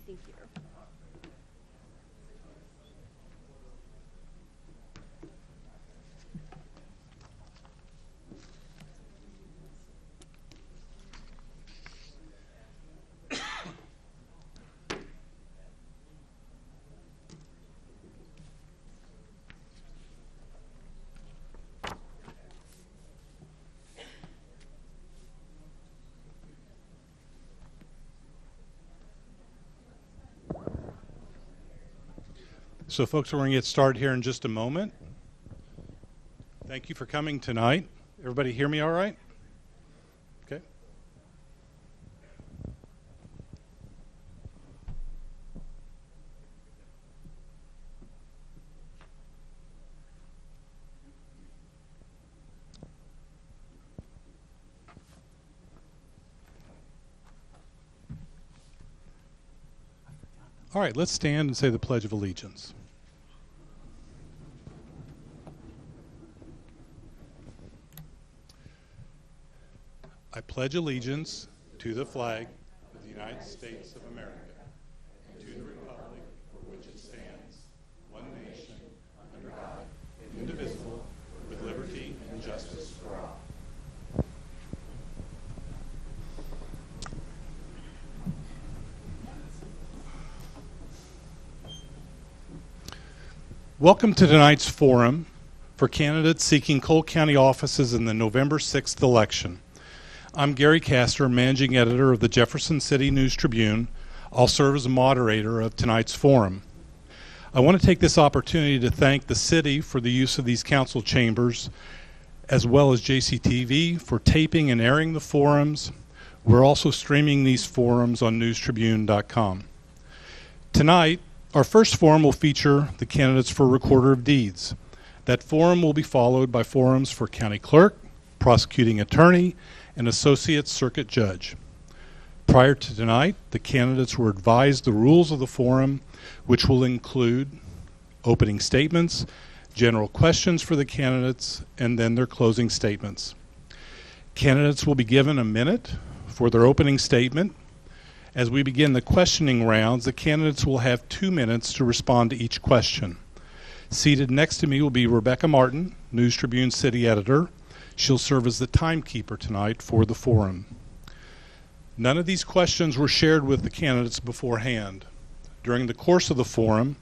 Thank you. So folks, we're going to get started here in just a moment. Thank you for coming tonight. Everybody hear me all right? Okay. All right, let's stand and say the Pledge of Allegiance. I pledge allegiance to the flag of the United States of America, and to the republic for which it stands, one nation, under God, indivisible, with liberty and justice for all. Welcome to tonight's forum for candidates seeking Cole County offices in the November 6th election. I'm Gary Castor, Managing Editor of the Jefferson City News Tribune. I'll serve as a moderator of tonight's forum. I want to take this opportunity to thank the city for the use of these council chambers, as well as JCTV for taping and airing the forums. We're also streaming these forums on NewsTribune.com. Tonight, our first forum will feature the candidates for Recorder of Deeds. That forum will be followed by forums for County Clerk, Prosecuting Attorney, and Associate Circuit Judge. Prior to tonight, the candidates were advised the rules of the forum, which will include opening statements, general questions for the candidates, and then their closing statements. Candidates will be given a minute for their opening statement. As we begin the questioning rounds, the candidates will have 2 minutes to respond to each question. Seated next to me will be Rebecca Martin, News Tribune City Editor. She'll serve as the timekeeper tonight for the forum. None of these questions were shared with the candidates beforehand. During the course of the forum,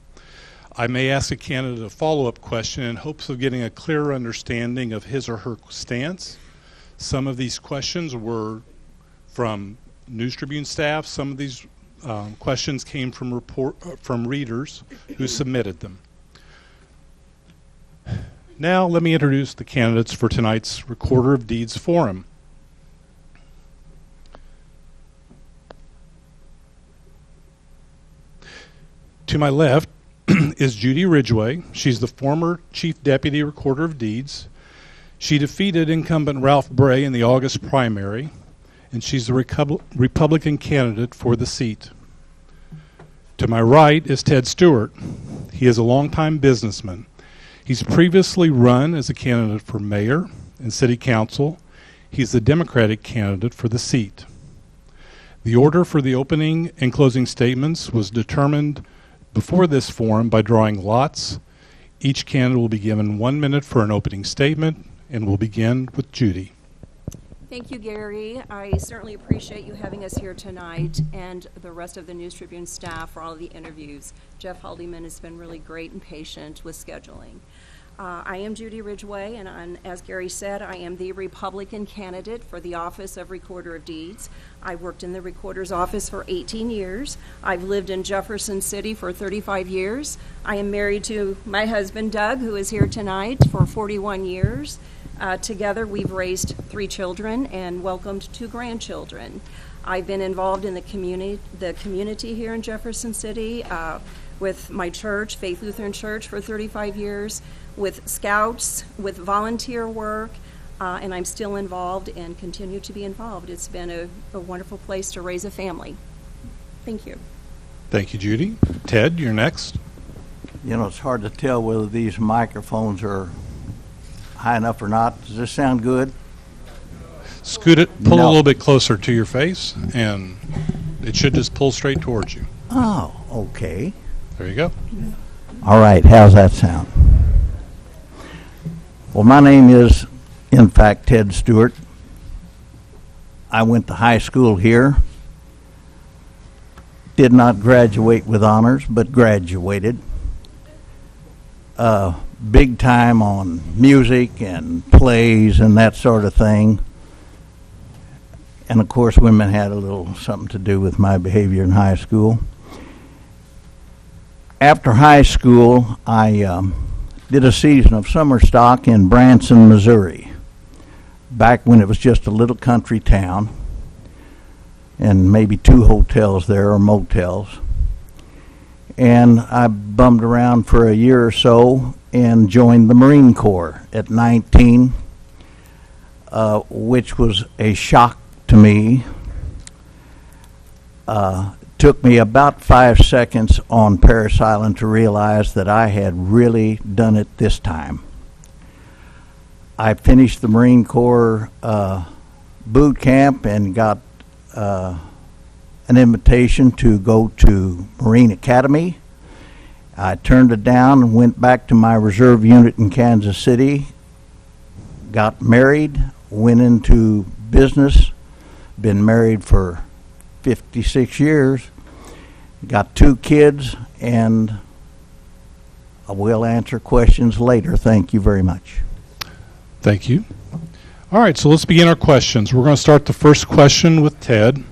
I may ask a candidate a follow-up question in hopes of getting a clearer understanding of his or her stance. Some of these questions were from News Tribune staff. Some of these questions came from readers who submitted them. Now let me introduce the candidates for tonight's Recorder of Deeds forum. To my left is Judy Ridgway. She's the former Chief Deputy Recorder of Deeds. She defeated incumbent Ralph Bray in the August primary, and she's the Republican candidate for the seat. To my right is Ted Stewart. He is a longtime businessman. He's previously run as a candidate for mayor and city council. He's the Democratic candidate for the seat. The order for the opening and closing statements was determined before this forum by drawing lots. Each candidate will be given 1 minute for an opening statement, and we'll begin with Judy. Thank you, Gary. I certainly appreciate you having us here tonight and the rest of the News Tribune staff for all of the interviews. Jeff Haldeman has been really great and patient with scheduling. I am Judy Ridgway, and as Gary said, I am the Republican candidate for the office of Recorder of Deeds. I worked in the Recorder's office for 18 years. I've lived in Jefferson City for 35 years. I am married to my husband, Doug, who is here tonight, for 41 years. Together, we've raised 3 children and welcomed 2 grandchildren. I've been involved in the community here in Jefferson City with my church, Faith Lutheran Church, for 35 years, with Scouts, with volunteer work, and I'm still involved and continue to be involved. It's been a wonderful place to raise a family. Thank you. Thank you, Judy. Ted, you're next. You know, it's hard to tell whether these microphones are high enough or not. Does this sound good? Scoot it, pull a little bit closer to your face, and it should just pull straight towards you. Oh, okay. There you go. All right, how's that sound? Well, my name is, in fact, Ted Stewart. I went to high school here. Did not graduate with honors, but graduated. Big time on music and plays and that sort of thing. And of course, women had a little something to do with my behavior in high school. After high school, I did a season of summer stock in Branson, Missouri, back when it was just a little country town, and maybe 2 hotels there, or motels. And I bummed around for a year or so and joined the Marine Corps at 19, which was a shock to me. Took me about 5 seconds on Parris Island to realize that I had really done it this time. I finished the Marine Corps boot camp and got an invitation to go to Marine Academy. I turned it down and went back to my reserve unit in Kansas City, got married, went into business, been married for 56 years, got 2 kids, and I will answer questions later. Thank you very much. Thank you. All right, so let's begin our questions. We're going to start the first question with Ted.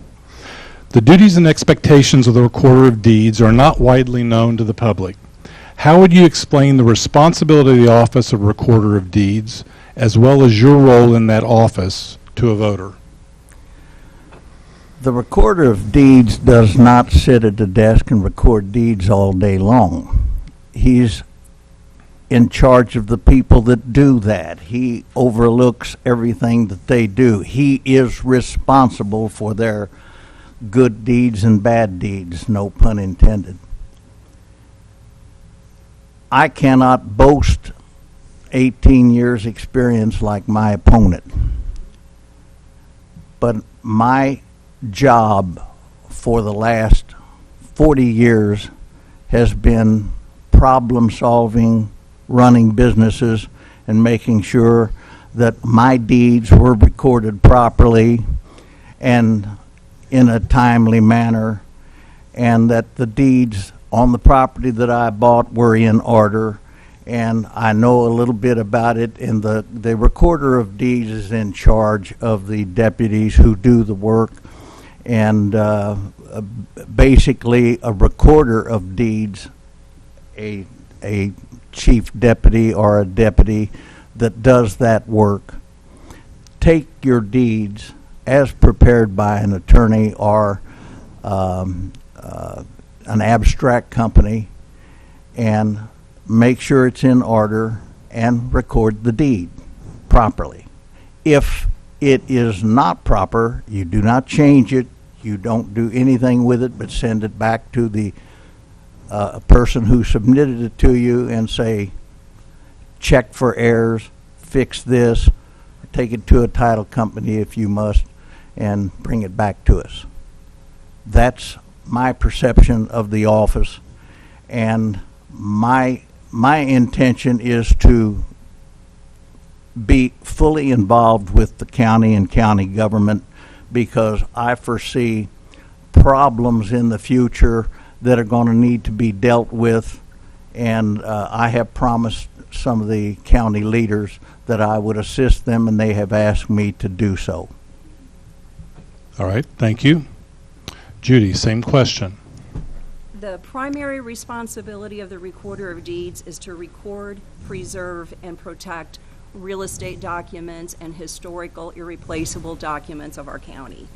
The duties and expectations of the Recorder of Deeds are not widely known to the public. How would you explain the responsibility of the Office of Recorder of Deeds, as well as your role in that office, to a voter? The Recorder of Deeds does not sit at the desk and record deeds all day long. He's in charge of the people that do that. He overlooks everything that they do. He is responsible for their good deeds and bad deeds, no pun intended. I cannot boast 18 years experience like my opponent, but my job for the last 40 years has been problem solving, running businesses, and making sure that my deeds were recorded properly and in a timely manner, and that the deeds on the property that I bought were in order. And I know a little bit about it, and the Recorder of Deeds is in charge of the deputies who do the work. And basically a Recorder of Deeds, a chief deputy or a deputy that does that work, take your deeds as prepared by an attorney or an abstract company and make sure it's in order and record the deed properly. If it is not proper, you do not change it, you don't do anything with it but send it back to the person who submitted it to you and say, check for errors, fix this, take it to a title company if you must, and bring it back to us. That's my perception of the office, and my intention is to be fully involved with the county and county government, because I foresee problems in the future that are going to need to be dealt with, and I have promised some of the county leaders that I would assist them, and they have asked me to do so. All right, thank you. Judy, same question. The primary responsibility of the Recorder of Deeds is to record, preserve, and protect real estate documents and historical irreplaceable documents of our county.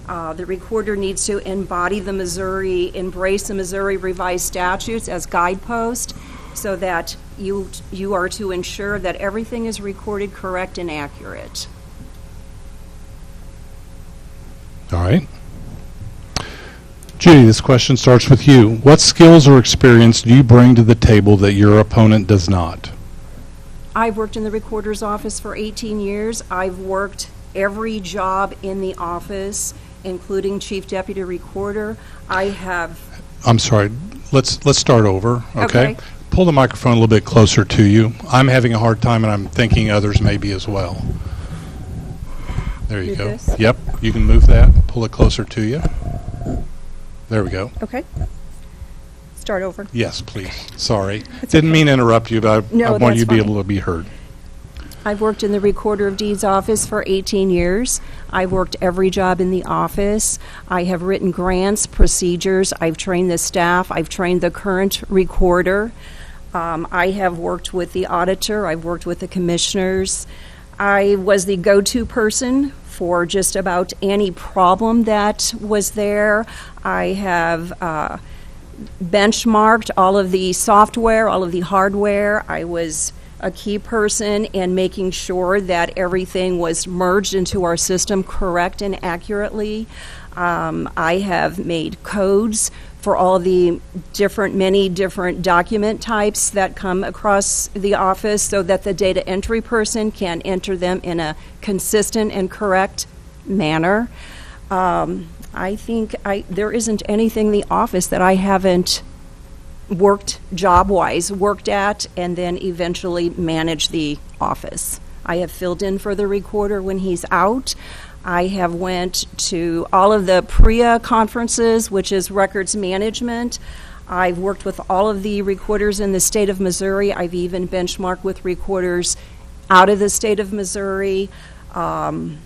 The recorder needs to embrace the Missouri revised statutes as guideposts, so that you are to ensure that everything is recorded correct and accurate. All right. Judy, this question starts with you. What skills or experience do you bring to the table that your opponent does not? I've worked in the recorder's office for 18 years. I've worked every job in the office, including chief deputy recorder. I have I'm sorry. Let's start over, okay? Okay. Pull the microphone a little bit closer to you. I'm having a hard time, and I'm thinking others may be as well. There you Do go. this? Yep, you can move that. Pull it closer to you. There we go. Okay. Start over. Yes, please. Sorry. Didn't mean to interrupt you, but No, I want that's you to be fine. able to be heard. I've worked in the Recorder of Deeds office for 18 years. I've worked every job in the office. I have written grants, procedures. I've trained the staff. I've trained the current recorder. I have worked with the auditor. I've worked with the commissioners. I was the go-to person for just about any problem that was there. I have benchmarked all of the software, all of the hardware. I was a key person in making sure that everything was merged into our system correct and accurately. I have made codes for all the many different document types that come across the office so that the data entry person can enter them in a consistent and correct manner. I think there isn't anything in the office that I haven't worked job-wise, worked at, and then eventually managed the office. I have filled in for the recorder when he's out. I have went to all of the PRIA conferences, which is records management. I've worked with all of the recorders in the state of Missouri. I've even benchmarked with recorders out of the state of Missouri. I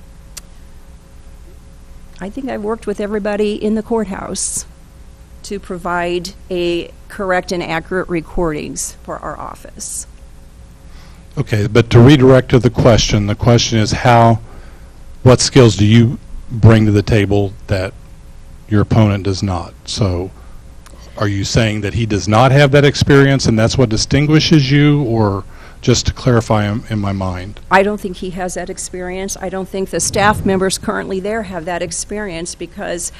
think I've worked with everybody in the courthouse to provide a correct and accurate recordings for our office. Okay, but to redirect to the question is what skills do you bring to the table that your opponent does not? So are you saying that he does not have that experience and that's what distinguishes you, or just to clarify in my mind? I don't think he has that experience. I don't think the staff members currently there have that experience, because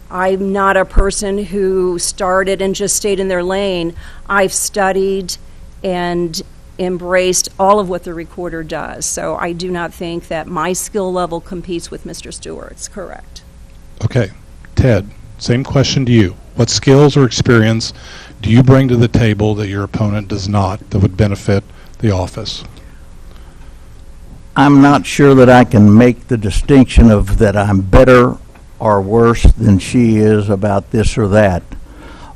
I'm not a person who started and just stayed in their lane. I've studied and embraced all of what the recorder does. So I do not think that my skill level competes with Mr. Stewart's. Correct. Okay. Ted, same question to you. What skills or experience do you bring to the table that your opponent does not, that would benefit the office? I'm not sure that I can make the distinction of that I'm better or worse than she is about this or that.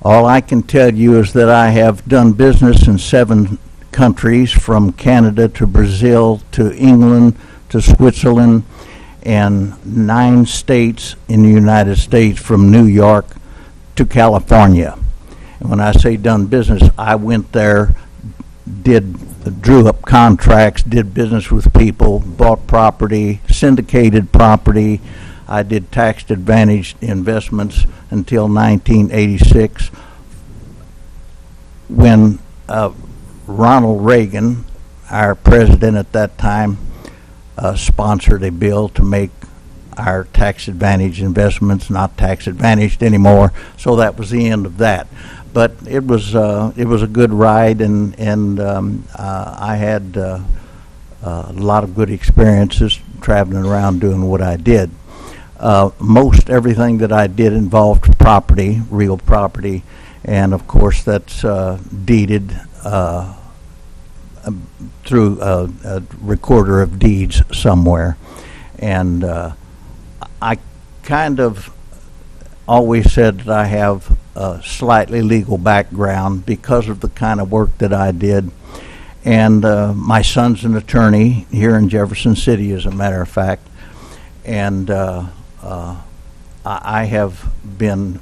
All I can tell you is that I have done business in 7 countries, from Canada to Brazil to England to Switzerland, and 9 states in the United States, from New York to California. And when I say done business, I went there, drew up contracts, did business with people, bought property, syndicated property. I did tax-advantaged investments until 1986, when Ronald Reagan, our president at that time, sponsored a bill to make our tax-advantaged investments not tax-advantaged anymore. So that was the end of that. But it was a good ride, and I had a lot of good experiences traveling around doing what I did. Most everything that I did involved property, real property, and of course that's deeded through a recorder of deeds somewhere. And I kind of always said that I have a slightly legal background because of the kind of work that I did. And my son's an attorney here in Jefferson City, as a matter of fact. And I have been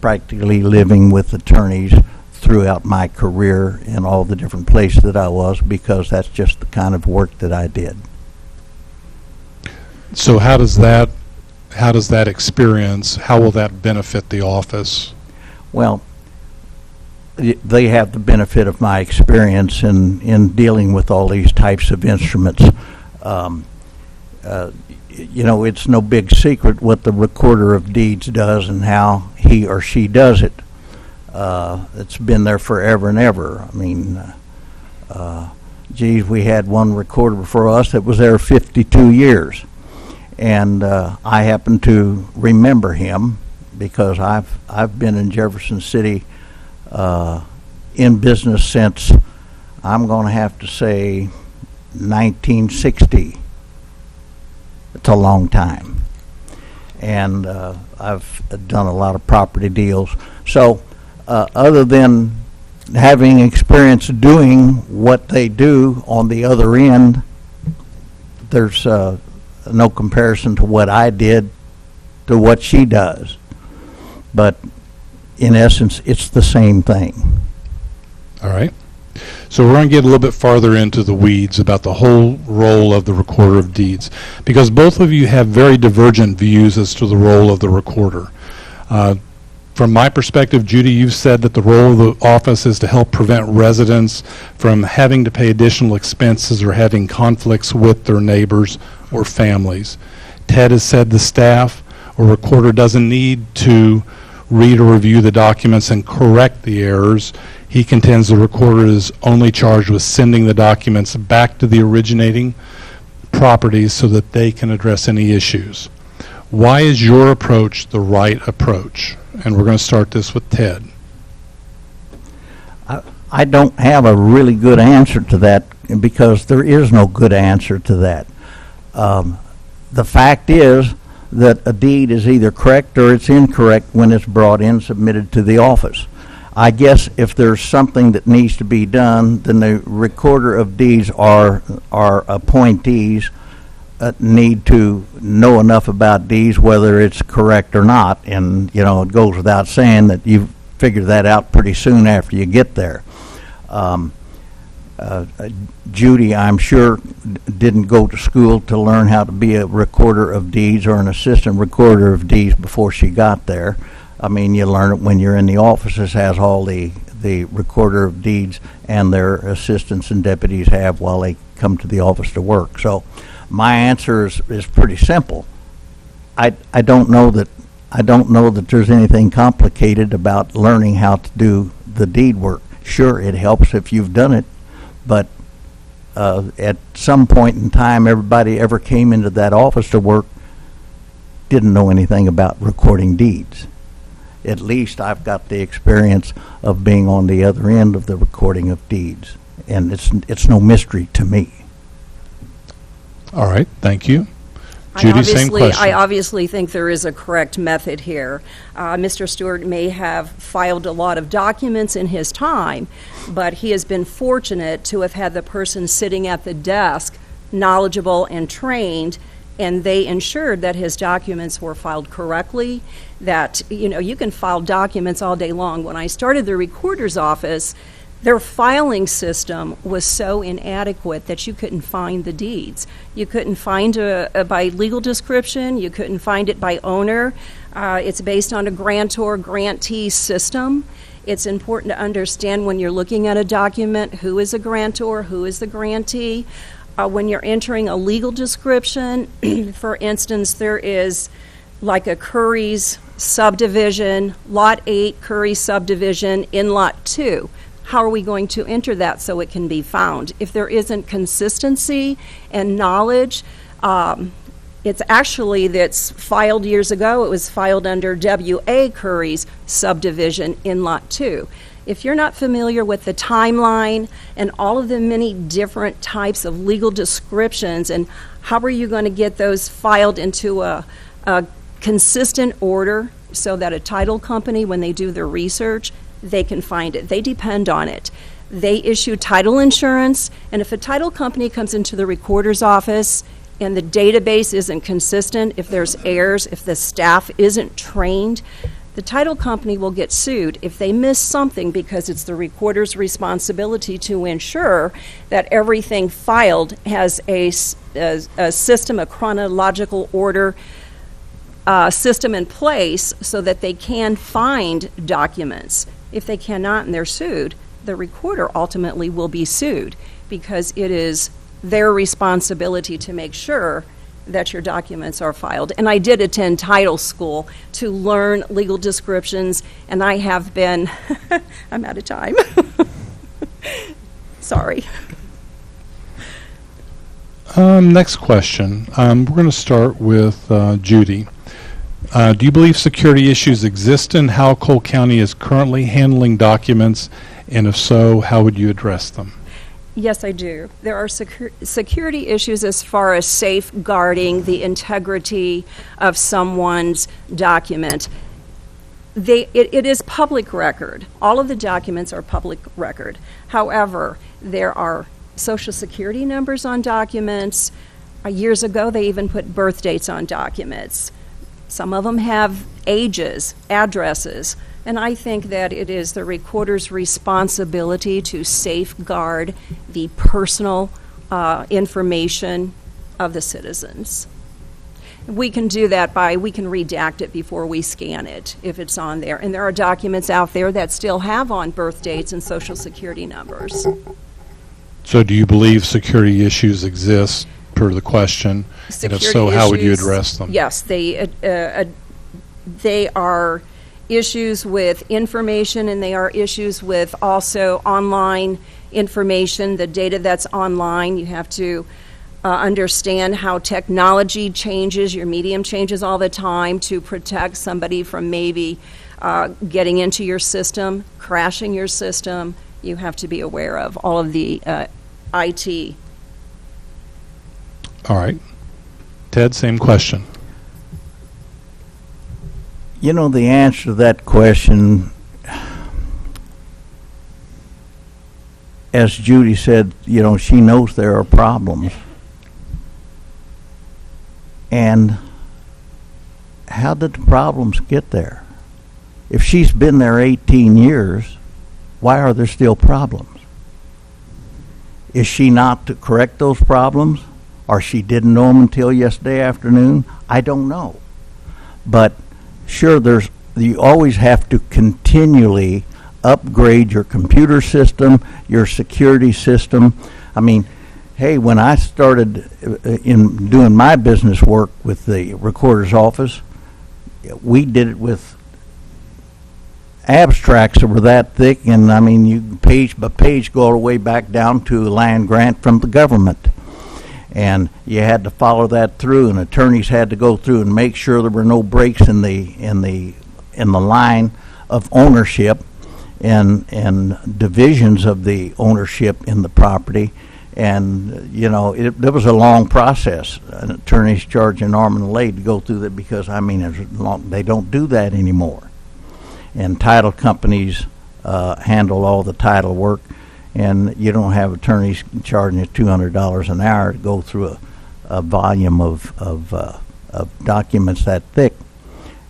practically living with attorneys throughout my career in all the different places that I was, because that's just the kind of work that I did. So how does that experience, how will that benefit the office? Well, they have the benefit of my experience in dealing with all these types of instruments. You know, it's no big secret what the recorder of deeds does and how he or she does it. It's been there forever and ever. I mean, geez, we had one recorder before us that was there 52 years. And I happen to remember him because I've been in Jefferson City in business since, I'm going to have to say, 1960. It's a long time. And I've done a lot of property deals. So other than having experience doing what they do on the other end, there's no comparison to what I did to what she does. But in essence, it's the same thing. All right. So we're going to get a little bit farther into the weeds about the whole role of the recorder of deeds, because both of you have very divergent views as to the role of the recorder. From my perspective, Judy, you've said that the role of the office is to help prevent residents from having to pay additional expenses or having conflicts with their neighbors or families. Ted has said the staff or recorder doesn't need to read or review the documents and correct the errors. He contends the recorder is only charged with sending the documents back to the originating properties so that they can address any issues. Why is your approach the right approach? And we're going to start this with Ted. I don't have a really good answer to that, because there is no good answer to that. The fact is that a deed is either correct or it's incorrect when it's brought in, submitted to the office. I guess if there's something that needs to be done, then the recorder of deeds or appointees need to know enough about deeds, whether it's correct or not. And, you know, it goes without saying that you figure that out pretty soon after you get there. Judy, I'm sure, didn't go to school to learn how to be a recorder of deeds or an assistant recorder of deeds before she got there. I mean, you learn it when you're in the offices, has all the recorder of deeds and their assistants and deputies have while they come to the office to work. So my answer is pretty simple. I don't know that there's anything complicated about learning how to do the deed work. Sure, it helps if you've done it, but at some point in time, everybody ever came into that office to work didn't know anything about recording deeds. At least I've got the experience of being on the other end of the recording of deeds, and it's no mystery to me. All right, thank you. Judy, same question. I obviously think there is a correct method here. Mr. Stewart may have filed a lot of documents in his time, but he has been fortunate to have had the person sitting at the desk knowledgeable and trained, and they ensured that his documents were filed correctly, that, you know, you can file documents all day long. When I started the recorder's office, their filing system was so inadequate that you couldn't find the deeds. You couldn't find by legal description. You couldn't find it by owner. It's based on a grantor-grantee system. It's important to understand when you're looking at a document who is a grantor, who is the grantee. When you're entering a legal description, for instance, there is like a Curry's subdivision, Lot 8 Curry subdivision in Lot 2. How are we going to enter that so it can be found? If there isn't consistency and knowledge, it's actually that's filed years ago. It was filed under W.A. Curry's subdivision in Lot 2. If you're not familiar with the timeline and all of the many different types of legal descriptions and how are you going to get those filed into a consistent order so that a title company, when they do their research, they can find it. They depend on it. They issue title insurance, and if a title company comes into the recorder's office and the database isn't consistent, if there's errors, if the staff isn't trained, the title company will get sued if they miss something, because it's the recorder's responsibility to ensure that everything filed has a system, a chronological order system in place so that they can find documents. If they cannot and they're sued, the recorder ultimately will be sued, because it is their responsibility to make sure that your documents are filed. And I did attend title school to learn legal descriptions, and I have been, I'm out of time. Sorry. Next question. We're going to start with Judy. Do you believe security issues exist in how Cole County is currently handling documents? And if so, how would you address them? Yes, I do. There are security issues as far as safeguarding the integrity of someone's document. It is public record. All of the documents are public record. However, there are social security numbers on documents. Years ago, they even put birth dates on documents. Some of them have ages, addresses. And I think that it is the recorder's responsibility to safeguard the personal information of the citizens. We can do that we can redact it before we scan it if it's on there. And there are documents out there that still have on birth dates and social security numbers. So do you believe security issues exist, per the question? And if so, how would you address them? Yes, they are issues with information, and they are issues with also online information, the data that's online. You have to understand how technology changes, your medium changes all the time to protect somebody from maybe getting into your system, crashing your system. You have to be aware of all of the IT. All right. Ted, same question. You know, the answer to that question, as Judy said, you know, she knows there are problems. And how did the problems get there? If she's been there 18 years, why are there still problems? Is she not to correct those problems? Or she didn't know them until yesterday afternoon? I don't know. But sure, you always have to continually upgrade your computer system, your security system. I mean, hey, when I started in doing my business work with the recorder's office, we did it with abstracts that were that thick, and I mean, you page by page go all the way back down to a land grant from the government. And you had to follow that through, and attorneys had to go through and make sure there were no breaks in the line of ownership and divisions of the ownership in the property. And you know, there was a long process. An attorney's charging arm and a leg to go through that, because I mean, they don't do that anymore. And title companies handle all the title work. And you don't have attorneys charging you $200 an hour to go through a volume of documents that thick.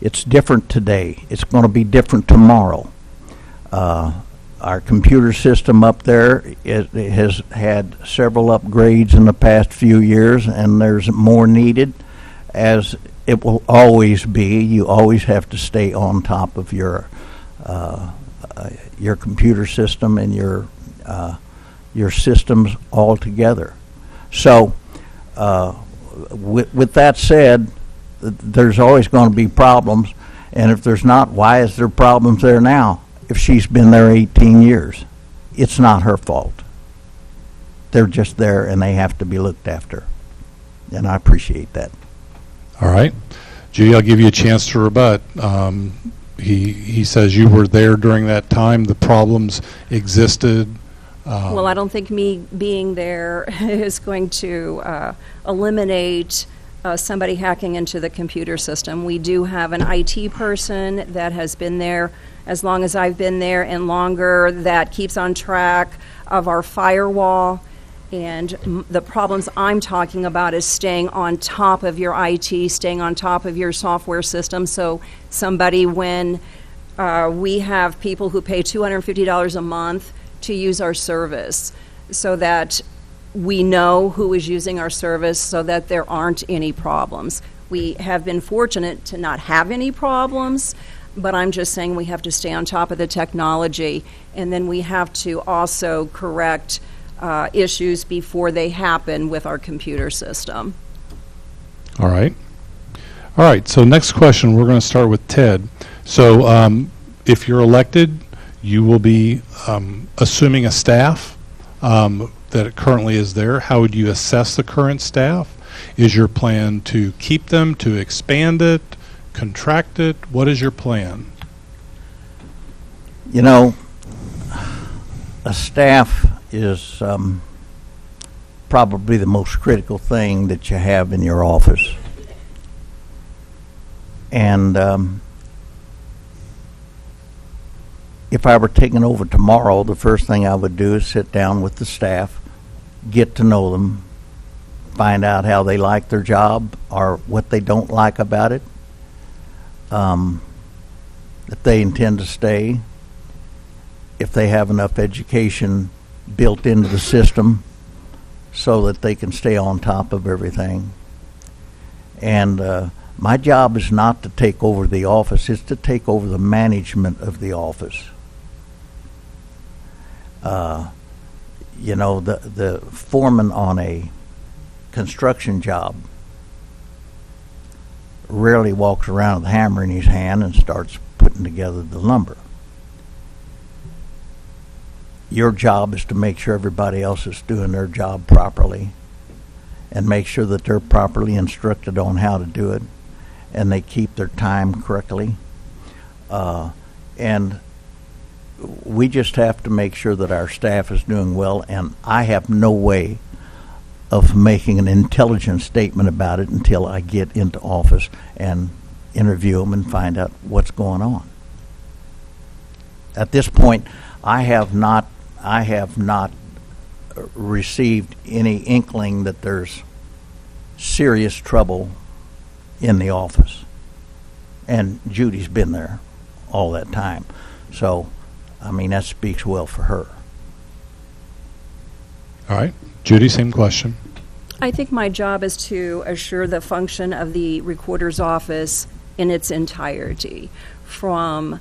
It's different today. It's going to be different tomorrow. Our computer system up there, it has had several upgrades in the past few years, and there's more needed, as it will always be. You always have to stay on top of your computer system and your systems all together. So with that said, there's always going to be problems, and if there's not, why is there problems there now? If she's been there 18 years, it's not her fault. They're just there, and they have to be looked after, and I appreciate that. All right. Judy, I'll give you a chance to rebut. He says you were there during that time, the problems existed. Well, I don't think me being there is going to eliminate somebody hacking into the computer system. We do have an IT person that has been there as long as I've been there and longer, that keeps on track of our firewall. And the problems I'm talking about is staying on top of your IT, staying on top of your software system. So somebody, when we have people who pay $250 a month to use our service, so that we know who is using our service, so that there aren't any problems. We have been fortunate to not have any problems, but I'm just saying we have to stay on top of the technology, and then we have to also correct issues before they happen with our computer system. All right. All right, so next question, we're going to start with Ted. So if you're elected, you will be assuming a staff that currently is there. How would you assess the current staff? Is your plan to keep them, to expand it, contract it? What is your plan? You know, a staff is probably the most critical thing that you have in your office. And if I were taking over tomorrow, the first thing I would do is sit down with the staff, get to know them, find out how they like their job or what they don't like about it, if they intend to stay, if they have enough education built into the system so that they can stay on top of everything. And my job is not to take over the office, it's to take over the management of the office. You know, the foreman on a construction job rarely walks around with a hammer in his hand and starts putting together the lumber. Your job is to make sure everybody else is doing their job properly and make sure that they're properly instructed on how to do it and they keep their time correctly. And we just have to make sure that our staff is doing well, and I have no way of making an intelligent statement about it until I get into office and interview them and find out what's going on. At this point, I have not received any inkling that there's serious trouble in the office. And Judy's been there all that time. So, I mean, that speaks well for her. All right. Judy, same question. I think my job is to assure the function of the recorder's office in its entirety, from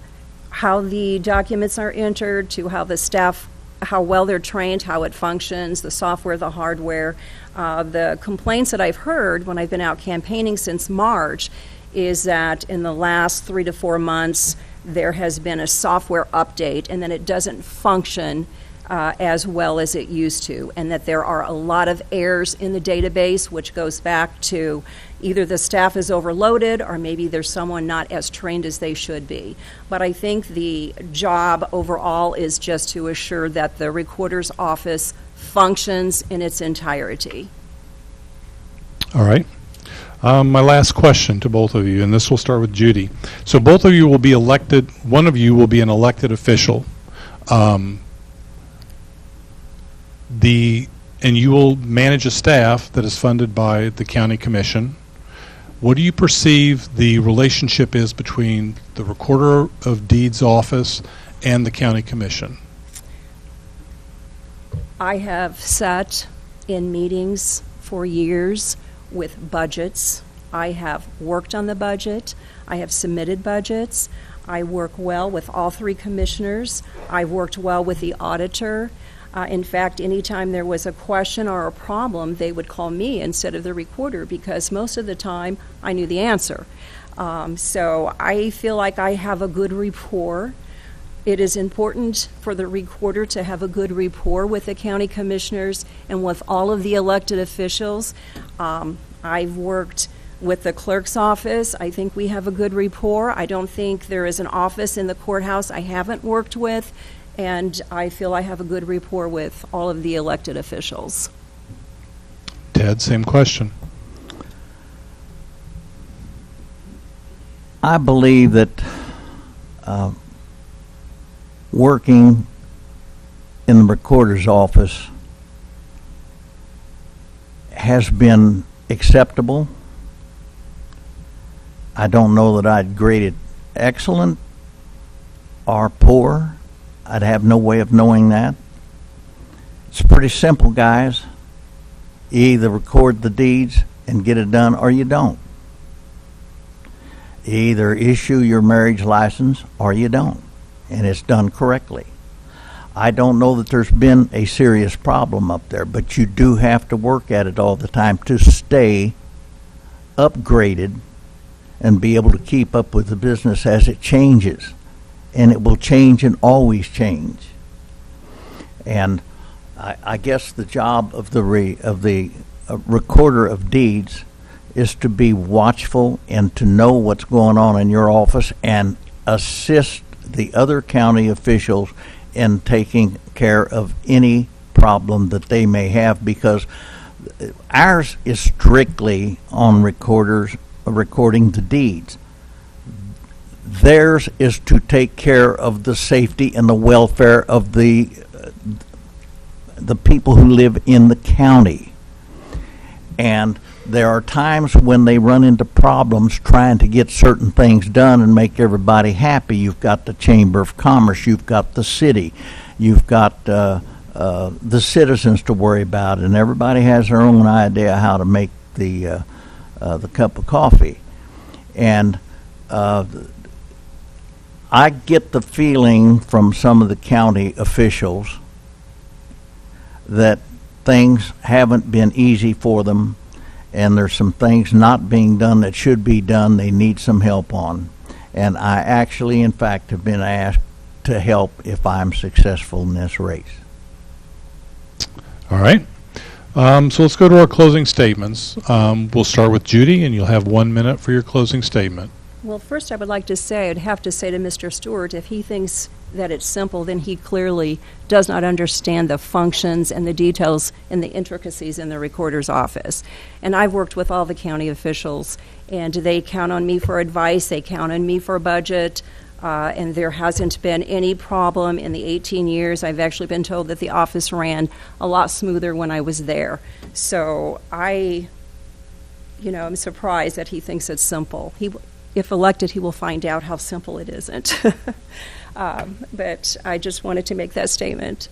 how the documents are entered to how the staff, how well they're trained, how it functions, the software, the hardware. The complaints that I've heard when I've been out campaigning since March is that in the last 3 to 4 months there has been a software update and then it doesn't function as well as it used to, and that there are a lot of errors in the database, which goes back to either the staff is overloaded or maybe there's someone not as trained as they should be. But I think the job overall is just to assure that the recorder's office functions in its entirety. All right. My last question to both of you, and this will start with Judy. So both of you will be elected, one of you will be an elected official. And you will manage a staff that is funded by the county commission. What do you perceive the relationship is between the Recorder of Deeds office and the county commission? I have sat in meetings for years with budgets. I have worked on the budget. I have submitted budgets. I work well with all 3 commissioners. I've worked well with the auditor. In fact, anytime there was a question or a problem, they would call me instead of the recorder because most of the time I knew the answer. So I feel like I have a good rapport. It is important for the recorder to have a good rapport with the county commissioners and with all of the elected officials. I've worked with the clerk's office. I think we have a good rapport. I don't think there is an office in the courthouse I haven't worked with. And I feel I have a good rapport with all of the elected officials. Ted, same question. I believe that working in the recorder's office has been acceptable. I don't know that I'd grade it excellent or poor. I'd have no way of knowing that. It's pretty simple, guys. You either record the deeds and get it done or you don't. You either issue your marriage license or you don't, and it's done correctly. I don't know that there's been a serious problem up there, but you do have to work at it all the time to stay upgraded and be able to keep up with the business as it changes. And it will change and always change. And I guess the job of the Recorder of Deeds is to be watchful and to know what's going on in your office and assist the other county officials in taking care of any problem that they may have, because ours is strictly on recording the deeds. Theirs is to take care of the safety and the welfare of the people who live in the county. And there are times when they run into problems trying to get certain things done and make everybody happy. You've got the Chamber of Commerce, you've got the city, you've got the citizens to worry about, and everybody has their own idea how to make the cup of coffee. And I get the feeling from some of the county officials that things haven't been easy for them, and there's some things not being done that should be done they need some help on. And I actually, in fact, have been asked to help if I'm successful in this race. All right. So let's go to our closing statements. We'll start with Judy, and you'll have 1 minute for your closing statement. Well, first I would like to say, I'd have to say to Mr. Stewart, if he thinks that it's simple, then he clearly does not understand the functions and the details and the intricacies in the recorder's office. And I've worked with all the county officials, and they count on me for advice, they count on me for a budget, and there hasn't been any problem in the 18 years. I've actually been told that the office ran a lot smoother when I was there. So I'm surprised that he thinks it's simple. If elected, he will find out how simple it isn't. But I just wanted to make that statement.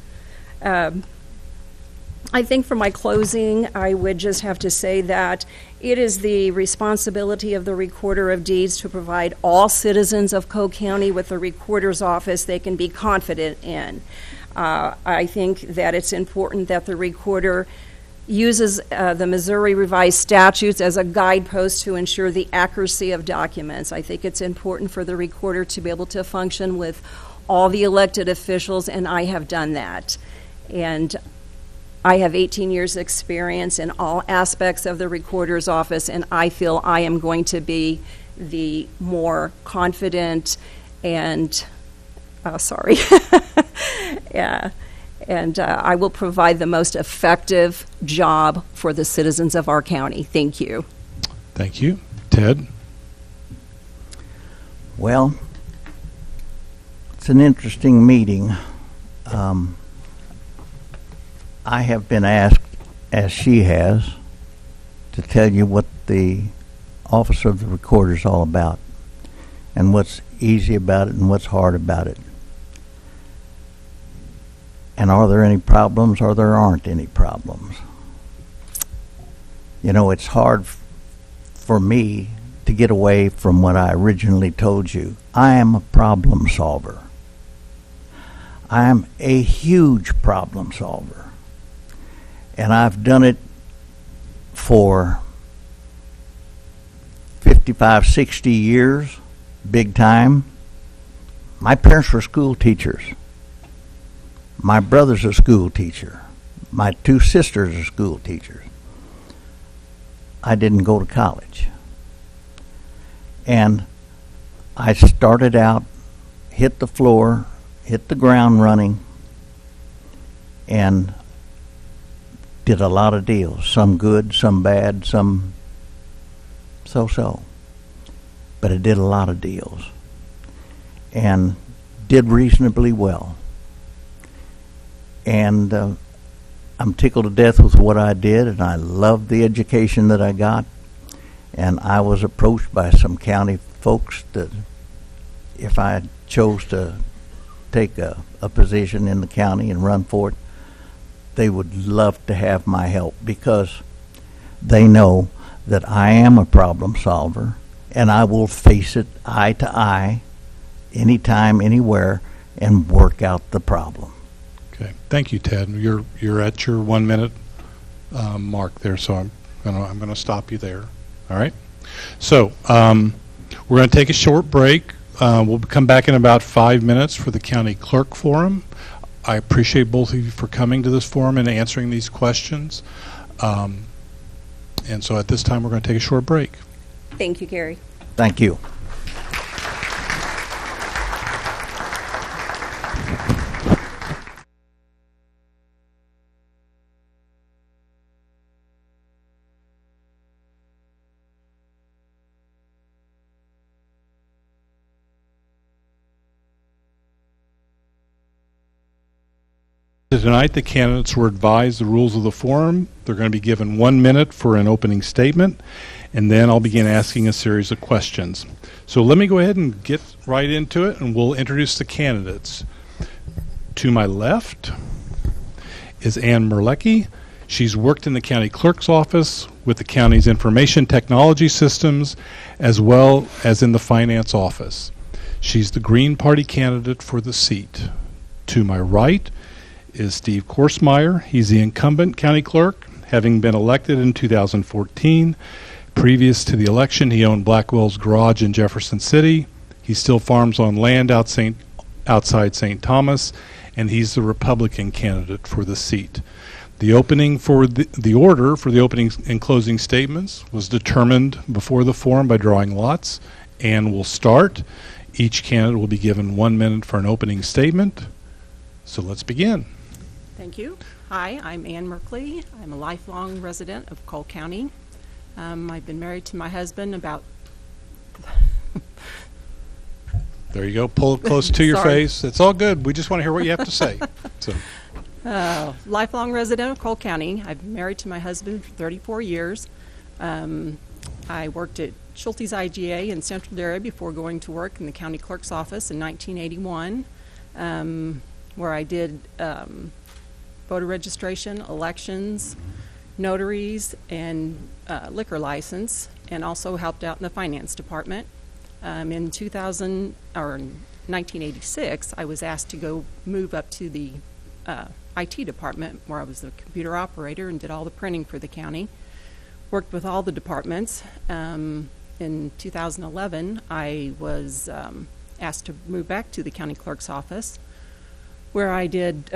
I think for my closing, I would just have to say that it is the responsibility of the Recorder of Deeds to provide all citizens of Cole County with a recorder's office they can be confident in. I think that it's important that the recorder uses the Missouri Revised Statutes as a guidepost to ensure the accuracy of documents. I think it's important for the recorder to be able to function with all the elected officials, and I have done that. And I have 18 years' experience in all aspects of the recorder's office, and I feel I am going to be the more confident and, yeah. And I will provide the most effective job for the citizens of our county. Thank you. Thank you. Ted? Well, it's an interesting meeting. I have been asked, as she has, to tell you what the Office of the Recorder is all about, and what's easy about it and what's hard about it. And are there any problems or there aren't any problems? You know, it's hard for me to get away from what I originally told you. I am a problem solver. I am a huge problem solver. And I've done it for 55, 60 years, big time. My parents were school teachers. My brother's a school teacher. My two sisters are school teachers. I didn't go to college. And I started out, hit the floor, hit the ground running, and did a lot of deals. Some good, some bad, some so-so. But I did a lot of deals. And did reasonably well. And I'm tickled to death with what I did, and I loved the education that I got. And I was approached by some county folks that if I chose to take a position in the county and run for it, they would love to have my help, because they know that I am a problem solver, and I will face it eye to eye, anytime, anywhere, and work out the problem. Okay, thank you, Ted. You're at your 1 minute mark there, so I'm gonna stop you there. All right. So we're gonna take a short break. We'll come back in about 5 minutes for the county clerk forum. I appreciate both of you for coming to this forum and answering these questions. And so at this time, we're going to take a short break. Thank you, Gary. Thank you. Tonight, the candidates were advised the rules of the forum. They're going to be given 1 minute for an opening statement, and then I'll begin asking a series of questions. So let me go ahead and get right into it, and we'll introduce the candidates. To my left is Ann Merlecki. She's worked in the county clerk's office with the county's information technology systems, as well as in the finance office. She's the Green Party candidate for the seat. To my right is Steve Korsmeyer. He's the incumbent county clerk, having been elected in 2014. Previous to the election, he owned Blackwell's Garage in Jefferson City. He still farms on land outside St. Thomas, and he's the Republican candidate for the seat. The opening for the order for the opening and closing statements was determined before the forum by drawing lots, and will start. Each candidate will be given 1 minute for an opening statement. So let's begin. Thank you. Hi, I'm Ann Merkley. I'm a lifelong resident of Cole County. I've been married to my husband about... There you go. Pull it close to your Sorry. face. It's all good. We just want to hear what you have to say. So, lifelong resident of Cole County. I've been married to my husband for 34 years. I worked at Schulte's IGA in Central Dairy before going to work in the county clerk's office in 1981, where I did voter registration, elections, notaries, and liquor license, and also helped out in the finance department. In 1986, I was asked to go move up to the IT department, where I was the computer operator and did all the printing for the county. Worked with all the departments. In 2011, I was asked to move back to the county clerk's office, where I did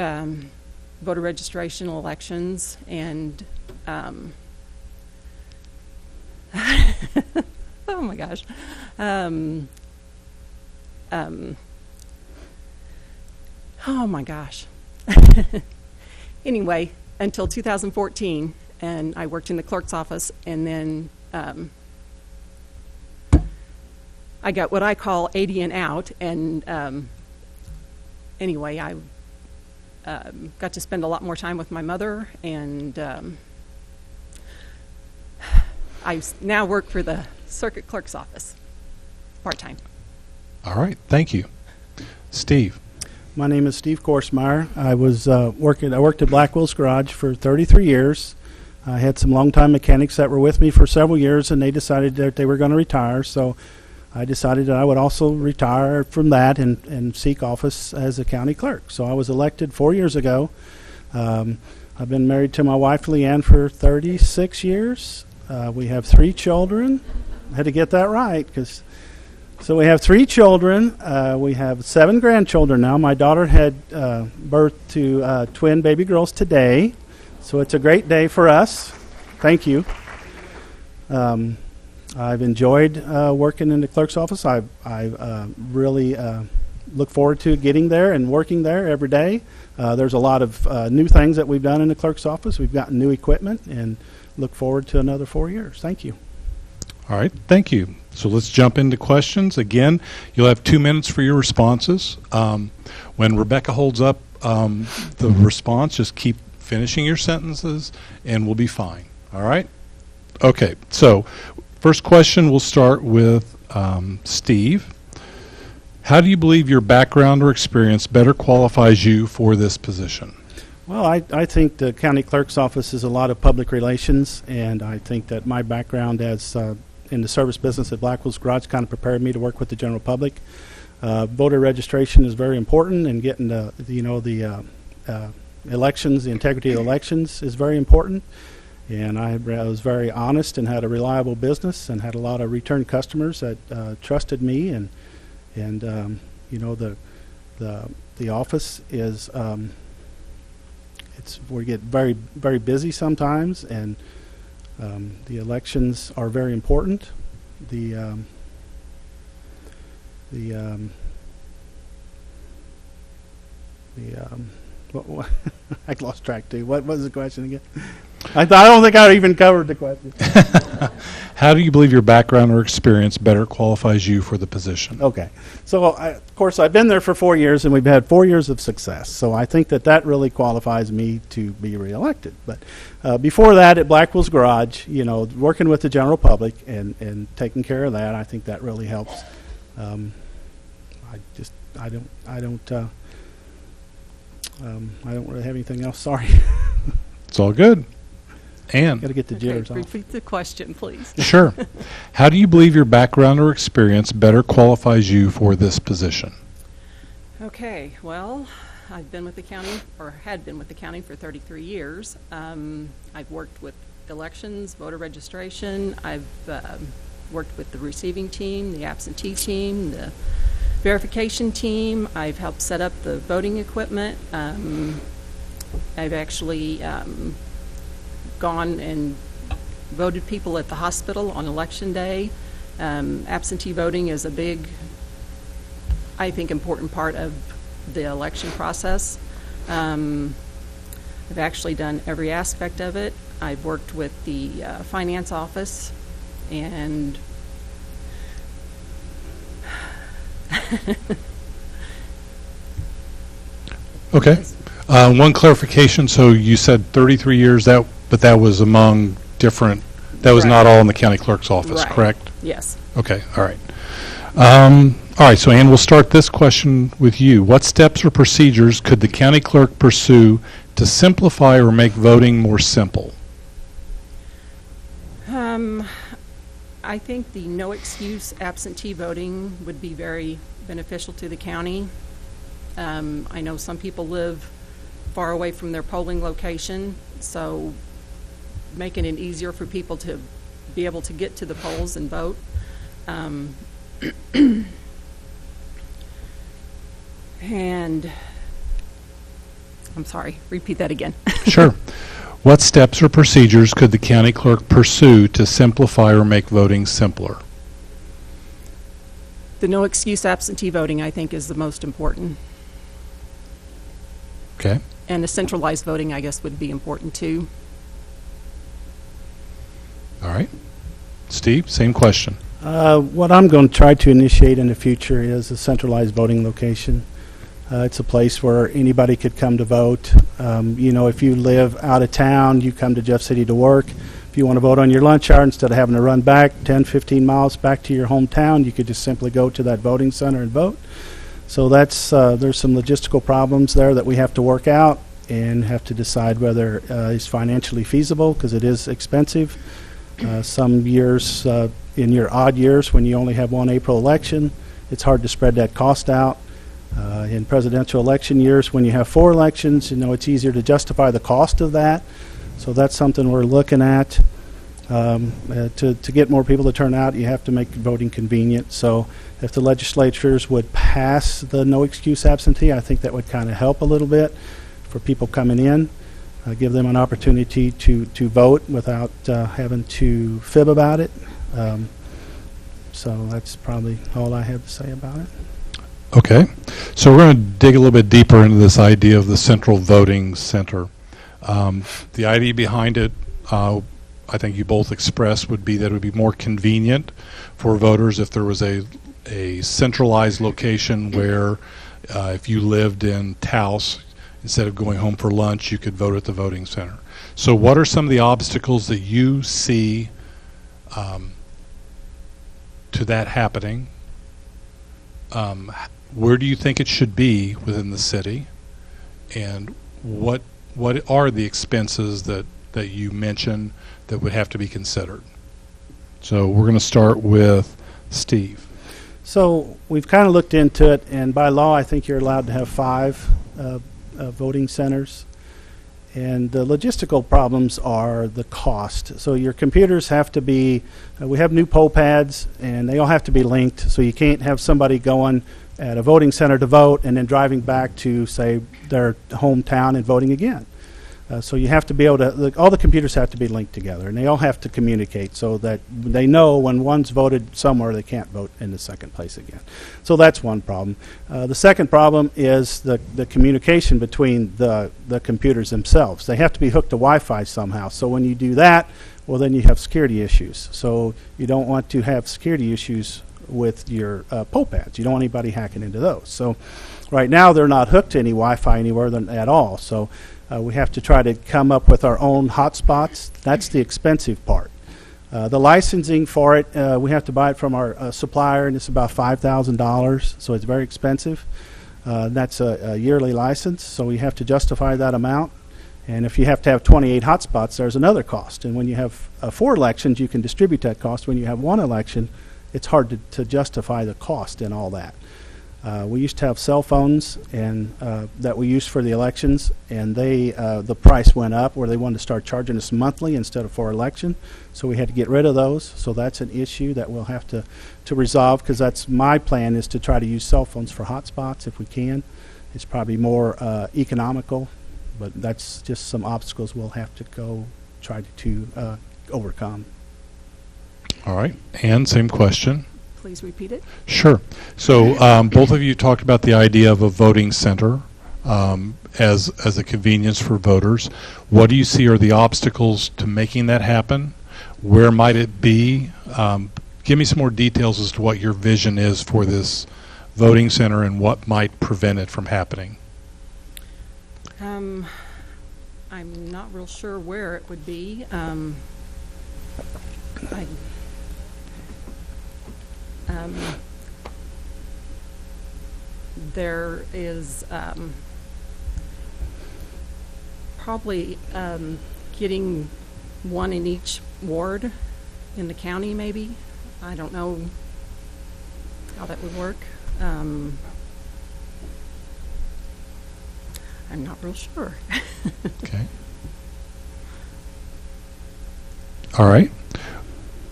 voter registration, elections, and oh my gosh. Oh my gosh. Anyway, until 2014, and I worked in the clerk's office, and then I got what I call 80 and out, and anyway, I got to spend a lot more time with my mother, and I now work for the circuit clerk's office, part-time. all right. Thank you. Steve. My name is Steve Korsmeyer. I worked at Blackwell's Garage for 33 years. I had some longtime mechanics that were with me for several years, and they decided that they were going to retire. So I decided that I would also retire from that and seek office as a county clerk. So I was elected 4 years ago. I've been married to my wife, Leanne, for 36 years. We have 3 children. I had to get that right, so we have 3 children. We have 7 grandchildren now. My daughter had birth to twin baby girls today, so it's a great day for us. Thank you. I've enjoyed working in the clerk's office. I really look forward to getting there and working there every day. There's a lot of new things that we've done in the clerk's office. We've gotten new equipment, and look forward to another 4 years. Thank you. All right. Thank you. So let's jump into questions. Again, you'll have 2 minutes for your responses. When Rebecca holds up the response, just keep finishing your sentences, and we'll be fine. All right? Okay. So first question, we'll start with Steve. How do you believe your background or experience better qualifies you for this position? Well, I think the county clerk's office is a lot of public relations, and I think that my background as in the service business at Blackwell's Garage kind of prepared me to work with the general public. Voter registration is very important, and getting the elections, the integrity of elections is very important. And I was very honest and had a reliable business and had a lot of return customers that trusted me. And the office is we get very, very busy sometimes, and The elections are very important. What, I lost track too. What was the question again? I don't think I even covered the question. How do you believe your background or experience better qualifies you for the position? Okay. So, of course, I've been there for 4 years, and we've had 4 years of success. So I think that really qualifies me to be reelected. But before that, at Blackwell's Garage, working with the general public and taking care of that, I think that really helps. I don't really have anything else. Sorry. It's all good. Ann. Got to get the jitters off. Repeat the question, please. Sure. How do you believe your background or experience better qualifies you for this position? Okay, well, I've been with the county, or had been with the county for 33 years. I've worked with elections, voter registration. I've worked with the receiving team, the absentee team, the verification team. I've helped set up the voting equipment. I've actually gone and voted people at the hospital on election day. Absentee voting is a big, I think, important part of the election process. I've actually done every aspect of it. I've worked with the finance office and Okay. One clarification. So you said 33 years, but that was among different, that was Right. not all in the county clerk's office, Right. correct? yes. Okay, all right. All right, so Ann, we'll start this question with you. What steps or procedures could the county clerk pursue to simplify or make voting more simple? I think the no excuse absentee voting would be very beneficial to the county. I know some people live far away from their polling location, so making it easier for people to be able to get to the polls and vote. And I'm sorry, repeat that again. Sure. What steps or procedures could the county clerk pursue to simplify or make voting simpler? The no excuse absentee voting, I think, is the most important. Okay. And the centralized voting, I guess, would be important too. All right. Steve, same question. What I'm going to try to initiate in the future is a centralized voting location. It's a place where anybody could come to vote. If you live out of town, you come to Jeff City to work. If you want to vote on your lunch hour, instead of having to run back 10, 15 miles back to your hometown, you could just simply go to that voting center and vote. So there's some logistical problems there that we have to work out and have to decide whether it's financially feasible, because it is expensive. Some years, in your odd years when you only have one April election, it's hard to spread that cost out. In presidential election years, when you have 4 elections, it's easier to justify the cost of that. So that's something we're looking at. To get more people to turn out, you have to make voting convenient. So if the legislatures would pass the no excuse absentee, I think that would kind of help a little bit for people coming in, give them an opportunity to vote without having to fib about it. So that's probably all I have to say about it. Okay. So we're going to dig a little bit deeper into this idea of the central voting center. The idea behind it, I think you both expressed, would be that it would be more convenient for voters if there was a centralized location where if you lived in Taos, instead of going home for lunch, you could vote at the voting center. So what are some of the obstacles that you see to that happening? Where do you think it should be within the city? And what are the expenses that you mentioned that would have to be considered? So we're going to start with Steve. So we've kind of looked into it, and by law, I think you're allowed to have 5 voting centers. And the logistical problems are the cost. So your computers have to be, we have new poll pads, and they all have to be linked. So you can't have somebody going at a voting center to vote and then driving back to, say, their hometown and voting again. So you have to be able to, all the computers have to be linked together, and they all have to communicate so that they know when one's voted somewhere, they can't vote in the second place again. So that's one problem. The second problem is the communication between the computers themselves. They have to be hooked to Wi-Fi somehow. So when you do that, well, then you have security issues. So you don't want to have security issues with your poll pads. You don't want anybody hacking into those. So right now, they're not hooked to any Wi-Fi anywhere at all. So we have to try to come up with our own hotspots. That's the expensive part. The licensing for it, we have to buy it from our supplier, and it's about $5,000, so it's very expensive. That's a yearly license, so we have to justify that amount. And if you have to have 28 hotspots, there's another cost. And when you have 4 elections, you can distribute that cost. When you have 1 election, it's hard to justify the cost in all that. We used to have cell phones and that we used for the elections, and the price went up where they wanted to start charging us monthly instead of for election. So we had to get rid of those. So that's an issue that we'll have to resolve, because that's my plan, is to try to use cell phones for hotspots if we can. It's probably more economical, but that's just some obstacles we'll have to go try to overcome. All right. Ann, same question. Please repeat it. Sure. So both of you talked about the idea of a voting center as a convenience for voters. What do you see are the obstacles to making that happen? Where might it be? Give me some more details as to what your vision is for this voting center and what might prevent it from happening. I'm not real sure where it would be. There is probably getting one in each ward in the county, maybe. I don't know how that would work. I'm not real sure. Okay. All right.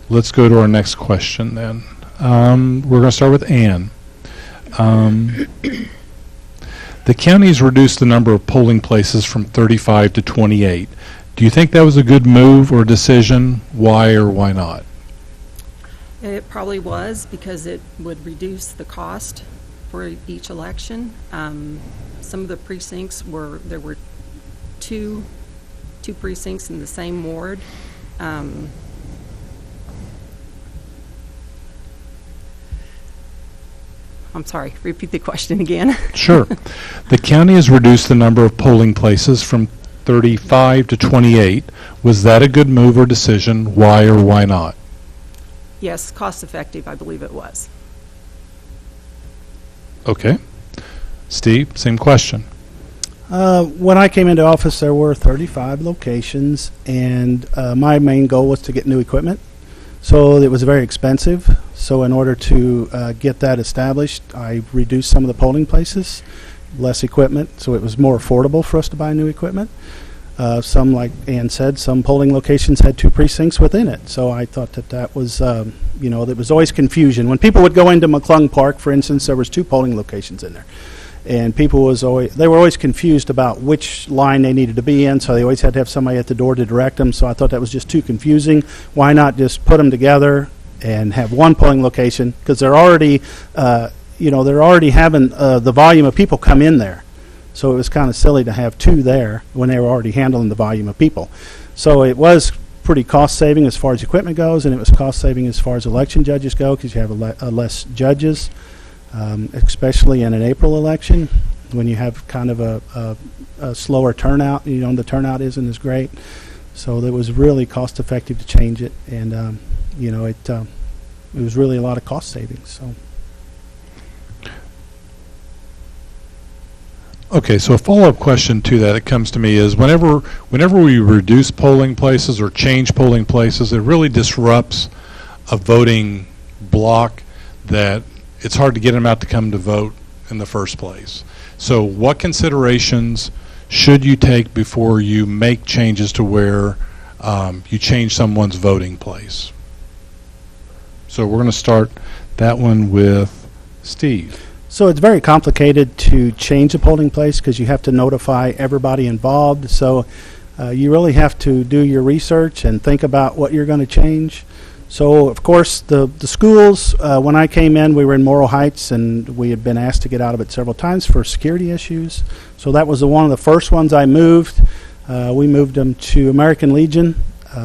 Let's go to our next question then. We're going to start with Ann. The county has reduced the number of polling places from 35 to 28. Do you think that was a good move or decision? Why or why not? It probably was, because it would reduce the cost for each election. Some of the precincts there were two precincts in the same ward. I'm sorry, repeat the question again. Sure. The county has reduced the number of polling places from 35 to 28. Was that a good move or decision? Why or why not? Yes, cost effective, I believe it was. Okay. Steve, same question. When I came into office, there were 35 locations, and my main goal was to get new equipment. So it was very expensive. So in order to get that established, I reduced some of the polling places, less equipment, so it was more affordable for us to buy new equipment. Some, like Ann said, some polling locations had 2 precincts within it. So I thought that was, there was always confusion. When people would go into McClung Park, for instance, there was 2 polling locations in there. And people they were always confused about which line they needed to be in, so they always had to have somebody at the door to direct them. So I thought that was just too confusing. Why not just put them together and have 1 polling location? Because they're already, they're already having the volume of people come in there. So it was kind of silly to have 2 there when they were already handling the volume of people. So it was pretty cost saving as far as equipment goes, and it was cost saving as far as election judges go, because you have less judges. Especially in an April election, when you have kind of a slower turnout. The turnout isn't as great. So it was really cost effective to change it, and it was really a lot of cost savings. So. Okay, so a follow-up question to that comes to me is whenever we reduce polling places or change polling places, it really disrupts a voting block that it's hard to get them out to come to vote in the first place. So what considerations should you take before you make changes to where you change someone's voting place? So we're going to start that one with Steve. So it's very complicated to change a polling place because you have to notify everybody involved. So you really have to do your research and think about what you're going to change. So, of course, the schools, when I came in, we were in Morro Heights, and we had been asked to get out of it several times for security issues. So that was one of the first ones I moved. We moved them to American Legion,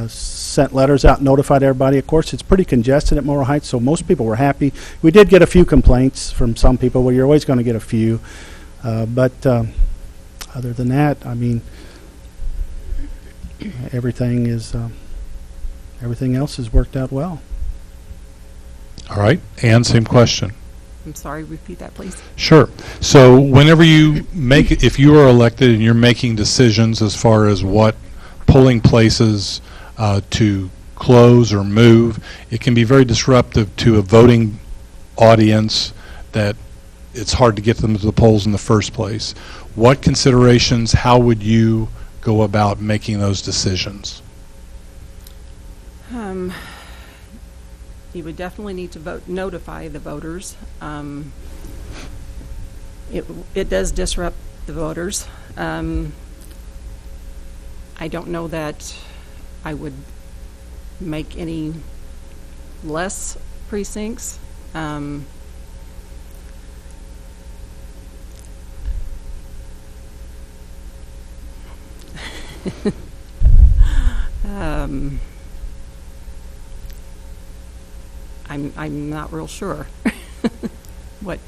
sent letters out, notified everybody. Of course, it's pretty congested at Morro Heights, so most people were happy. We did get a few complaints from some people. Well, you're always going to get a few. But other than that, I mean, everything else has worked out well. All right. Ann, same question. I'm sorry, repeat that, please. Sure. So whenever you if you are elected and you're making decisions as far as what polling places to close or move, it can be very disruptive to a voting audience that it's hard to get them to the polls in the first place. What considerations, how would you go about making those decisions? You would definitely need to notify the voters. It does disrupt the voters. I don't know that I would make any less precincts. I'm not real sure what.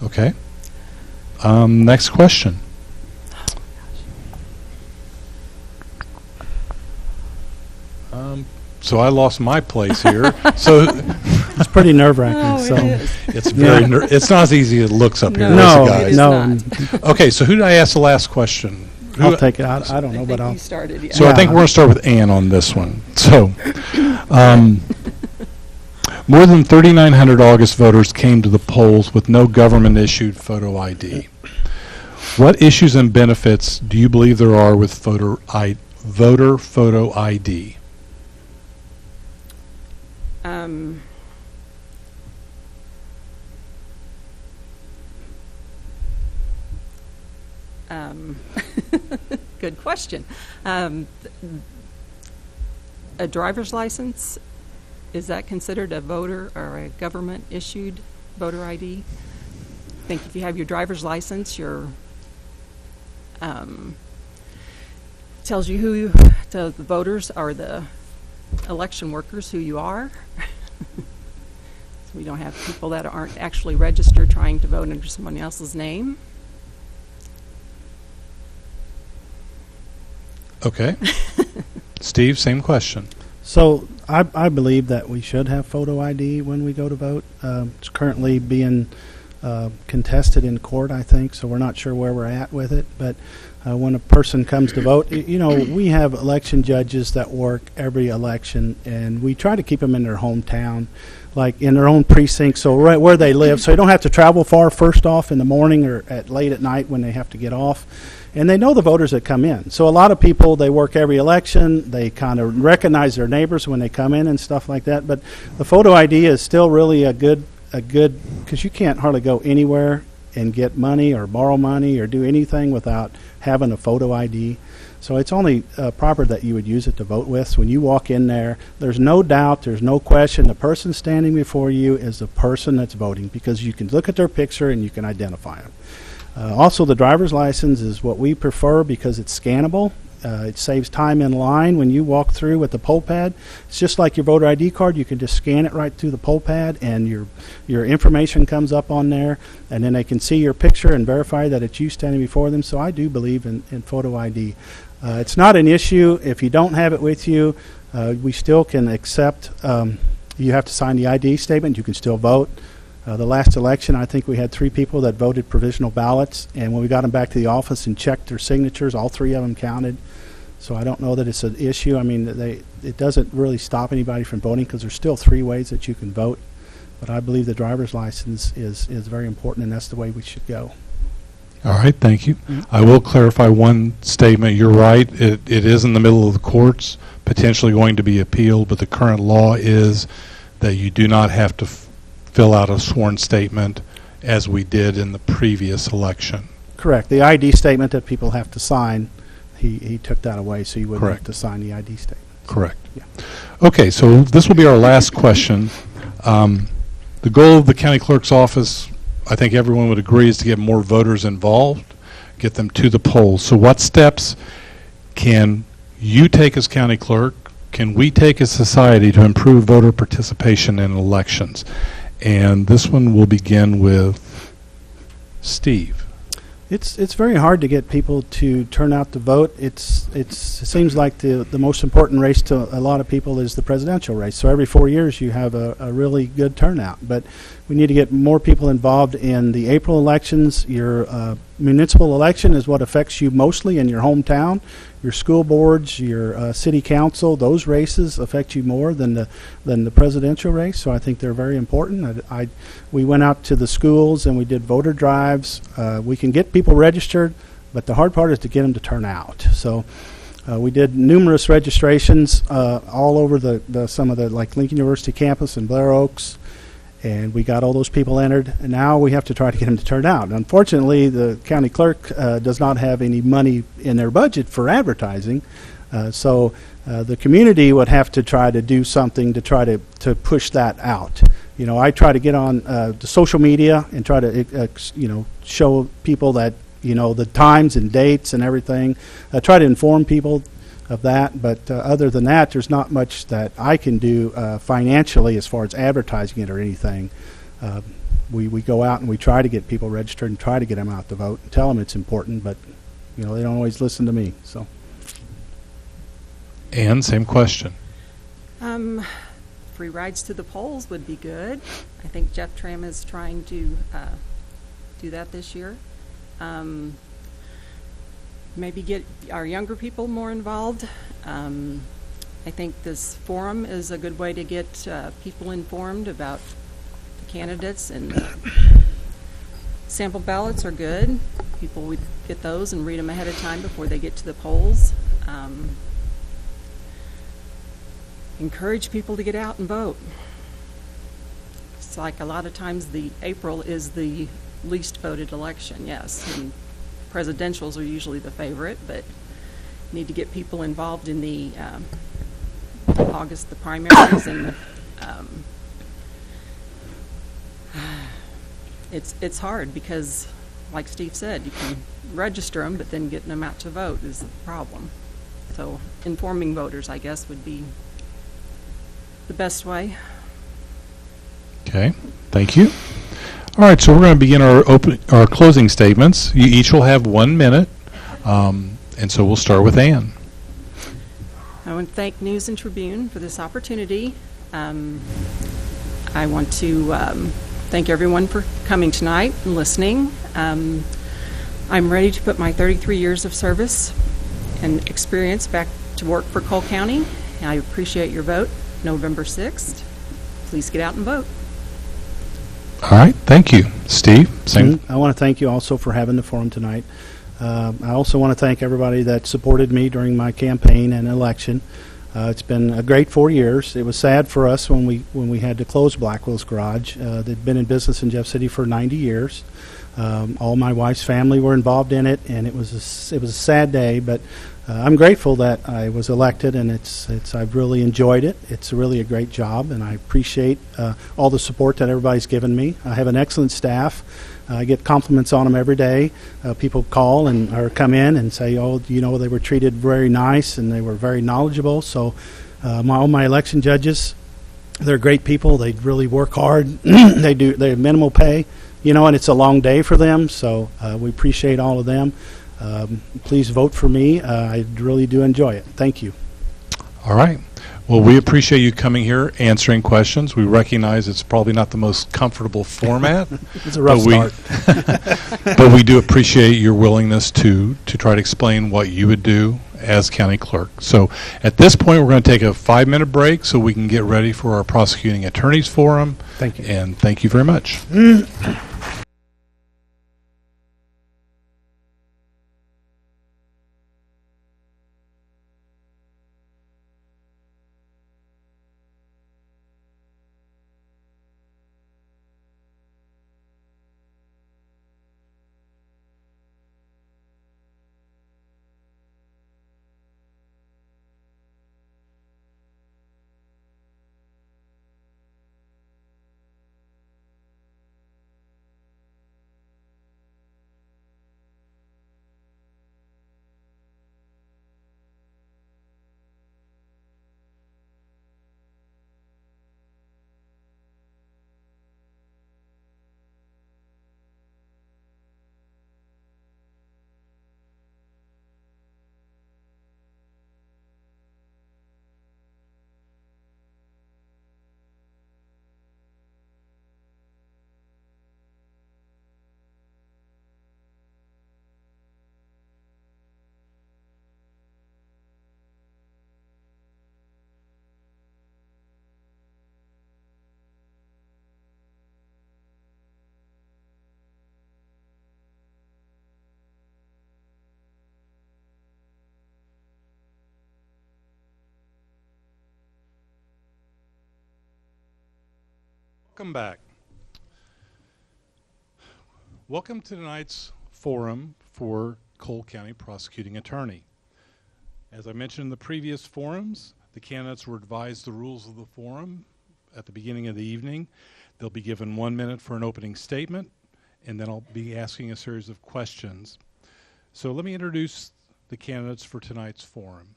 Okay. Next question. So I lost my place here. So It's pretty nerve-wracking. Oh, so. it is. it's very it's not as easy as it looks up here, No, is it, guys? no. Okay, so who did I ask the last question? I'll take it. I don't know, but I'll. You started, yeah. So I think we're going to start with Ann on this one. So, more than 3,900 August voters came to the polls with no government-issued photo ID. What issues and benefits do you believe there are with voter photo ID? Good question. A driver's license, is that considered a voter or a government-issued voter ID? I think if you have your driver's license, tells you who the voters or the election workers who you are. So we don't have people that aren't actually registered trying to vote under someone else's name. Okay. Steve, same question. So I believe that we should have photo ID when we go to vote. It's currently being contested in court, I think, so we're not sure where we're at with it. But when a person comes to vote, we have election judges that work every election, and we try to keep them in their hometown, like in their own precinct, so right where they live, so they don't have to travel far first off in the morning or late at night when they have to get off. And they know the voters that come in. So a lot of people, they work every election. They kind of recognize their neighbors when they come in and stuff like that. But the photo ID is still really a good, because you can't hardly go anywhere and get money or borrow money or do anything without having a photo ID. So it's only proper that you would use it to vote with. So when you walk in there, there's no doubt, there's no question. The person standing before you is the person that's voting, because you can look at their picture and you can identify them. Also, the driver's license is what we prefer because it's scannable. It saves time in line when you walk through with the poll pad. It's just like your voter ID card. You can just scan it right through the poll pad, and your information comes up on there, and then they can see your picture and verify that it's you standing before them. So I do believe in photo ID. It's not an issue if you don't have it with you. We still can accept. You have to sign the ID statement. You can still vote. The last election, I think we had 3 people that voted provisional ballots, and when we got them back to the office and checked their signatures, all 3 of them counted. So I don't know that it's an issue. I mean, it doesn't really stop anybody from voting, because there's still 3 ways that you can vote. But I believe the driver's license is very important, and that's the way we should go. All right, thank you. I will clarify one statement. You're right. It is in the middle of the courts, potentially going to be appealed, but the current law is that you do not have to fill out a sworn statement as we did in the previous election. Correct. The ID statement that people have to sign, he took that away, so you wouldn't Correct. have to sign the ID statement. Correct. Yeah. Okay, so this will be our last question. The goal of the county clerk's office, I think everyone would agree, is to get more voters involved, get them to the polls. So what steps can you take as county clerk, can we take as society to improve voter participation in elections? And this one will begin with Steve. It's very hard to get people to turn out to vote. It seems like the most important race to a lot of people is the presidential race. So every 4 years you have a really good turnout. But we need to get more people involved in the April elections. Your municipal election is what affects you mostly in your hometown. Your school boards, your city council, those races affect you more than the presidential race. So I think they're very important. We went out to the schools and we did voter drives. We can get people registered, but the hard part is to get them to turn out. So we did numerous registrations all over some of the like Lincoln University campus and Blair Oaks. And we got all those people entered, and now we have to try to get them to turn out. Unfortunately, the county clerk does not have any money in their budget for advertising, so the community would have to try to do something to try to push that out. You know, I try to get on the social media and try to show people that the times and dates and everything. Try to inform people of that, but other than that, there's not much that I can do financially as far as advertising it or anything. We go out and we try to get people registered and try to get them out to vote and tell them it's important, but they don't always listen to me. So. And same question. Free rides to the polls would be good. I think Jeff Tram is trying to do that this year. Maybe get our younger people more involved. I think this forum is a good way to get people informed about the candidates, and sample ballots are good. People would get those and read them ahead of time before they get to the polls. Encourage people to get out and vote. It's like a lot of times the April is the least voted election, yes. And presidentials are usually the favorite, but need to get people involved in the August, the primaries, and it's hard because, like Steve said, you can register them, but then getting them out to vote is the problem. So informing voters, I guess, would be the best way. Okay, thank you. All right, so we're going to begin our closing statements. You each will have 1 minute, and so we'll start with Ann. I want to thank News and Tribune for this opportunity. I want to thank everyone for coming tonight and listening. I'm ready to put my 33 years of service and experience back to work for Cole County. I appreciate your vote November 6th. Please get out and vote. All right, thank you. Steve, same. I want to thank you also for having the forum tonight. I also want to thank everybody that supported me during my campaign and election. It's been a great 4 years. It was sad for us when we had to close Blackwell's Garage. They'd been in business in Jeff City for 90 years. All my wife's family were involved in it, and it was a sad day. But I'm grateful that I was elected, and I've really enjoyed it. It's really a great job, and I appreciate all the support that everybody's given me. I have an excellent staff. I get compliments on them every day. People call or come in and say, "Oh, they were treated very nice and they were very knowledgeable." So, all my election judges, they're great people. They really work hard. They have minimal pay, and it's a long day for them. So we appreciate all of them. Please vote for me. I really do enjoy it. Thank you. All right. Well, we appreciate you coming here, answering questions. We recognize it's probably not the most comfortable format. It's a rough start. But we do appreciate your willingness to try to explain what you would do as county clerk. So at this point, we're going to take a 5-minute break so we can get ready for our prosecuting attorneys forum. Thank you. And thank you very much. Welcome back. Welcome to tonight's forum for Cole County Prosecuting Attorney. As I mentioned in the previous forums, the candidates were advised the rules of the forum at the beginning of the evening. They'll be given 1 minute for an opening statement, and then I'll be asking a series of questions. So let me introduce the candidates for tonight's forum.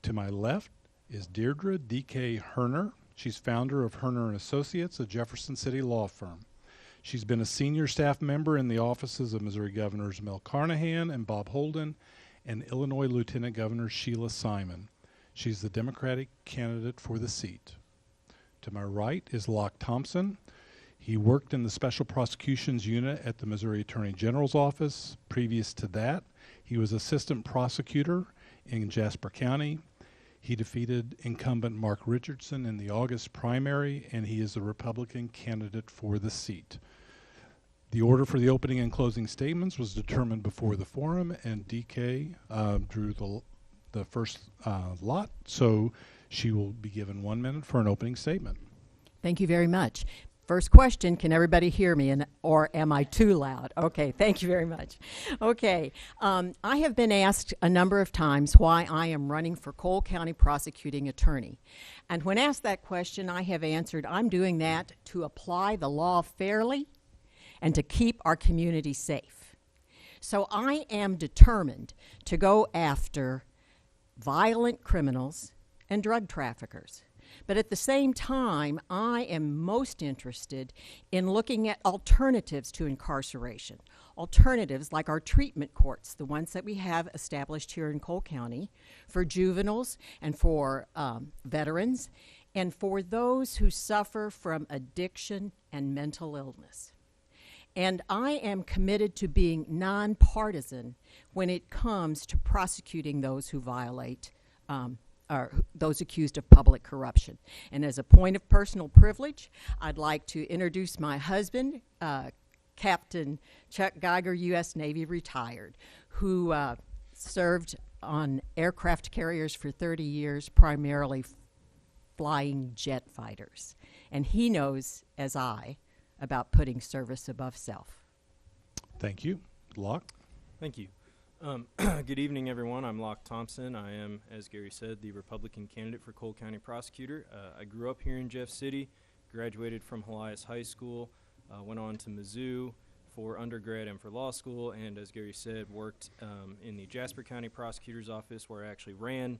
To my left is Deirdre D.K. Herner. She's founder of Herner & Associates, a Jefferson City law firm. She's been a senior staff member in the offices of Missouri Governors Mel Carnahan and Bob Holden and Illinois Lieutenant Governor Sheila Simon. She's the Democratic candidate for the seat. To my right is Locke Thompson. He worked in the Special Prosecutions Unit at the Missouri Attorney General's office. Previous to that, he was assistant prosecutor in Jasper County. He defeated incumbent Mark Richardson in the August primary, and he is the Republican candidate for the seat. The order for the opening and closing statements was determined before the forum, and DK drew the first lot, so she will be given 1 minute for an opening statement. Thank you very much. First question, can everybody hear me, or am I too loud? Okay, thank you very much. Okay, I have been asked a number of times why I am running for Cole County Prosecuting Attorney. And when asked that question, I have answered, I'm doing that to apply the law fairly and to keep our community safe. So I am determined to go after violent criminals and drug traffickers. But at the same time, I am most interested in looking at alternatives to incarceration. Alternatives like our treatment courts, the ones that we have established here in Cole County, for juveniles and for veterans, and for those who suffer from addiction and mental illness. And I am committed to being nonpartisan when it comes to prosecuting those who violate or those accused of public corruption. And as a point of personal privilege, I'd like to introduce my husband, Captain Chuck Geiger, U.S. Navy retired, who served on aircraft carriers for 30 years, primarily flying jet fighters. And he knows, as I, about putting service above self. Thank you. Locke? Thank you. Good evening, everyone. I'm Locke Thompson. I am, as Gary said, the Republican candidate for Cole County Prosecutor. I grew up here in Jeff City, graduated from Helias High School, went on to Mizzou for undergrad and for law school, and as Gary said, worked in the Jasper County Prosecutor's Office, where I actually ran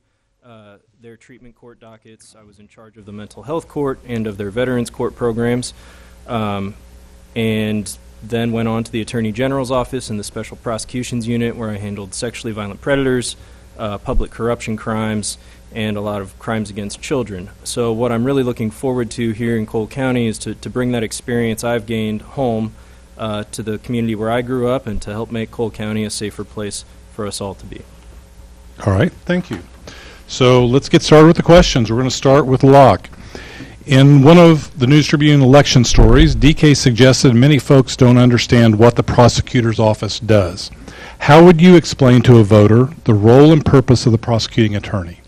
their treatment court dockets. I was in charge of the mental health court and of their veterans court programs, and then went on to the Attorney General's office in the Special Prosecutions Unit, where I handled sexually violent predators, public corruption crimes, and a lot of crimes against children. So what I'm really looking forward to here in Cole County is to bring that experience I've gained home to the community where I grew up and to help make Cole County a safer place for us all to be. All right, thank you. So let's get started with the questions. We're going to start with Locke. In one of the News Tribune election stories, DK suggested many folks don't understand what the prosecutor's office does. How would you explain to a voter the role and purpose of the prosecuting attorney?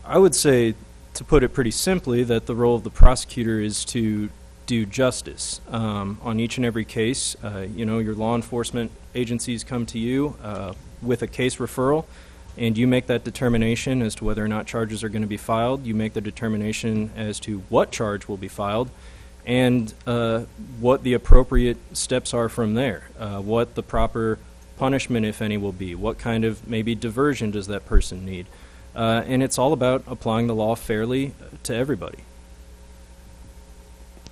I would say, to put it pretty simply, that the role of the prosecutor is to do justice on each and every case. Your law enforcement agencies come to you with a case referral, and you make that determination as to whether or not charges are going to be filed. You make the determination as to what charge will be filed and what the appropriate steps are from there, what the proper punishment, if any, will be, what kind of maybe diversion does that person need. And it's all about applying the law fairly to everybody.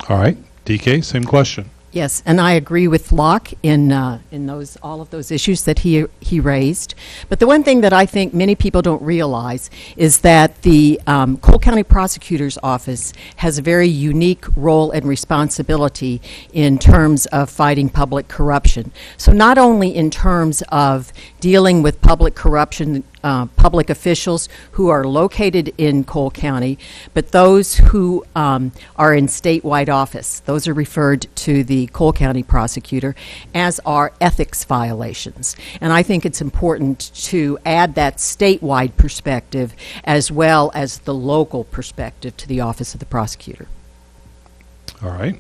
All right, DK, same question. Yes, and I agree with Locke in all of those issues that he raised. But the one thing that I think many people don't realize is that the Cole County Prosecutor's Office has a very unique role and responsibility in terms of fighting public corruption. So not only in terms of dealing with public corruption, public officials who are located in Cole County, but those who are in statewide office. Those are referred to the Cole County prosecutor, as are ethics violations. And I think it's important to add that statewide perspective as well as the local perspective to the office of the prosecutor. All right.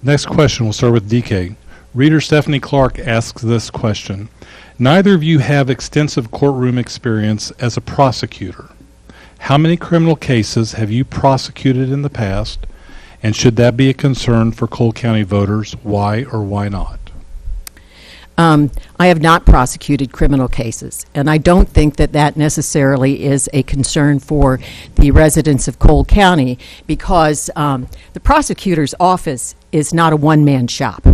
Next question, we'll start with DK. Reader Stephanie Clark asks this question. Neither of you have extensive courtroom experience as a prosecutor. How many criminal cases have you prosecuted in the past, and should that be a concern for Cole County voters? Why or why not? I have not prosecuted criminal cases, and I don't think that that necessarily is a concern for the residents of Cole County, because the prosecutor's office is not a one-man shop.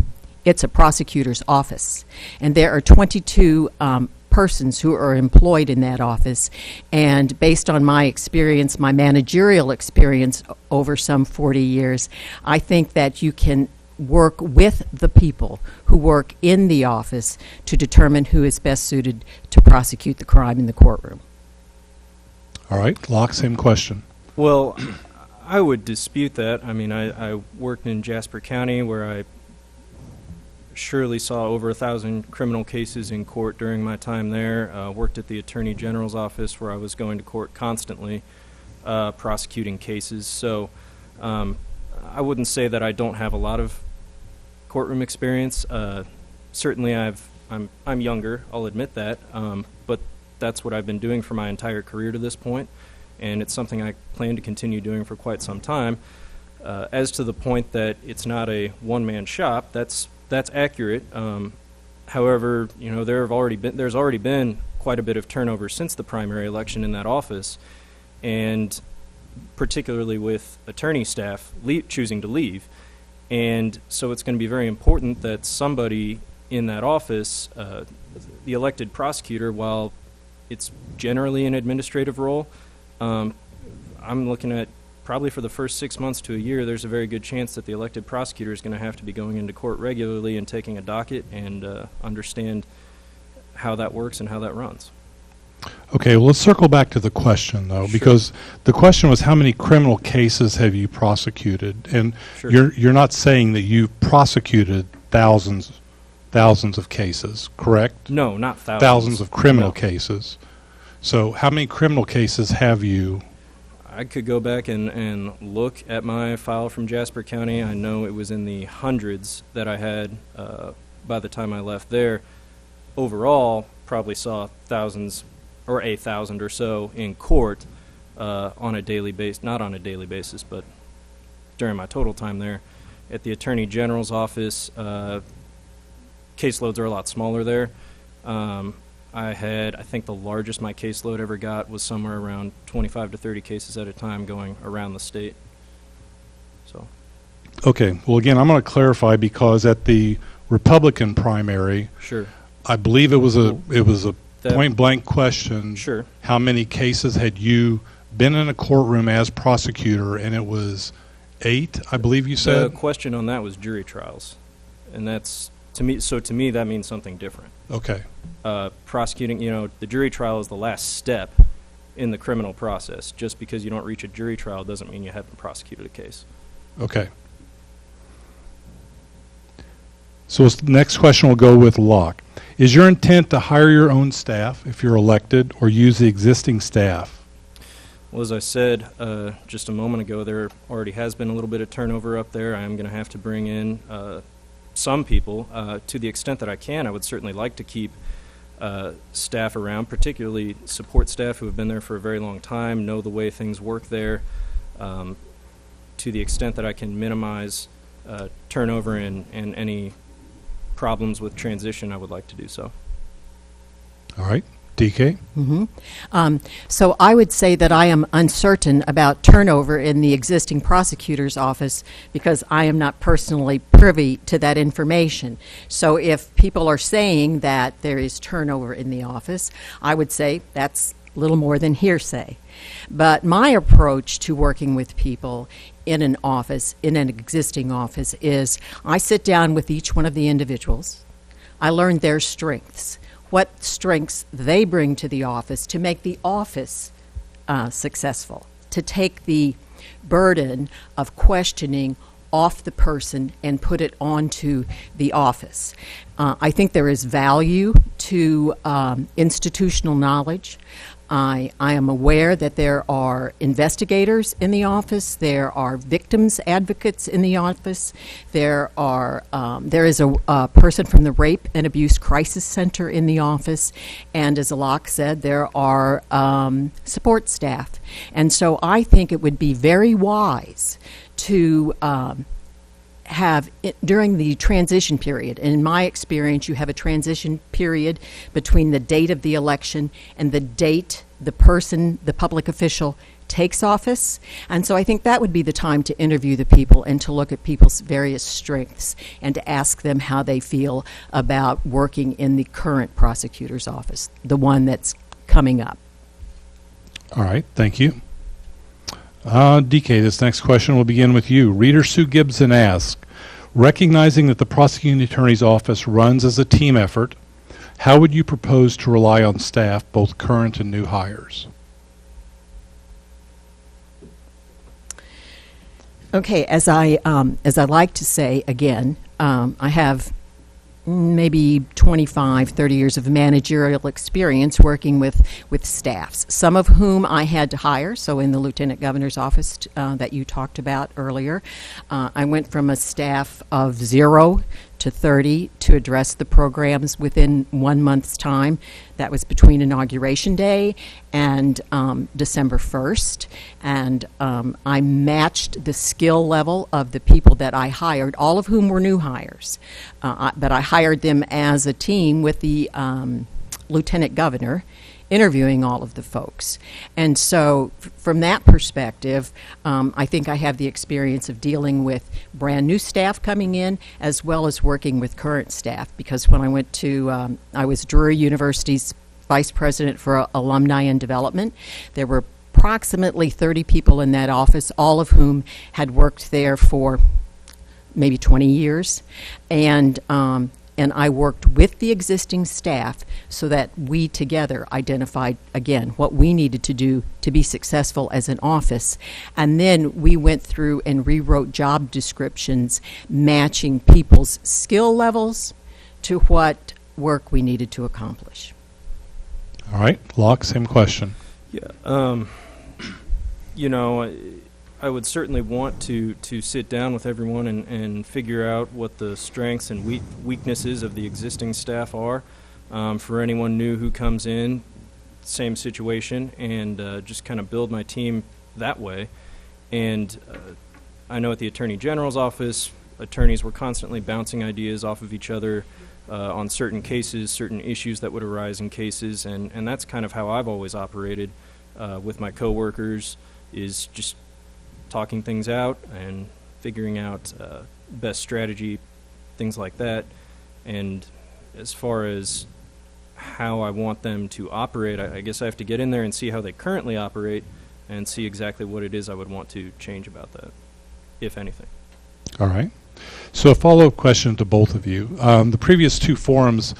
It's a prosecutor's office, and there are 22 persons who are employed in that office, and based on my experience, my managerial experience over some 40 years, I think that you can work with the people who work in the office to determine who is best suited to prosecute the crime in the courtroom. All right, Locke, same question. Well, I would dispute that. I mean, I worked in Jasper County, where I surely saw over 1,000 criminal cases in court during my time there. Worked at the Attorney General's office, where I was going to court constantly, prosecuting cases. So I wouldn't say that I don't have a lot of courtroom experience. Certainly I'm younger, I'll admit that, but that's what I've been doing for my entire career to this point, and it's something I plan to continue doing for quite some time. As to the point that it's not a one-man shop, that's accurate. However, you know, there's already been quite a bit of turnover since the primary election in that office, and particularly with attorney staff choosing to leave. And so it's going to be very important that somebody in that office, the elected prosecutor, while it's generally an administrative role, I'm looking at probably for the first 6 months to a year, there's a very good chance that the elected prosecutor is going to have to be going into court regularly and taking a docket and understand how that works and how that runs. Okay, well, let's circle back to the question, though, Sure. because the question was how many criminal cases have you prosecuted? And Sure. you're not saying that you've prosecuted thousands of cases, correct? No, not thousands. Thousands of criminal No. cases. So how many criminal cases have you? I could go back and look at my file from Jasper County. I know it was in the hundreds that I had by the time I left there. Overall, probably saw thousands or 1,000 or so in court on a daily basis, not on a daily basis, but during my total time there. At the Attorney General's office, caseloads are a lot smaller there. I think the largest my caseload ever got was somewhere around 25 to 30 cases at a time going around the state. So. Okay, well, again, I'm going to clarify because at the Republican primary, Sure. I believe it was a That- point-blank question. Sure. How many cases had you been in a courtroom as prosecutor? And it was 8, I believe you The said? question on that was jury trials, and that's to me that means something different. Okay. Prosecuting, you know, the jury trial is the last step in the criminal process. Just because you don't reach a jury trial doesn't mean you haven't prosecuted a case. Okay. So next question will go with Locke. Is your intent to hire your own staff if you're elected or use the existing staff? Well, as I said just a moment ago, there already has been a little bit of turnover up there. I am going to have to bring in some people. To the extent that I can, I would certainly like to keep staff around, particularly support staff who have been there for a very long time, know the way things work there. To the extent that I can minimize turnover and any problems with transition, I would like to do so. All right. DK? So I would say that I am uncertain about turnover in the existing prosecutor's office because I am not personally privy to that information. So if people are saying that there is turnover in the office, I would say that's little more than hearsay. But my approach to working with people in an office, in an existing office, is I sit down with each one of the individuals. I learn their strengths, what strengths they bring to the office to make the office successful, to take the burden of questioning off the person and put it onto the office. I think there is value to institutional knowledge. I am aware that there are investigators in the office, there are victims advocates in the office, there is a person from the Rape and Abuse Crisis Center in the office, and as Alok said, there are support staff. And so I think it would be very wise to have it during the transition period. And in my experience, you have a transition period between the date of the election and the date the public official takes office. And so I think that would be the time to interview the people and to look at people's various strengths and to ask them how they feel about working in the current prosecutor's office, the one that's coming up. All right, thank you. DK, this next question will begin with you. Reader Sue Gibson asks, recognizing that the prosecuting attorney's office runs as a team effort, how would you propose to rely on staff, both current and new hires? Okay, as I like to say again, I have maybe 25, 30 years of managerial experience working with staffs, some of whom I had to hire. So in the Lieutenant Governor's office that you talked about earlier, I went from a staff of 0 to 30 to address the programs within 1 month's time. That was between Inauguration Day and December 1st. And I matched the skill level of the people that I hired, all of whom were new hires. But I hired them as a team with the Lieutenant Governor, interviewing all of the folks. And so from that perspective, I think I have the experience of dealing with brand new staff coming in as well as working with current staff, because when I went to, I was Drury University's Vice President for Alumni and Development. There were approximately 30 people in that office, all of whom had worked there for maybe 20 years. And I worked with the existing staff so that we together identified, again, what we needed to do to be successful as an office. And then we went through and rewrote job descriptions matching people's skill levels to what work we needed to accomplish. All right, Locke, same question. Yeah, I would certainly want to sit down with everyone and figure out what the strengths and weaknesses of the existing staff are. For anyone new who comes in, same situation, and just kind of build my team that way. And I know at the Attorney General's office, attorneys were constantly bouncing ideas off of each other on certain cases, certain issues that would arise in cases, and that's kind of how I've always operated with my coworkers, is just talking things out and figuring out best strategy, things like that. And as far as how I want them to operate, I guess I have to get in there and see how they currently operate and see exactly what it is I would want to change about that, if anything. All right. So a follow-up question to both of you. The previous two forums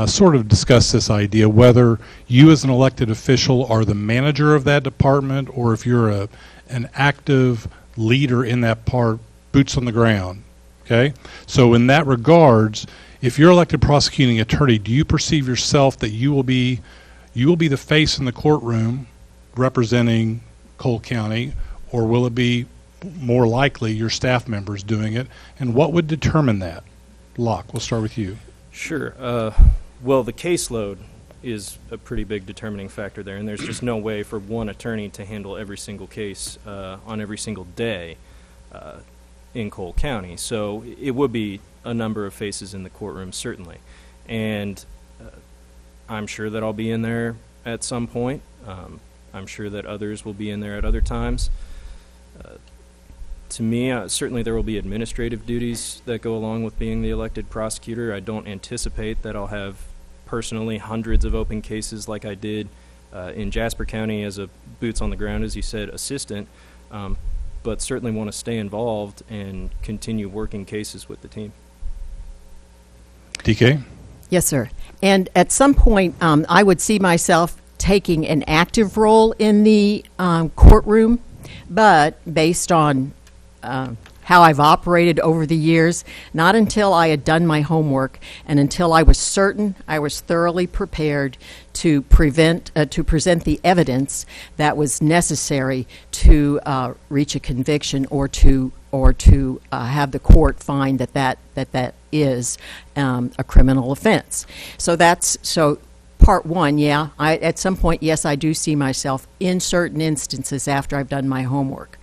sort of discussed this idea, whether you as an elected official are the manager of that department or if you're an active leader in that part, boots on the ground. Okay? So in that regards, if you're elected prosecuting attorney, do you perceive yourself that you will be the face in the courtroom representing Cole County, or will it be more likely your staff members doing it? And what would determine that? Locke, we'll start with you. Sure. Well, the caseload is a pretty big determining factor there, and there's just no way for one attorney to handle every single case on every single day in Cole County. So it would be a number of faces in the courtroom, certainly. And I'm sure that I'll be in there at some point. I'm sure that others will be in there at other times. To me, certainly there will be administrative duties that go along with being the elected prosecutor. I don't anticipate that I'll have personally hundreds of open cases like I did in Jasper County as a boots on the ground, as you said, assistant, but certainly want to stay involved and continue working cases with the team. DK? Yes, sir. And at some point, I would see myself taking an active role in the courtroom, but based on how I've operated over the years, not until I had done my homework and until I was certain I was thoroughly prepared to present the evidence that was necessary to reach a conviction or to have the court find that is a criminal offense. So part one, yeah, at some point, yes, I do see myself in certain instances after I've done my homework.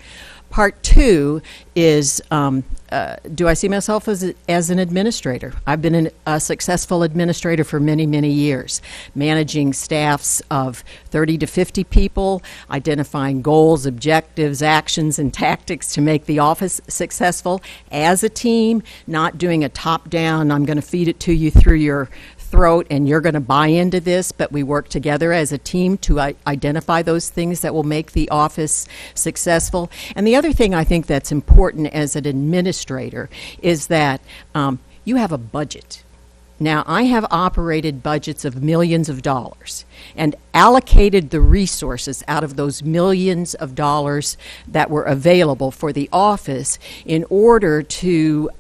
Part two is, do I see myself as an administrator? I've been a successful administrator for many, many years, managing staffs of 30 to 50 people, identifying goals, objectives, actions, and tactics to make the office successful as a team, not doing a top-down, I'm going to feed it to you through your throat and you're going to buy into this, but we work together as a team to identify those things that will make the office successful. And the other thing I think that's important as an administrator is that you have a budget. Now, I have operated budgets of millions of dollars and allocated the resources out of those millions of dollars that were available for the office in order to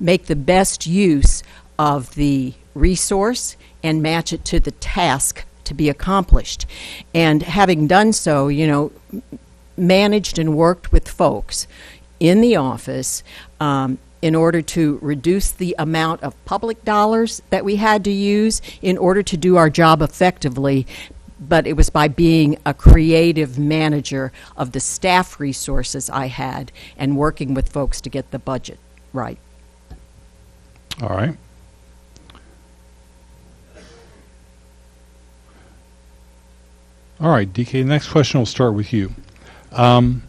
make the best use of the resource and match it to the task to be accomplished. And having done so, managed and worked with folks in the office in order to reduce the amount of public dollars that we had to use in order to do our job effectively. But it was by being a creative manager of the staff resources I had and working with folks to get the budget right. All right. All right, DK, next question will start with you. And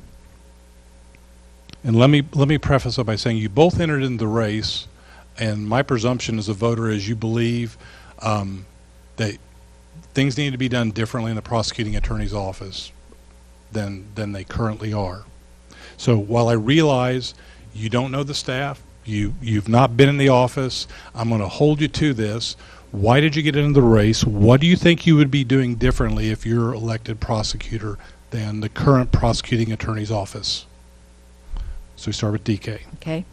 let me preface it by saying you both entered into the race, and my presumption as a voter is you believe that things need to be done differently in the prosecuting attorney's office than they currently are. So while I realize you don't know the staff, you've not been in the office, I'm going to hold you to this. Why did you get into the race? What do you think you would be doing differently if you're elected prosecutor than the current prosecuting attorney's office? So we start with DK. Okay.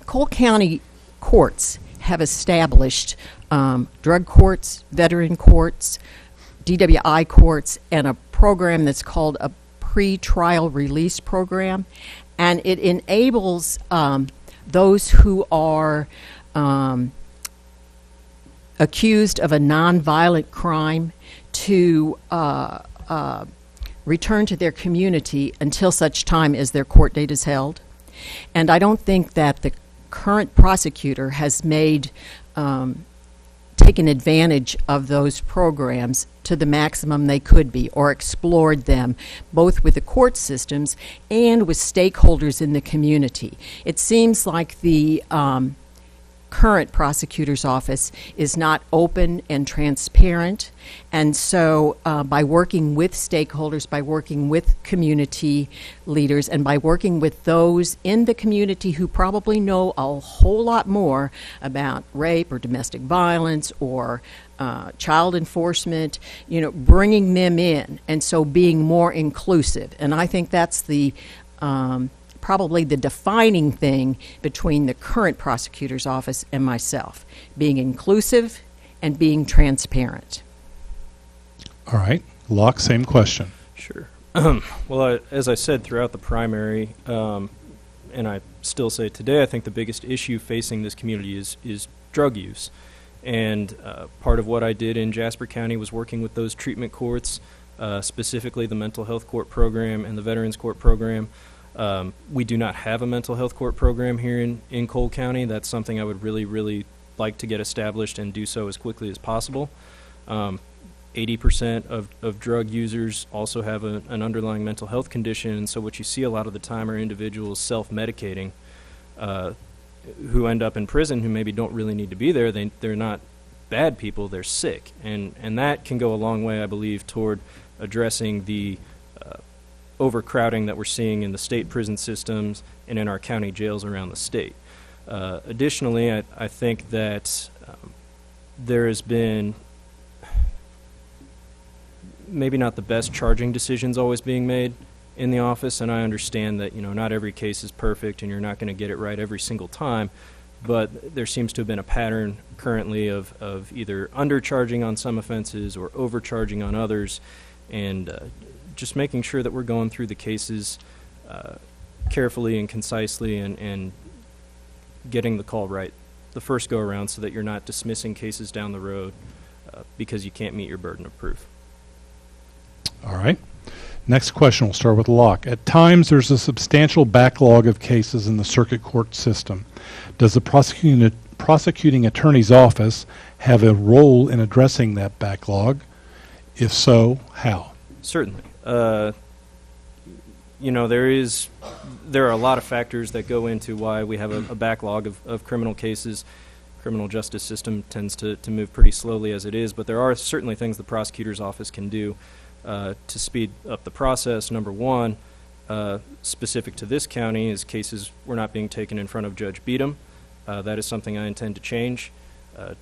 Cole County courts have established drug courts, veteran courts, DWI courts, and a program that's called a pre-trial release program. And it enables those who are accused of a nonviolent crime to return to their community until such time as their court date is held. And I don't think that the current prosecutor has taken advantage of those programs to the maximum they could be, or explored them both with the court systems and with stakeholders in the community. It seems like the current prosecutor's office is not open and transparent, and so by working with stakeholders, by working with community leaders, and by working with those in the community who probably know a whole lot more about rape or domestic violence or child enforcement, bringing them in, and so being more inclusive. And I think that's the probably the defining thing between the current prosecutor's office and myself, being inclusive and being transparent. All right. Locke, same question. Sure. Well, as I said throughout the primary, and I still say today, I think the biggest issue facing this community is drug use. And part of what I did in Jasper County was working with those treatment courts, specifically the mental health court program and the veterans court program. We do not have a mental health court program here in Cole County. That's something I would really, really like to get established and do so as quickly as possible. 80% of drug users also have an underlying mental health condition, and so what you see a lot of the time are individuals self-medicating who end up in prison who maybe don't really need to be there. They're not bad people, they're sick. And that can go a long way, I believe, toward addressing the overcrowding that we're seeing in the state prison systems and in our county jails around the state. Additionally, I think that there has been maybe not the best charging decisions always being made in the office, and I understand that, not every case is perfect and you're not going to get it right every single time, but there seems to have been a pattern currently of either undercharging on some offenses or overcharging on others, and just making sure that we're going through the cases carefully and concisely and getting the call right the first go around, so that you're not dismissing cases down the road because you can't meet your burden of proof. All right. Next question, we'll start with Locke. At times, there's a substantial backlog of cases in the circuit court system. Does the prosecuting attorney's office have a role in addressing that backlog? If so, how? Certainly. There are a lot of factors that go into why we have a backlog of criminal cases. Criminal justice system tends to move pretty slowly as it is, but there are certainly things the prosecutor's office can do to speed up the process. Number one, specific to this county, is cases were not being taken in front of Judge Beadham. That is something I intend to change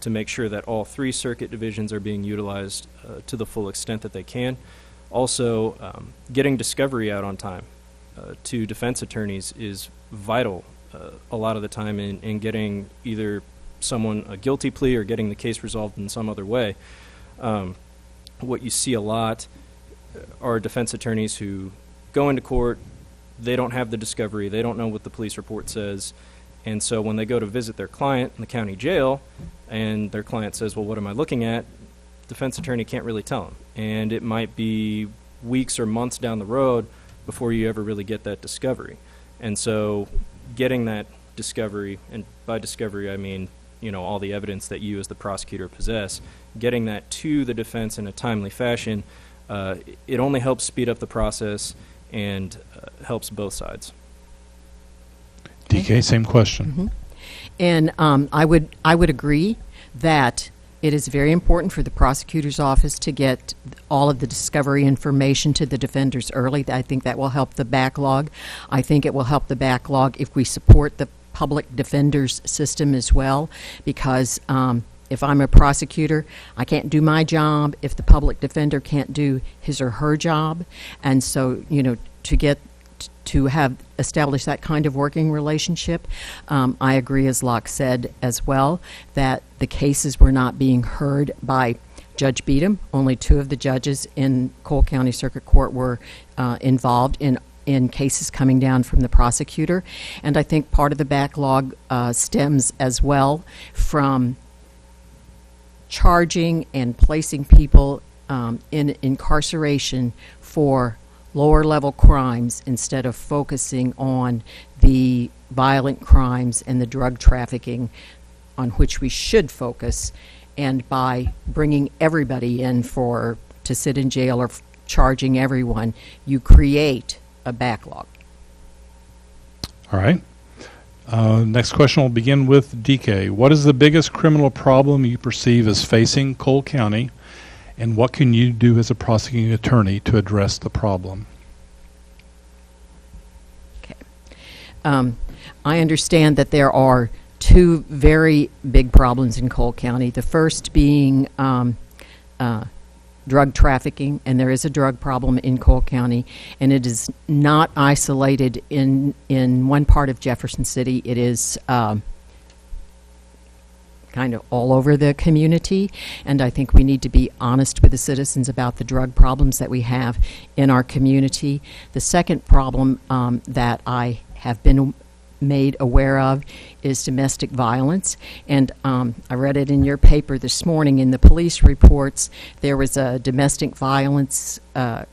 to make sure that all 3 circuit divisions are being utilized to the full extent that they can. Also, getting discovery out on time to defense attorneys is vital a lot of the time in getting either someone a guilty plea or getting the case resolved in some other way. What you see a lot are defense attorneys who go into court, they don't have the discovery, they don't know what the police report says, and so when they go to visit their client in the county jail and their client says, well, what am I looking at? Defense attorney can't really tell them, and it might be weeks or months down the road before you ever really get that discovery. And so getting that discovery, and by discovery I mean all the evidence that you as the prosecutor possess, getting that to the defense in a timely fashion, it only helps speed up the process and helps both sides. DK, same question. Mm-hmm. And I would agree that it is very important for the prosecutor's office to get all of the discovery information to the defenders early. I think that will help the backlog. I think it will help the backlog if we support the public defender's system as well, because if I'm a prosecutor, I can't do my job if the public defender can't do his or her job. And so, to have established that kind of working relationship, I agree, as Locke said as well, that the cases were not being heard by Judge Beadham. Only 2 of the judges in Cole County Circuit Court were involved in cases coming down from the prosecutor. And I think part of the backlog stems as well from charging and placing people in incarceration for lower level crimes instead of focusing on the violent crimes and the drug trafficking on which we should focus. And by bringing everybody in to sit in jail or charging everyone, you create a backlog. All right. Next question will begin with DK. What is the biggest criminal problem you perceive as facing Cole County, and what can you do as a prosecuting attorney to address the problem? Okay. I understand that there are 2 very big problems in Cole County. The first being drug trafficking, and there is a drug problem in Cole County, and it is not isolated in one part of Jefferson City. It is kind of all over the community, and I think we need to be honest with the citizens about the drug problems that we have in our community. The second problem that I have been made aware of is domestic violence, and I read it in your paper this morning in the police reports. There was a domestic violence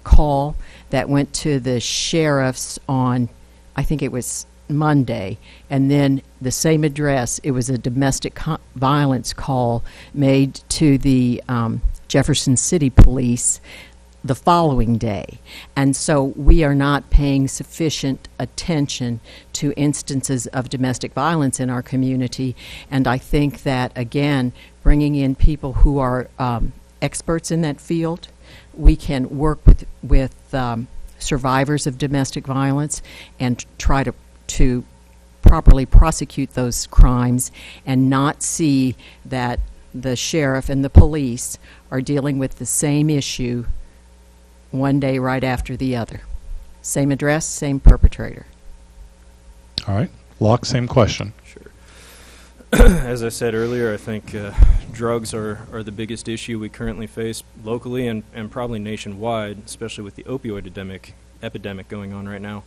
call that went to the sheriffs on, I think it was Monday, and then the same address, it was a domestic violence call made to the Jefferson City Police the following day. And so we are not paying sufficient attention to instances of domestic violence in our community. And I think that, again, bringing in people who are experts in that field, we can work with survivors of domestic violence and try to properly prosecute those crimes, and not see that the sheriff and the police are dealing with the same issue one day right after the other. Same address, same perpetrator. All right. Locke, same question. Sure. As I said earlier, I think drugs are the biggest issue we currently face locally and probably nationwide, especially with the opioid epidemic going on right now.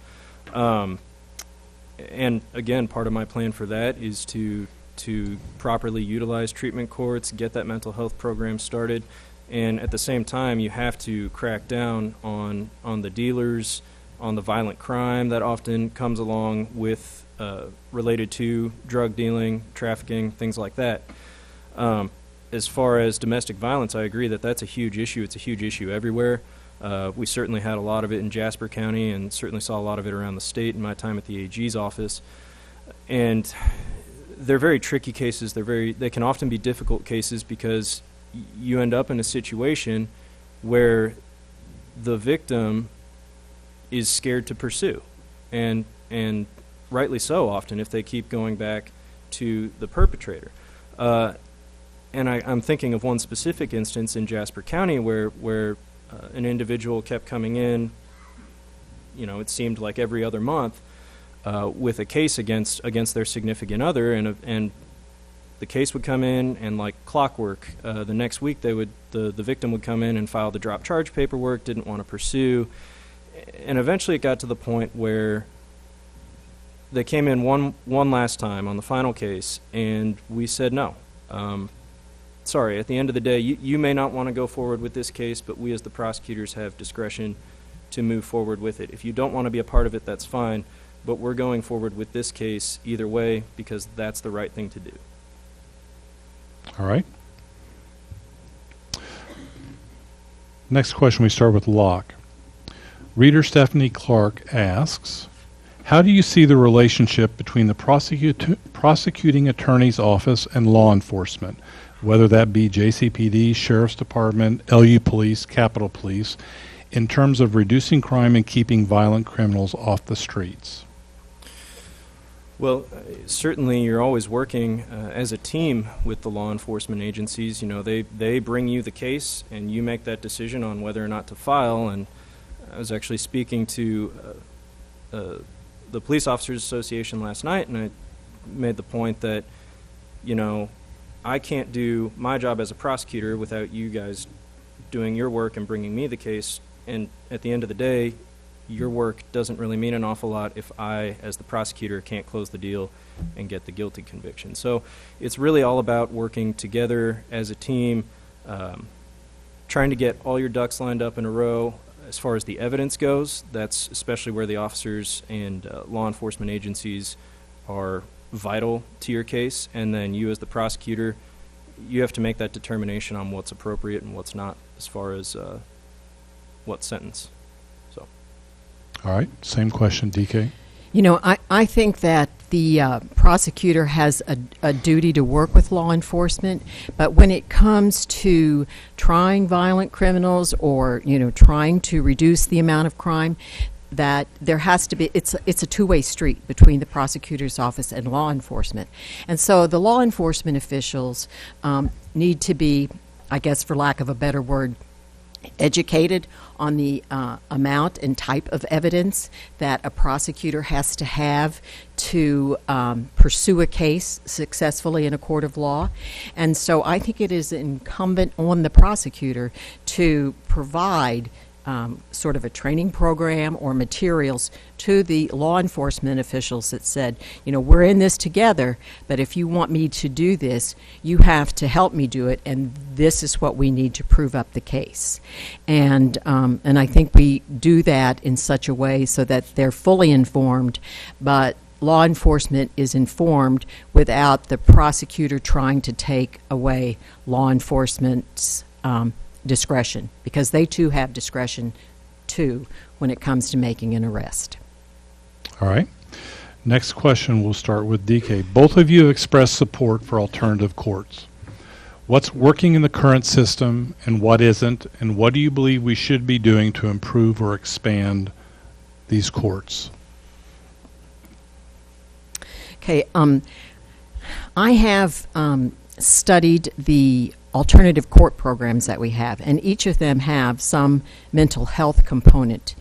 And again, part of my plan for that is to properly utilize treatment courts, get that mental health program started, and at the same time, you have to crack down on the dealers, on the violent crime that often comes along with related to drug dealing, trafficking, things like that. As far as domestic violence, I agree that that's a huge issue. It's a huge issue everywhere. We certainly had a lot of it in Jasper County and certainly saw a lot of it around the state in my time at the AG's office. And they're very tricky cases. They can often be difficult cases because you end up in a situation where the victim is scared to pursue, and rightly so often if they keep going back to the perpetrator. And I'm thinking of one specific instance in Jasper County where an individual kept coming in, it seemed like every other month, with a case against their significant other, and the case would come in, and like clockwork, the next week the victim would come in and file the drop charge paperwork, didn't want to pursue, and eventually it got to the point where they came in one last time on the final case, and we said no. Sorry, at the end of the day, you may not want to go forward with this case, but we as the prosecutors have discretion to move forward with it. If you don't want to be a part of it, that's fine, but we're going forward with this case either way because that's the right thing to do. All right. Next question, we start with Locke. Reader Stephanie Clark asks, how do you see the relationship between the prosecuting attorney's office and law enforcement, whether that be JCPD, Sheriff's Department, LU Police, Capitol Police, in terms of reducing crime and keeping violent criminals off the streets? Well, certainly you're always working as a team with the law enforcement agencies. They bring you the case, and you make that decision on whether or not to file. And I was actually speaking to the Police Officers Association last night, and I made the point that, I can't do my job as a prosecutor without you guys doing your work and bringing me the case. And at the end of the day, your work doesn't really mean an awful lot if I, as the prosecutor, can't close the deal and get the guilty conviction. So it's really all about working together as a team, trying to get all your ducks lined up in a row. As far as the evidence goes, that's especially where the officers and law enforcement agencies are vital to your case, and then you as the prosecutor, you have to make that determination on what's appropriate and what's not as far as what sentence. So. All right, same question, DK. I think that the prosecutor has a duty to work with law enforcement, but when it comes to trying violent criminals or, trying to reduce the amount of crime, that there has to be, it's a two-way street between the prosecutor's office and law enforcement. And so the law enforcement officials need to be, I guess for lack of a better word, educated on the amount and type of evidence that a prosecutor has to have to pursue a case successfully in a court of law. And so I think it is incumbent on the prosecutor to provide sort of a training program or materials to the law enforcement officials that said, we're in this together, but if you want me to do this, you have to help me do it, and this is what we need to prove up the case. And I think we do that in such a way so that they're fully informed, but law enforcement is informed without the prosecutor trying to take away law enforcement's discretion, because they too have discretion too when it comes to making an arrest. All right. Next question, we'll start with DK. Both of you have expressed support for alternative courts. What's working in the current system and what isn't, and what do you believe we should be doing to improve or expand these courts? Okay, I have studied the alternative court programs that we have, and each of them have some mental health component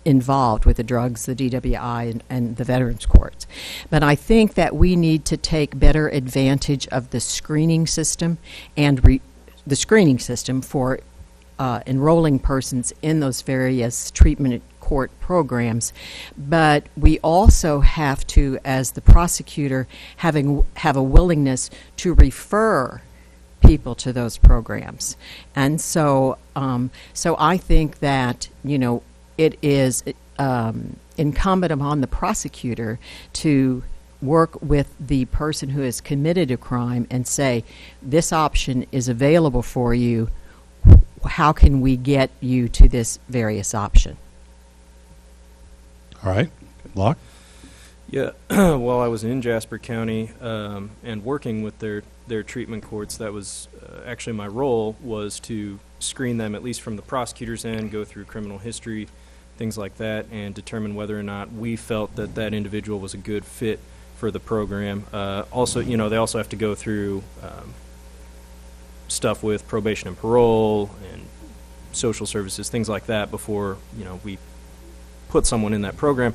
involved with the drugs, the DWI, and the Veterans Courts. But I think that we need to take better advantage of the screening system and the screening system for enrolling persons in those various treatment court programs. But we also have to, as the prosecutor, have a willingness to refer people to those programs. And so I think that, it is incumbent upon the prosecutor to work with the person who has committed a crime and say, this option is available for you. How can we get you to this various option? All right. Locke? Yeah, while I was in Jasper County and working with their treatment courts, that was actually my role, was to screen them, at least from the prosecutor's end, go through criminal history, things like that, and determine whether or not we felt that that individual was a good fit for the program. Also, they also have to go through stuff with probation and parole and social services, things like that, before, we put someone in that program.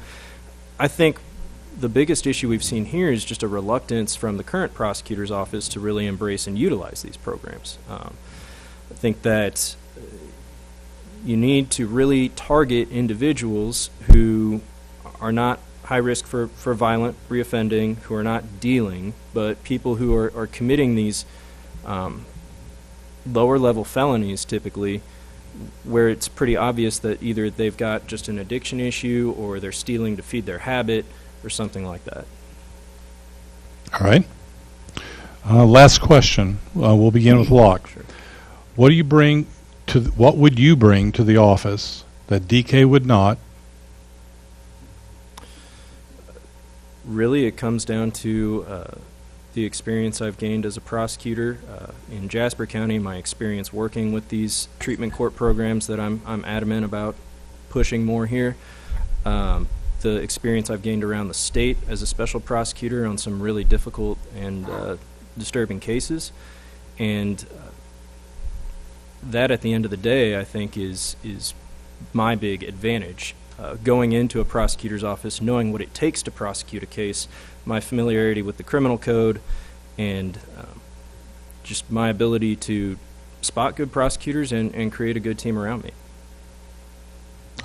I think the biggest issue we've seen here is just a reluctance from the current prosecutor's office to really embrace and utilize these programs. I think that you need to really target individuals who are not high risk for violent reoffending, who are not dealing, but people who are committing these lower level felonies, typically, where it's pretty obvious that either they've got just an addiction issue or they're stealing to feed their habit or something like that. All right. Last question. We'll begin with Locke. Sure. What would you bring to the office that DK would not? Really, it comes down to the experience I've gained as a prosecutor in Jasper County, my experience working with these treatment court programs that I'm adamant about pushing more here, the experience I've gained around the state as a special prosecutor on some really difficult and disturbing cases, and that, at the end of the day, I think is my big advantage. Going into a prosecutor's office, knowing what it takes to prosecute a case, my familiarity with the criminal code, and just my ability to spot good prosecutors and create a good team around me.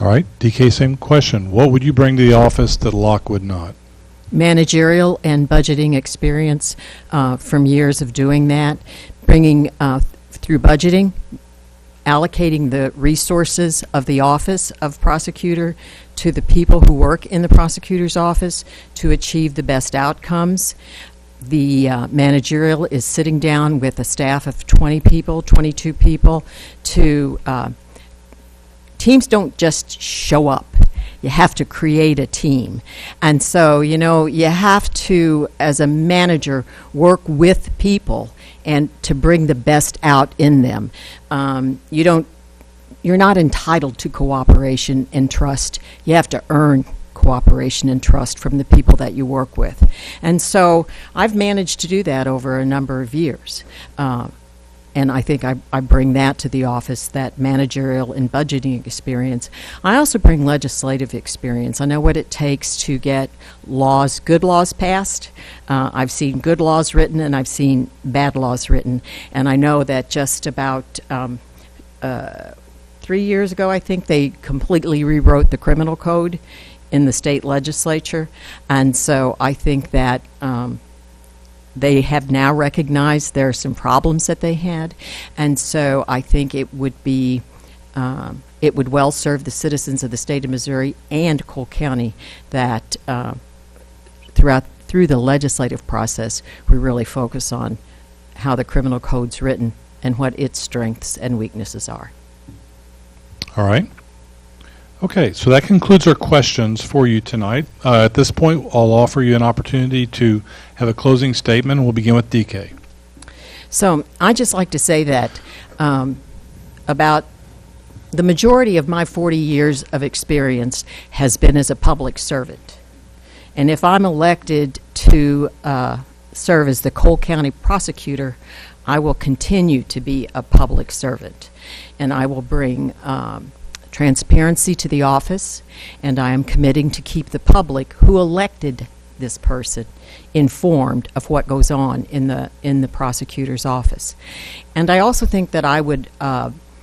All right. DK, same question. What would you bring to the office that Locke would not? Managerial and budgeting experience from years of doing that, bringing through budgeting, allocating the resources of the office of prosecutor to the people who work in the prosecutor's office to achieve the best outcomes. The managerial is sitting down with a staff of 20 people, 22 people to teams don't just show up. You have to create a team. And so, you have to, as a manager, work with people and to bring the best out in them. You're not entitled to cooperation and trust. You have to earn cooperation and trust from the people that you work with. And so I've managed to do that over a number of years. And I think I bring that to the office, that managerial and budgeting experience. I also bring legislative experience. I know what it takes to get good laws passed. I've seen good laws written and I've seen bad laws written. And I know that just about 3 years ago, I think, they completely rewrote the criminal code in the state legislature. And so I think that they have now recognized there are some problems that they had, and so I think it would be it would well serve the citizens of the state of Missouri and Cole County that through the legislative process we really focus on how the criminal code's written and what its strengths and weaknesses are. All right. Okay, so that concludes our questions for you tonight. At this point, I'll offer you an opportunity to have a closing statement, and we'll begin with DK. So I'd just like to say that about the majority of my 40 years of experience has been as a public servant. And if I'm elected to serve as the Cole County prosecutor, I will continue to be a public servant. And I will bring transparency to the office, and I am committing to keep the public who elected this person informed of what goes on in the prosecutor's office. And I also think that I would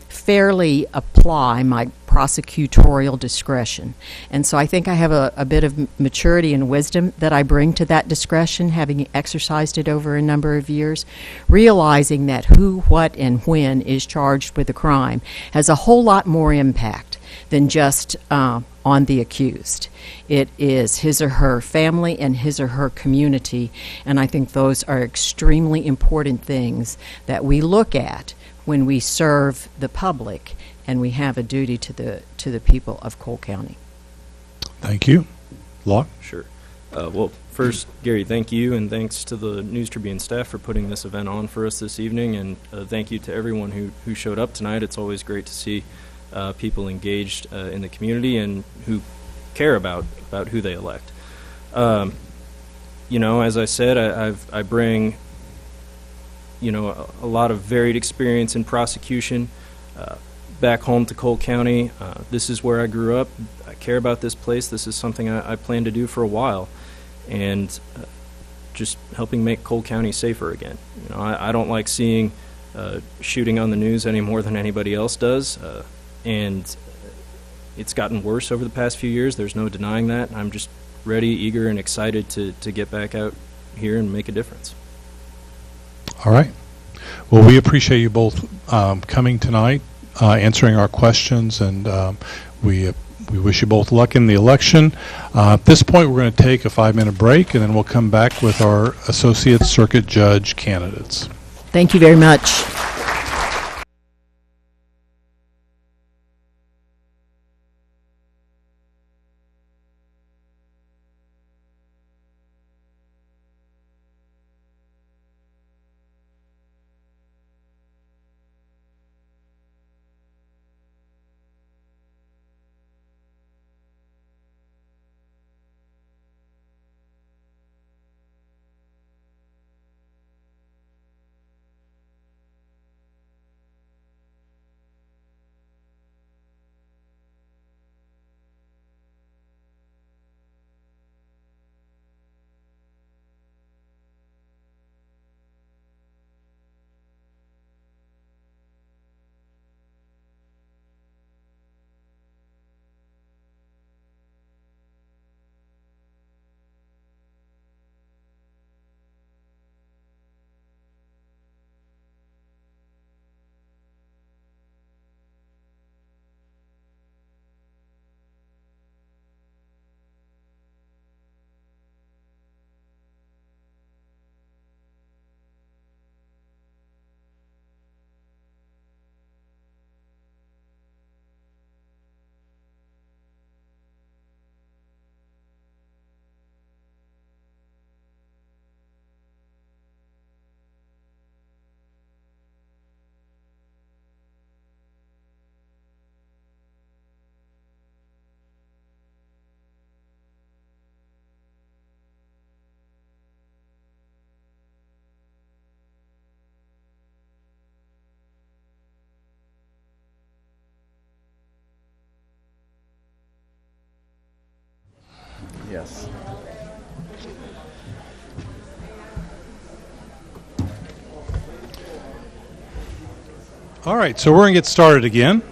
fairly apply my prosecutorial discretion. And so I think I have a bit of maturity and wisdom that I bring to that discretion, having exercised it over a number of years, realizing that who, what, and when is charged with a crime has a whole lot more impact than just on the accused. It is his or her family and his or her community, and I think those are extremely important things that we look at when we serve the public and we have a duty to the people of Cole County. Thank you. Locke? Sure. Well, first, Gary, thank you, and thanks to the News Tribune staff for putting this event on for us this evening, and thank you to everyone who showed up tonight. It's always great to see people engaged in the community and who care about who they elect. As I said, I bring a lot of varied experience in prosecution back home to Cole County. This is where I grew up. I care about this place. This is something I plan to do for a while, and just helping make Cole County safer again. I don't like seeing shooting on the news any more than anybody else does, and it's gotten worse over the past few years. There's no denying that. I'm just ready, eager, and excited to get back out here and make a difference. All right. Well, we appreciate you both coming tonight, answering our questions, and we wish you both luck in the election. At this point, we're going to take a 5-minute break, and then we'll come back with our Associate Circuit Judge candidates. Thank you very much. Yes. All right, so we're going to get started again.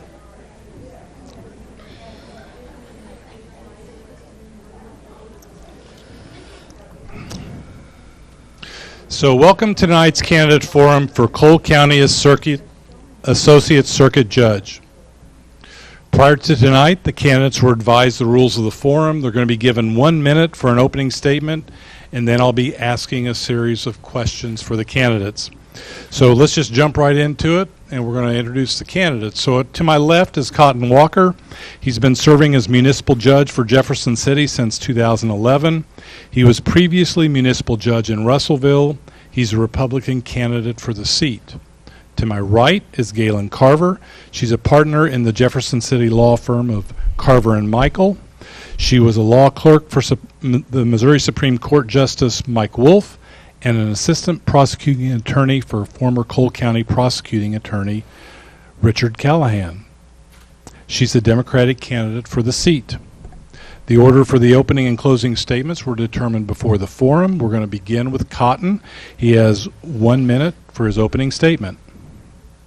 So welcome to tonight's candidate forum for Cole County Associate Circuit Judge. Prior to tonight, the candidates were advised the rules of the forum. They're going to be given 1 minute for an opening statement, and then I'll be asking a series of questions for the candidates. So let's just jump right into it, and we're going to introduce the candidates. So to my left is Cotton Walker. He's been serving as municipal judge for Jefferson City since 2011. He was previously municipal judge in Russellville. He's a Republican candidate for the seat. To my right is Galen Carver. She's a partner in the Jefferson City law firm of Carver and Michael. She was a law clerk for the Missouri Supreme Court Justice Mike Wolf and an assistant prosecuting attorney for former Cole County prosecuting attorney Richard Callahan. She's the Democratic candidate for the seat. The order for the opening and closing statements were determined before the forum. We're going to begin with Cotton. He has 1 minute for his opening statement.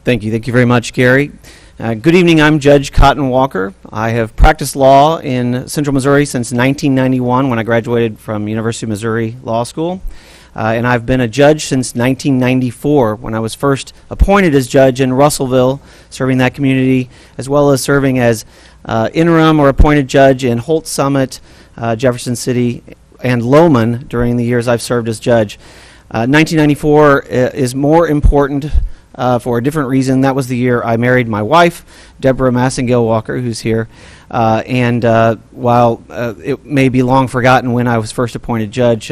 Thank you. Thank you very much, Gary. Good evening. I'm Judge Cotton Walker. I have practiced law in Central Missouri since 1991 when I graduated from University of Missouri Law School. And I've been a judge since 1994 when I was first appointed as judge in Russellville, serving that community, as well as serving as interim or appointed judge in Holt Summit, Jefferson City, and Lowman during the years I've served as judge. 1994 is more important for a different reason. That was the year I married my wife, Deborah Massengale Walker, who's here. And while it may be long forgotten when I was first appointed judge,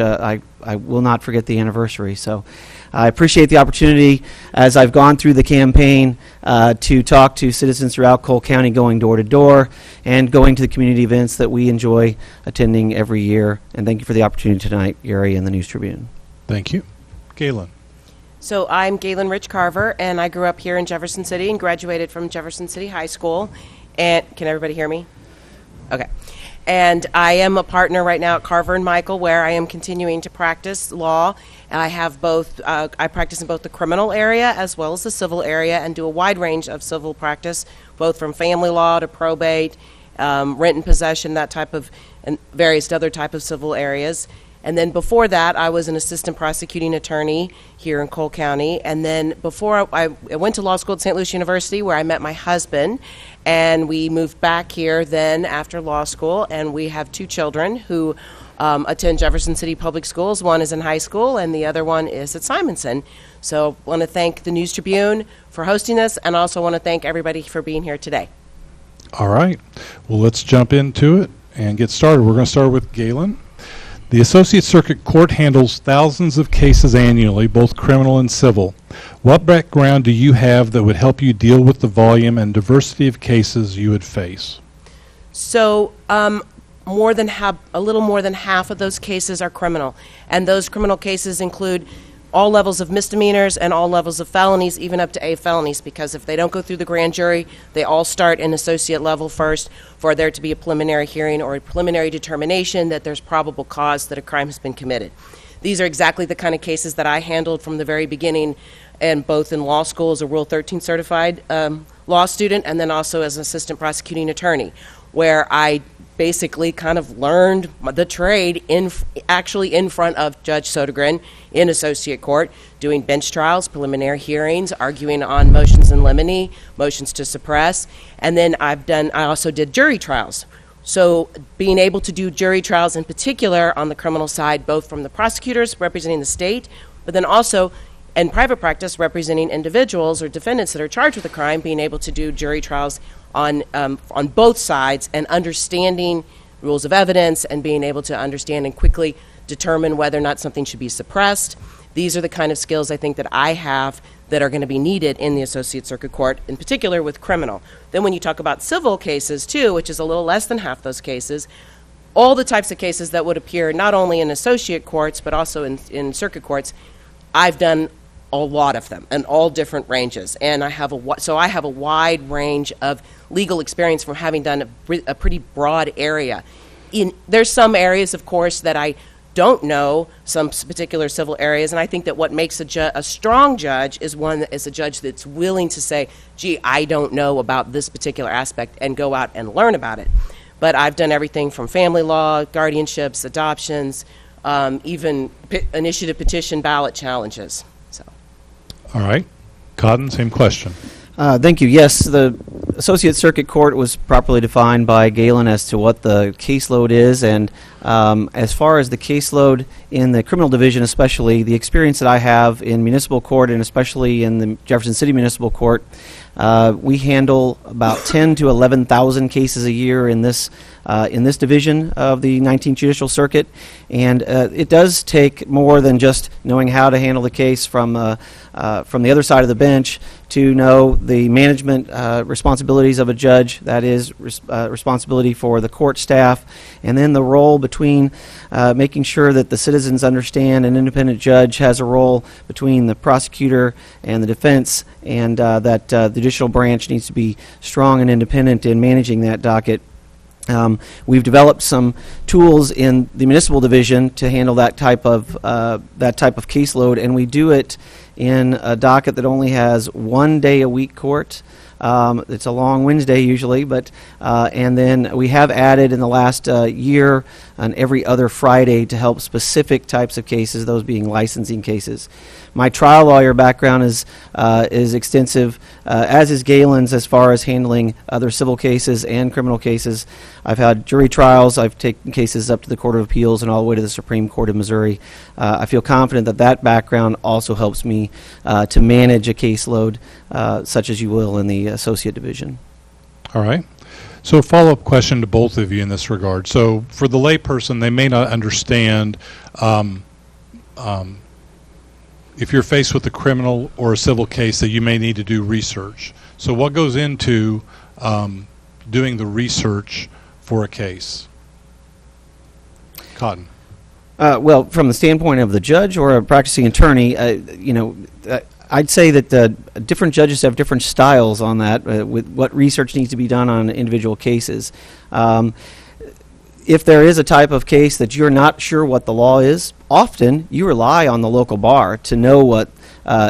I will not forget the anniversary. So I appreciate the opportunity as I've gone through the campaign to talk to citizens throughout Cole County, going door to door and going to the community events that we enjoy attending every year. And thank you for the opportunity tonight, Gary and the News Tribune. Thank you. Galen. So I'm Galen Rich Carver, and I grew up here in Jefferson City and graduated from Jefferson City High School. And can everybody hear me? Okay. And I am a partner right now at Carver and Michael, where I am continuing to practice law. And I have both, I practice in both the criminal area as well as the civil area, and do a wide range of civil practice, both from family law to probate, rent and possession, that type of, and various other type of civil areas. And then before that, I was an assistant prosecuting attorney here in Cole County. And then before I went to law school at St. Louis University, where I met my husband, and we moved back here then after law school. And we have two children who attend Jefferson City Public Schools. One is in high school, and the other one is at Simonson. So I want to thank the News Tribune for hosting us, and also want to thank everybody for being here today. All right. Well, let's jump into it and get started. We're going to start with Galen. The Associate Circuit Court handles thousands of cases annually, both criminal and civil. What background do you have that would help you deal with the volume and diversity of cases you would face? So a little more than half of those cases are criminal, and those criminal cases include all levels of misdemeanors and all levels of felonies, even up to A felonies, because if they don't go through the grand jury, they all start in associate level first for there to be a preliminary hearing or a preliminary determination that there's probable cause that a crime has been committed. These are exactly the kind of cases that I handled from the very beginning, and both in law school as a Rule 13 certified law student, and then also as an assistant prosecuting attorney, where I basically kind of learned the trade actually in front of Judge Sodergren in associate court, doing bench trials, preliminary hearings, arguing on motions in limine, motions to suppress, and then I also did jury trials. So being able to do jury trials in particular on the criminal side, both from the prosecutors representing the state, but then also in private practice representing individuals or defendants that are charged with a crime, being able to do jury trials on both sides and understanding rules of evidence and being able to understand and quickly determine whether or not something should be suppressed. These are the kind of skills I think that I have that are going to be needed in the Associate Circuit Court, in particular with criminal. Then when you talk about civil cases too, which is a little less than half those cases, all the types of cases that would appear not only in associate courts but also in circuit courts, I've done a lot of them in all different ranges, and I have a wide range of legal experience from having done a pretty broad area. There's some areas, of course, that I don't know, some particular civil areas, and I think that what makes a strong judge is one that is a judge that's willing to say, gee, I don't know about this particular aspect, and go out and learn about it. But I've done everything from family law, guardianships, adoptions, even initiative petition ballot challenges. All right. Cotton, same question. Thank you. Yes, the Associate Circuit Court was properly defined by Galen as to what the caseload is, and as far as the caseload in the criminal division, especially the experience that I have in municipal court and especially in the Jefferson City Municipal Court, we handle about 10 to 11,000 cases a year in this division of the 19th Judicial Circuit, and it does take more than just knowing how to handle the case from the other side of the bench to know the management responsibilities of a judge, that is responsibility for the court staff, and then the role between making sure that the citizens understand an independent judge has a role between the prosecutor and the defense, and that the judicial branch needs to be strong and independent in managing that docket. We've developed some tools in the municipal division to handle that type of caseload, and we do it in a docket that only has 1 day a week court. It's a long Wednesday usually, but and then we have added in the last year on every other Friday to help specific types of cases, those being licensing cases. My trial lawyer background is extensive, as is Galen's, as far as handling other civil cases and criminal cases. I've had jury trials. I've taken cases up to the Court of Appeals and all the way to the Supreme Court of Missouri. I feel confident that that background also helps me to manage a caseload such as you will in the associate division. All right. So a follow-up question to both of you in this regard. So for the layperson, they may not understand if you're faced with a criminal or a civil case that you may need to do research. So what goes into doing the research for a case? Cotton. Well, from the standpoint of the judge or a practicing attorney, I'd say that different judges have different styles on that, with what research needs to be done on individual cases. If there is a type of case that you're not sure what the law is, often you rely on the local bar to know what,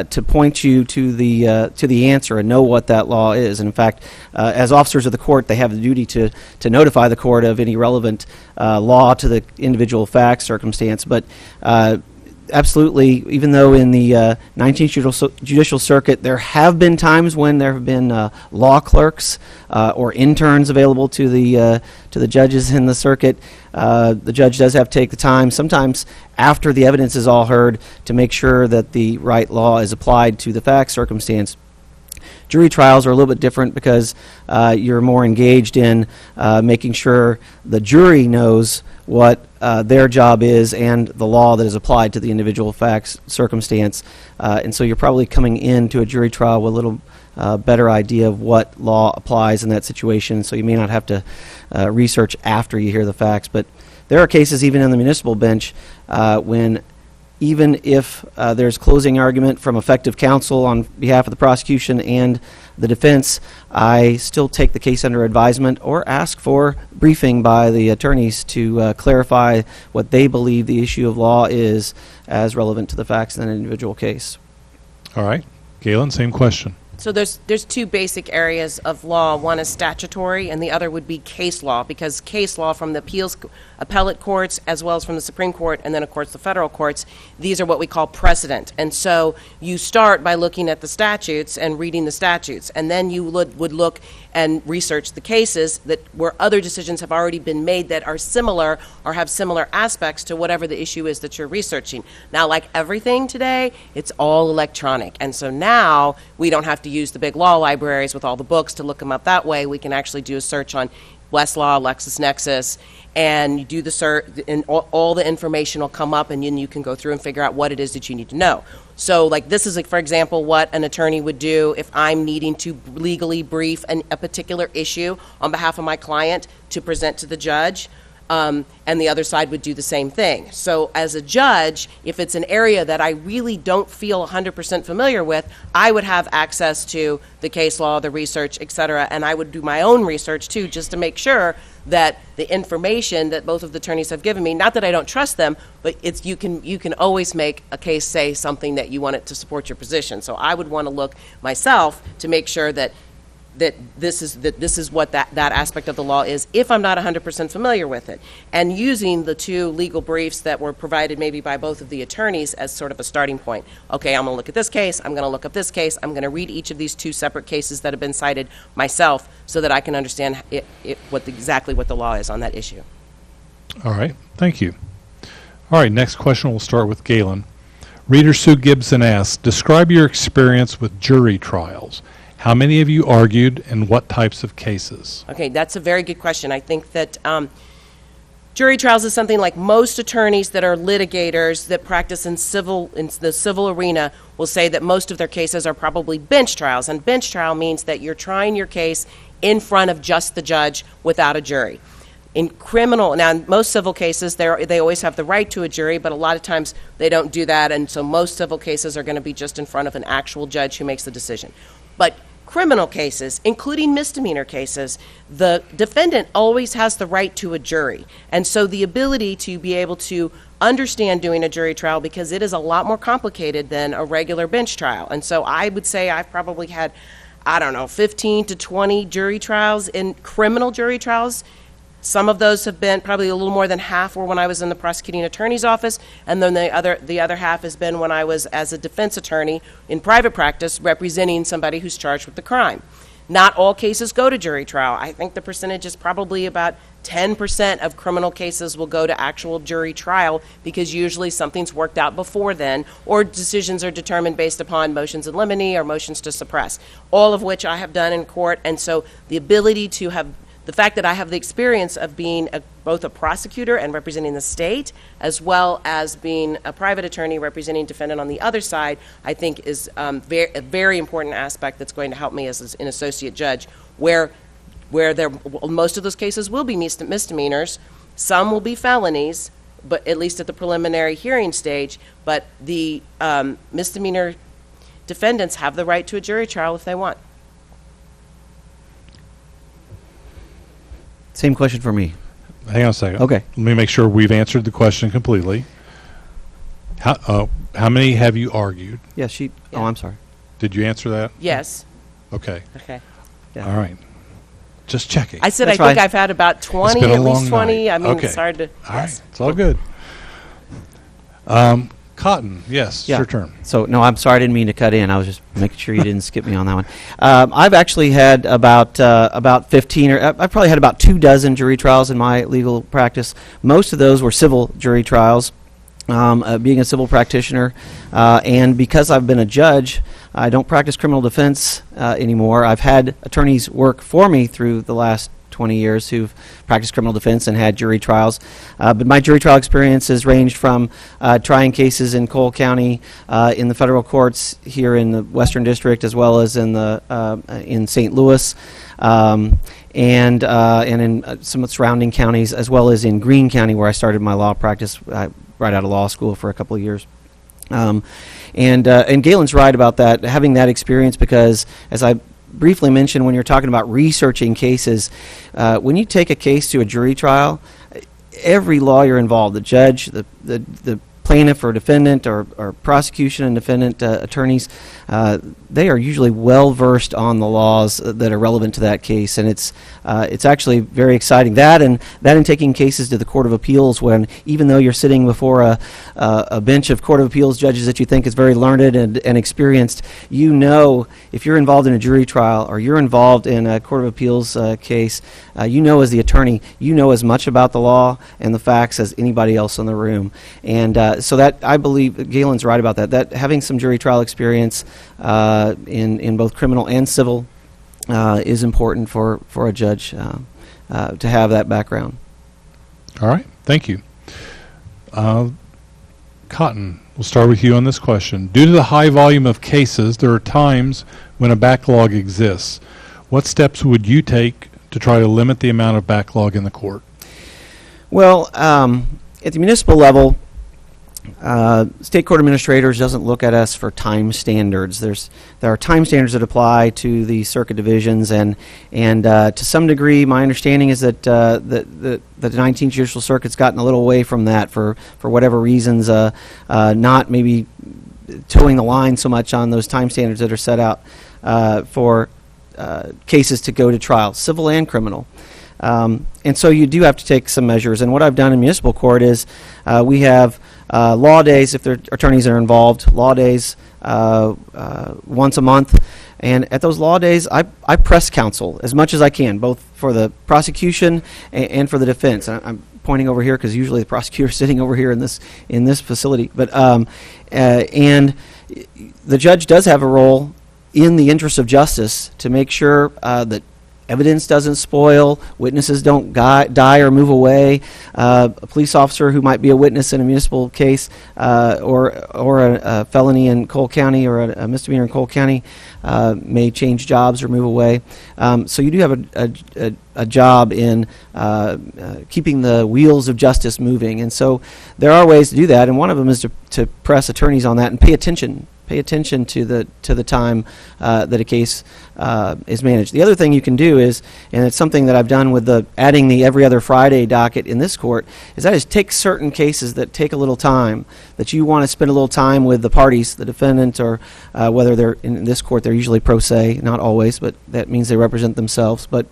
to point you to the answer and know what that law is. And in fact, as officers of the court, they have the duty to notify the court of any relevant law to the individual fact circumstance. But absolutely, even though in the 19th Judicial Circuit there have been times when there have been law clerks or interns available to the judges in the circuit, the judge does have to take the time, sometimes after the evidence is all heard, to make sure that the right law is applied to the fact circumstance. Jury trials are a little bit different because you're more engaged in making sure the jury knows what their job is and the law that is applied to the individual facts circumstance. And so you're probably coming into a jury trial with a little better idea of what law applies in that situation, so you may not have to research after you hear the facts. But there are cases even in the municipal bench when even if there's closing argument from effective counsel on behalf of the prosecution and the defense, I still take the case under advisement or ask for briefing by the attorneys to clarify what they believe the issue of law is as relevant to the facts in an individual case. All right. Galen, same question. So there's two basic areas of law. One is statutory, and the other would be case law, because case law from the appellate courts, as well as from the Supreme Court, and then, of course, the federal courts, these are what we call precedent. And so you start by looking at the statutes and reading the statutes, and then you would look and research the cases that where other decisions have already been made that are similar or have similar aspects to whatever the issue is that you're researching. Now, like everything today, it's all electronic, and so now we don't have to use the big law libraries with all the books to look them up that way. We can actually do a search on Westlaw, LexisNexis, and you do the search, and all the information will come up, and then you can go through and figure out what it is that you need to know. So, like, this is, like, for example, what an attorney would do if I'm needing to legally brief a particular issue on behalf of my client to present to the judge. And the other side would do the same thing. So as a judge, if it's an area that I really don't feel 100% familiar with, I would have access to the case law, the research, et cetera, and I would do my own research too, just to make sure that the information that both of the attorneys have given me, not that I don't trust them, but it's you can always make a case say something that you want it to support your position. So I would want to look myself to make sure that this is what that aspect of the law is, if I'm not 100% familiar with it. And using the two legal briefs that were provided maybe by both of the attorneys as sort of a starting point. Okay, I'm going to look at this case, I'm going to look up this case, I'm going to read each of these two separate cases that have been cited myself so that I can understand exactly what the law is on that issue. All right, thank you. All right, next question, we'll start with Galen. Reader Sue Gibson asks, describe your experience with jury trials. How many of you argued, and what types of cases? Okay, that's a very good question. I think that jury trials is something like most attorneys that are litigators that practice in the civil arena will say that most of their cases are probably bench trials. And bench trial means that you're trying your case in front of just the judge without a jury. In criminal, now in most civil cases, they always have the right to a jury, but a lot of times they don't do that, and so most civil cases are going to be just in front of an actual judge who makes the decision. But criminal cases, including misdemeanor cases, the defendant always has the right to a jury. And so the ability to be able to understand doing a jury trial, because it is a lot more complicated than a regular bench trial. And so I would say I've probably had, 15 to 20 jury trials, in criminal jury trials. Some of those have been, probably a little more than half were when I was in the prosecuting attorney's office, and then the other half has been when I was as a defense attorney in private practice representing somebody who's charged with the crime. Not all cases go to jury trial. I think the percentage is probably about 10% of criminal cases will go to actual jury trial, because usually something's worked out before then, or decisions are determined based upon motions in limine or motions to suppress, all of which I have done in court. And so the ability to have the fact that I have the experience of being both a prosecutor and representing the state, as well as being a private attorney representing defendant on the other side, I think is a very important aspect that's going to help me as an associate judge, where most of those cases will be misdemeanors, some will be felonies, but at least at the preliminary hearing stage. But the misdemeanor defendants have the right to a jury trial if they want. Same question for me. Hang on a second. Okay. Let me make sure we've answered the question completely. How many have you argued? Yeah, she. Yeah. Oh, I'm sorry. Did you answer that? Yes. Okay. Okay. Yeah. All right. Just checking. I said That's I think fine. I've had about 20, been a at long least 20. night. I mean, Okay. it's hard to. All yes. right. It's all good. Cotton, yes, Yeah. it's your turn. So, no, I'm sorry, I didn't mean to cut in. I was just making sure you didn't skip me on that one. I've actually had about 15, or I've probably had about 24 jury trials in my legal practice. Most of those were civil jury trials. Being a civil practitioner, and because I've been a judge, I don't practice criminal defense anymore. I've had attorneys work for me through the last 20 years who've practiced criminal defense and had jury trials. But my jury trial experience has ranged from trying cases in Cole County, in the federal courts here in the Western District, as well as in in St. Louis, and in some of the surrounding counties, as well as in Greene County, where I started my law practice right out of law school for a couple of years. And Galen's right about that, having that experience, because as I briefly mentioned, when you're talking about researching cases, when you take a case to a jury trial, every lawyer involved, the judge, the plaintiff or defendant, or prosecution and defendant attorneys, they are usually well versed on the laws that are relevant to that case, and it's actually very exciting. That and taking cases to the Court of Appeals, when even though you're sitting before a bench of Court of Appeals judges that you think is very learned and experienced, you know, if you're involved in a jury trial or you're involved in a Court of Appeals case, you know, as the attorney, you know as much about the law and the facts as anybody else in the room. And so that, I believe Galen's right about that. That having some jury trial experience in both criminal and civil is important for a judge to have that background. All right. Thank you. Cotton, we'll start with you on this question. Due to the high volume of cases, there are times when a backlog exists. What steps would you take to try to limit the amount of backlog in the court? Well, at the municipal level, state court administrators doesn't look at us for time standards. There are time standards that apply to the circuit divisions, and to some degree, my understanding is that the 19th Judicial Circuit's gotten a little away from that for whatever reasons, not maybe towing the line so much on those time standards that are set out for cases to go to trial, civil and criminal. And so you do have to take some measures. And what I've done in municipal court is we have law days, if their attorneys are involved, law days once a month. And at those law days, I press counsel as much as I can, both for the prosecution and for the defense. I'm pointing over here because usually the prosecutor's sitting over here in this facility. But and the judge does have a role in the interest of justice to make sure that evidence doesn't spoil, witnesses don't die or move away. A police officer who might be a witness in a municipal case or a felony in Cole County or a misdemeanor in Cole County may change jobs or move away. So you do have a job in keeping the wheels of justice moving. And so there are ways to do that, and one of them is to press attorneys on that and pay attention Pay attention to the time that a case is managed. The other thing you can do is, and it's something that I've done with adding the every other Friday docket in this court, is that is take certain cases that take a little time, that you want to spend a little time with the parties, the defendant, or whether they're in this court, they're usually pro se, not always, but that means they represent themselves. But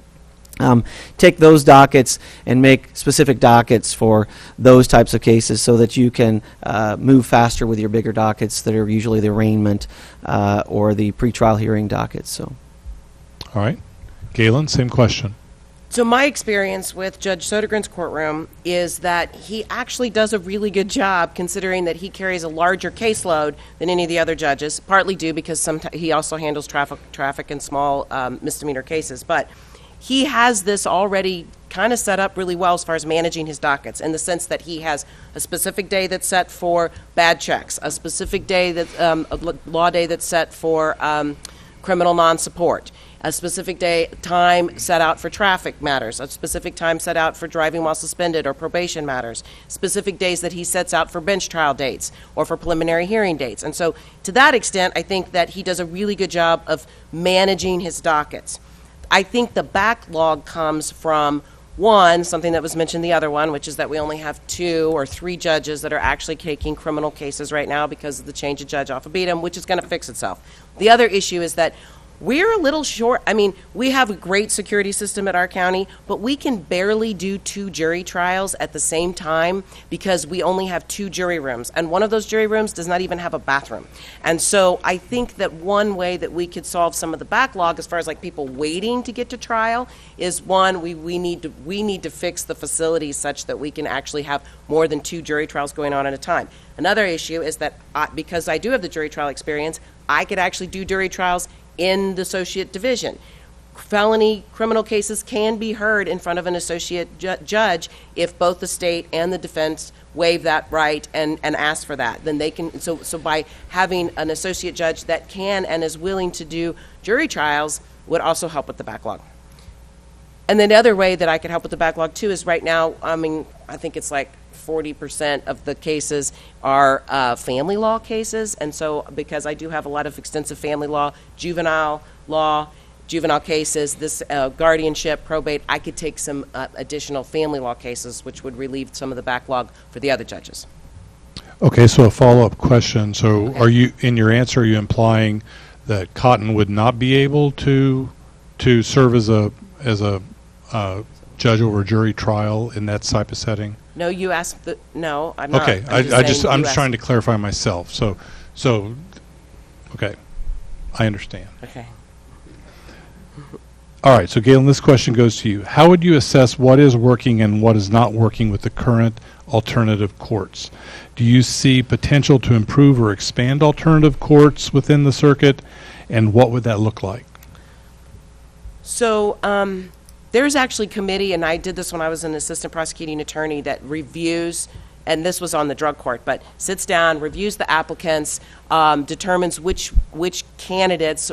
take those dockets and make specific dockets for those types of cases so that you can move faster with your bigger dockets that are usually the arraignment or the pretrial hearing dockets. So, All right. Galen, same question. So my experience with Judge Sodergren's courtroom is that he actually does a really good job, considering that he carries a larger caseload than any of the other judges, partly due because he also handles traffic and small misdemeanor cases. But he has this already kind of set up really well as far as managing his dockets, in the sense that he has a specific day that's set for bad checks, a specific day a law day that's set for criminal non-support, a specific time set out for traffic matters, a specific time set out for driving while suspended or probation matters, specific days that he sets out for bench trial dates or for preliminary hearing dates. And so to that extent, I think that he does a really good job of managing his dockets. I think the backlog comes from, one, something that was mentioned the other one, which is that we only have 2 or 3 judges that are actually taking criminal cases right now because of the change of judge off of Beadham, which is going to fix itself. The other issue is that we're a little short. I mean, we have a great security system at our county, but we can barely do 2 jury trials at the same time because we only have 2 jury rooms, and one of those jury rooms does not even have a bathroom. And so I think that one way that we could solve some of the backlog as far as like people waiting to get to trial is, one, we need to fix the facilities such that we can actually have more than 2 jury trials going on at a time. Another issue is that because I do have the jury trial experience, I could actually do jury trials in the associate division. Felony criminal cases can be heard in front of an associate judge if both the state and the defense waive that right and ask for that. Then they can, so by having an associate judge that can and is willing to do jury trials would also help with the backlog. And then the other way that I could help with the backlog too is right now, I mean, I think it's like 40% of the cases are family law cases, and so because I do have a lot of extensive family law, juvenile cases, this guardianship, probate, I could take some additional family law cases, which would relieve some of the backlog for the other judges. Okay, so a follow-up question. So are you, in your answer, are you implying that Cotton would not be able to serve as a judge over a jury trial in that type of setting? No, you asked no, I'm not. Okay, I'm just trying to clarify myself. So, okay, I understand. Okay. All right, so Galen, this question goes to you. How would you assess what is working and what is not working with the current alternative courts? Do you see potential to improve or expand alternative courts within the circuit, and what would that look like? So, there's actually a committee, and I did this when I was an assistant prosecuting attorney, that reviews, and this was on the drug court, but sits down, reviews the applicants, determines which candidates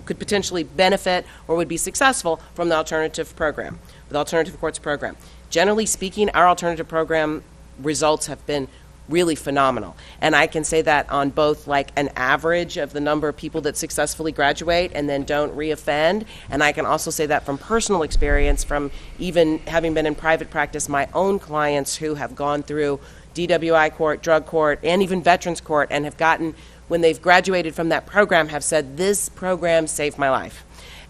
could potentially benefit or would be successful from the alternative program, the alternative courts program. Generally speaking, our alternative program results have been really phenomenal. And I can say that on both like an average of the number of people that successfully graduate and then don't reoffend. And I can also say that from personal experience, from even having been in private practice, my own clients who have gone through DWI court, drug court, and even veterans court, and have gotten, when they've graduated from that program, have said, this program saved my life,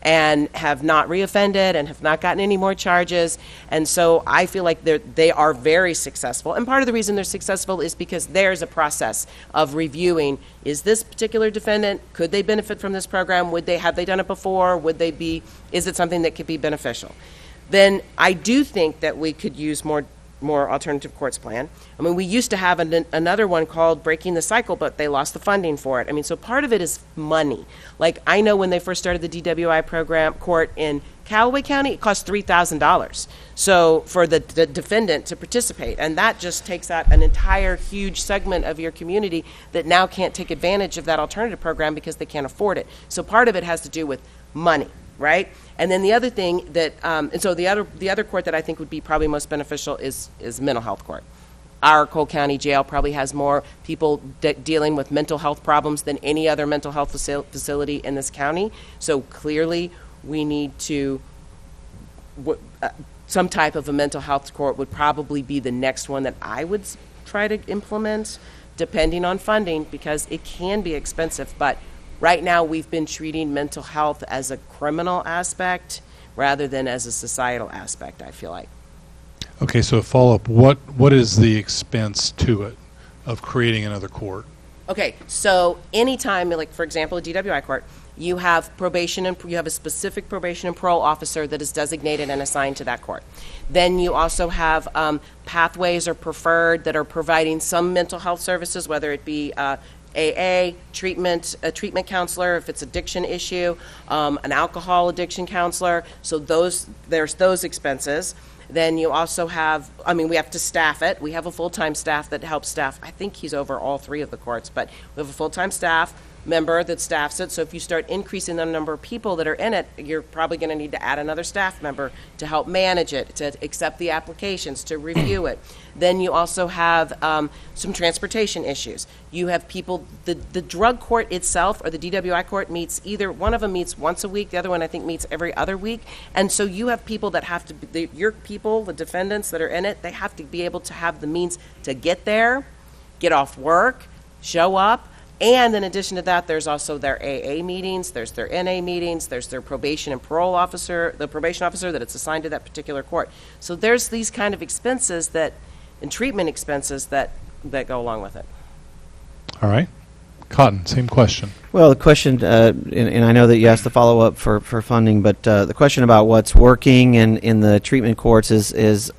and have not reoffended and have not gotten any more charges. And so I feel like they are very successful. And part of the reason they're successful is because there's a process of reviewing, is this particular defendant, could they benefit from this program? Have they done it before? Is it something that could be beneficial? Then I do think that we could use more alternative courts plan. I mean, we used to have another one called Breaking the Cycle, but they lost the funding for it. I mean, so part of it is money. Like, I know when they first started the DWI program court in Callaway County, it cost $3,000. So for the defendant to participate, and that just takes out an entire huge segment of your community that now can't take advantage of that alternative program because they can't afford it. So part of it has to do with money, right? And then the other thing that, and so the other court that I think would be probably most beneficial is mental health court. our Cole County Jail probably has more people dealing with mental health problems than any other mental health facility in this county. So clearly, we need to, some type of a mental health court would probably be the next one that I would try to implement, depending on funding, because it can be expensive. But right now, we've been treating mental health as a criminal aspect rather than as a societal aspect, I feel like. Okay, so a follow-up, what is the expense to it of creating another court? Okay, so anytime, like for example, a DWI court, you have probation and you have a specific probation and parole officer that is designated and assigned to that court. Then you also have pathways or preferred that are providing some mental health services, whether it be AA, treatment, a treatment counselor if it's addiction issue, an alcohol addiction counselor. So there's those expenses. Then you also have, we have to staff it. We have a full-time staff that helps staff. I think he's over all 3 of the courts, but we have a full-time staff member that staffs it. So if you start increasing the number of people that are in it, you're probably going to need to add another staff member to help manage it, to accept the applications, to review it. Then you also have some transportation issues. You have people, the drug court itself or the DWI court meets, either one of them meets once a week, the other one I think meets every other week. And so you have people that have to, your people, the defendants that are in it, they have to be able to have the means to get there, get off work, show up. And in addition to that, there's also their AA meetings, there's their NA meetings, there's their probation and parole officer, the probation officer that it's assigned to that particular court. So there's these kind of expenses that, and treatment expenses that go along with it. All right. Cotton, same question. Well, the question, and I know that you asked the follow-up for funding, but the question about what's working in the treatment courts is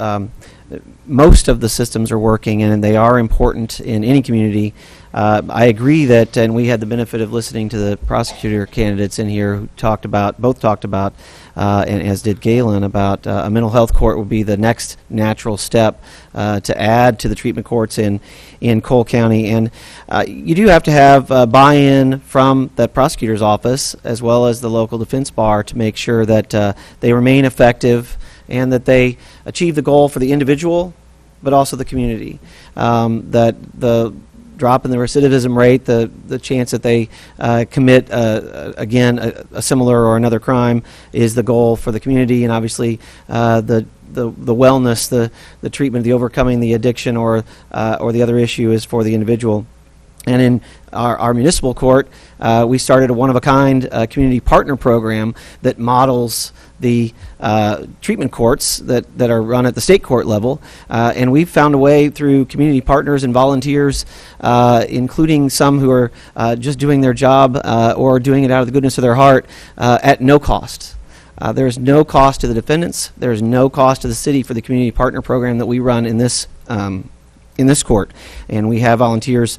most of the systems are working, and they are important in any community. I agree that, and we had the benefit of listening to the prosecutor candidates in here who both talked about, and as did Galen, about a mental health court would be the next natural step to add to the treatment courts in Cole County. And you do have to have buy-in from the prosecutor's office as well as the local defense bar to make sure that they remain effective and that they achieve the goal for the individual, but also the community. That the drop in the recidivism rate, the chance that they commit again a similar or another crime, is the goal for the community, and obviously the wellness, the treatment, the overcoming the addiction or the other issue is for the individual. And in our municipal court, we started a one-of-a-kind community partner program that models the treatment courts that are run at the state court level. And we've found a way through community partners and volunteers, including some who are just doing their job or doing it out of the goodness of their heart at no cost. There's no cost to the defendants. There's no cost to the city for the community partner program that we run in this court. And we have volunteers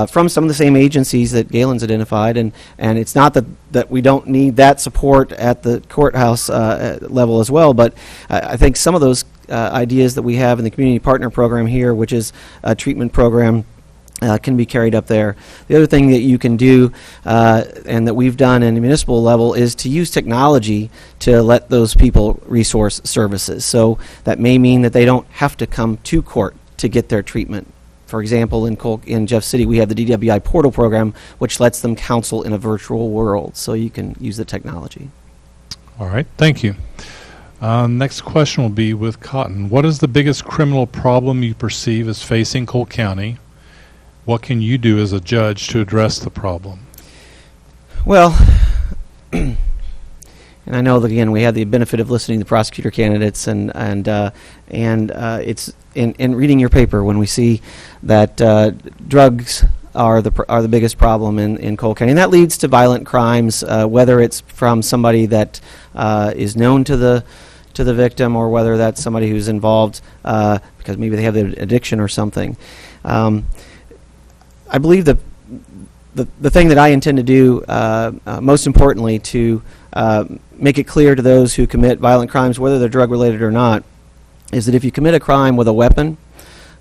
from some of the same agencies that Galen's identified, and it's not that we don't need that support at the courthouse level as well, but I think some of those ideas that we have in the community partner program here, which is a treatment program, can be carried up there. The other thing that you can do, and that we've done in the municipal level, is to use technology to let those people resource services. So that may mean that they don't have to come to court to get their treatment. For example, in Jeff City, we have the DWI portal program, which lets them counsel in a virtual world. So you can use the technology. All right, thank you. Next question will be with Cotton. What is the biggest criminal problem you perceive as facing Cole County? What can you do as a judge to address the problem? Well, and I know that, again, we have the benefit of listening to prosecutor candidates, and it's in reading your paper when we see that drugs are the biggest problem in Cole County, and that leads to violent crimes, whether it's from somebody that is known to the victim or whether that's somebody who's involved because maybe they have the addiction or something. I believe that the thing that I intend to do, most importantly, to make it clear to those who commit violent crimes, whether they're drug-related or not, is that if you commit a crime with a weapon,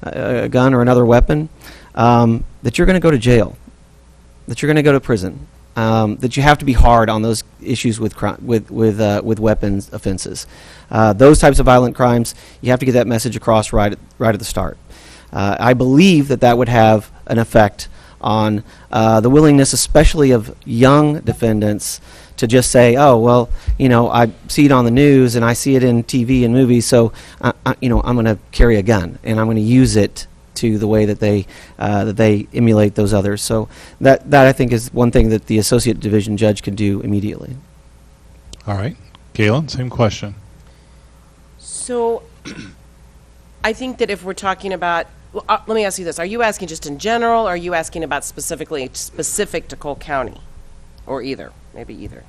a gun or another weapon, that you're going to go to jail, that you're going to go to prison, that you have to be hard on those issues with weapons offenses. Those types of violent crimes, you have to get that message across right at the start. I believe that that would have an effect on the willingness, especially of young defendants, to just say, oh, well, I see it on the news and I see it in TV and movies, so, I'm going to carry a gun and I'm going to use it to the way that they emulate those others. So that I think is one thing that the associate division judge can do immediately. All right. Galen, same question. So I think that if we're talking about, well, let me ask you this. Are you asking just in general, or are you asking about specific to Cole County? Or either? Maybe either.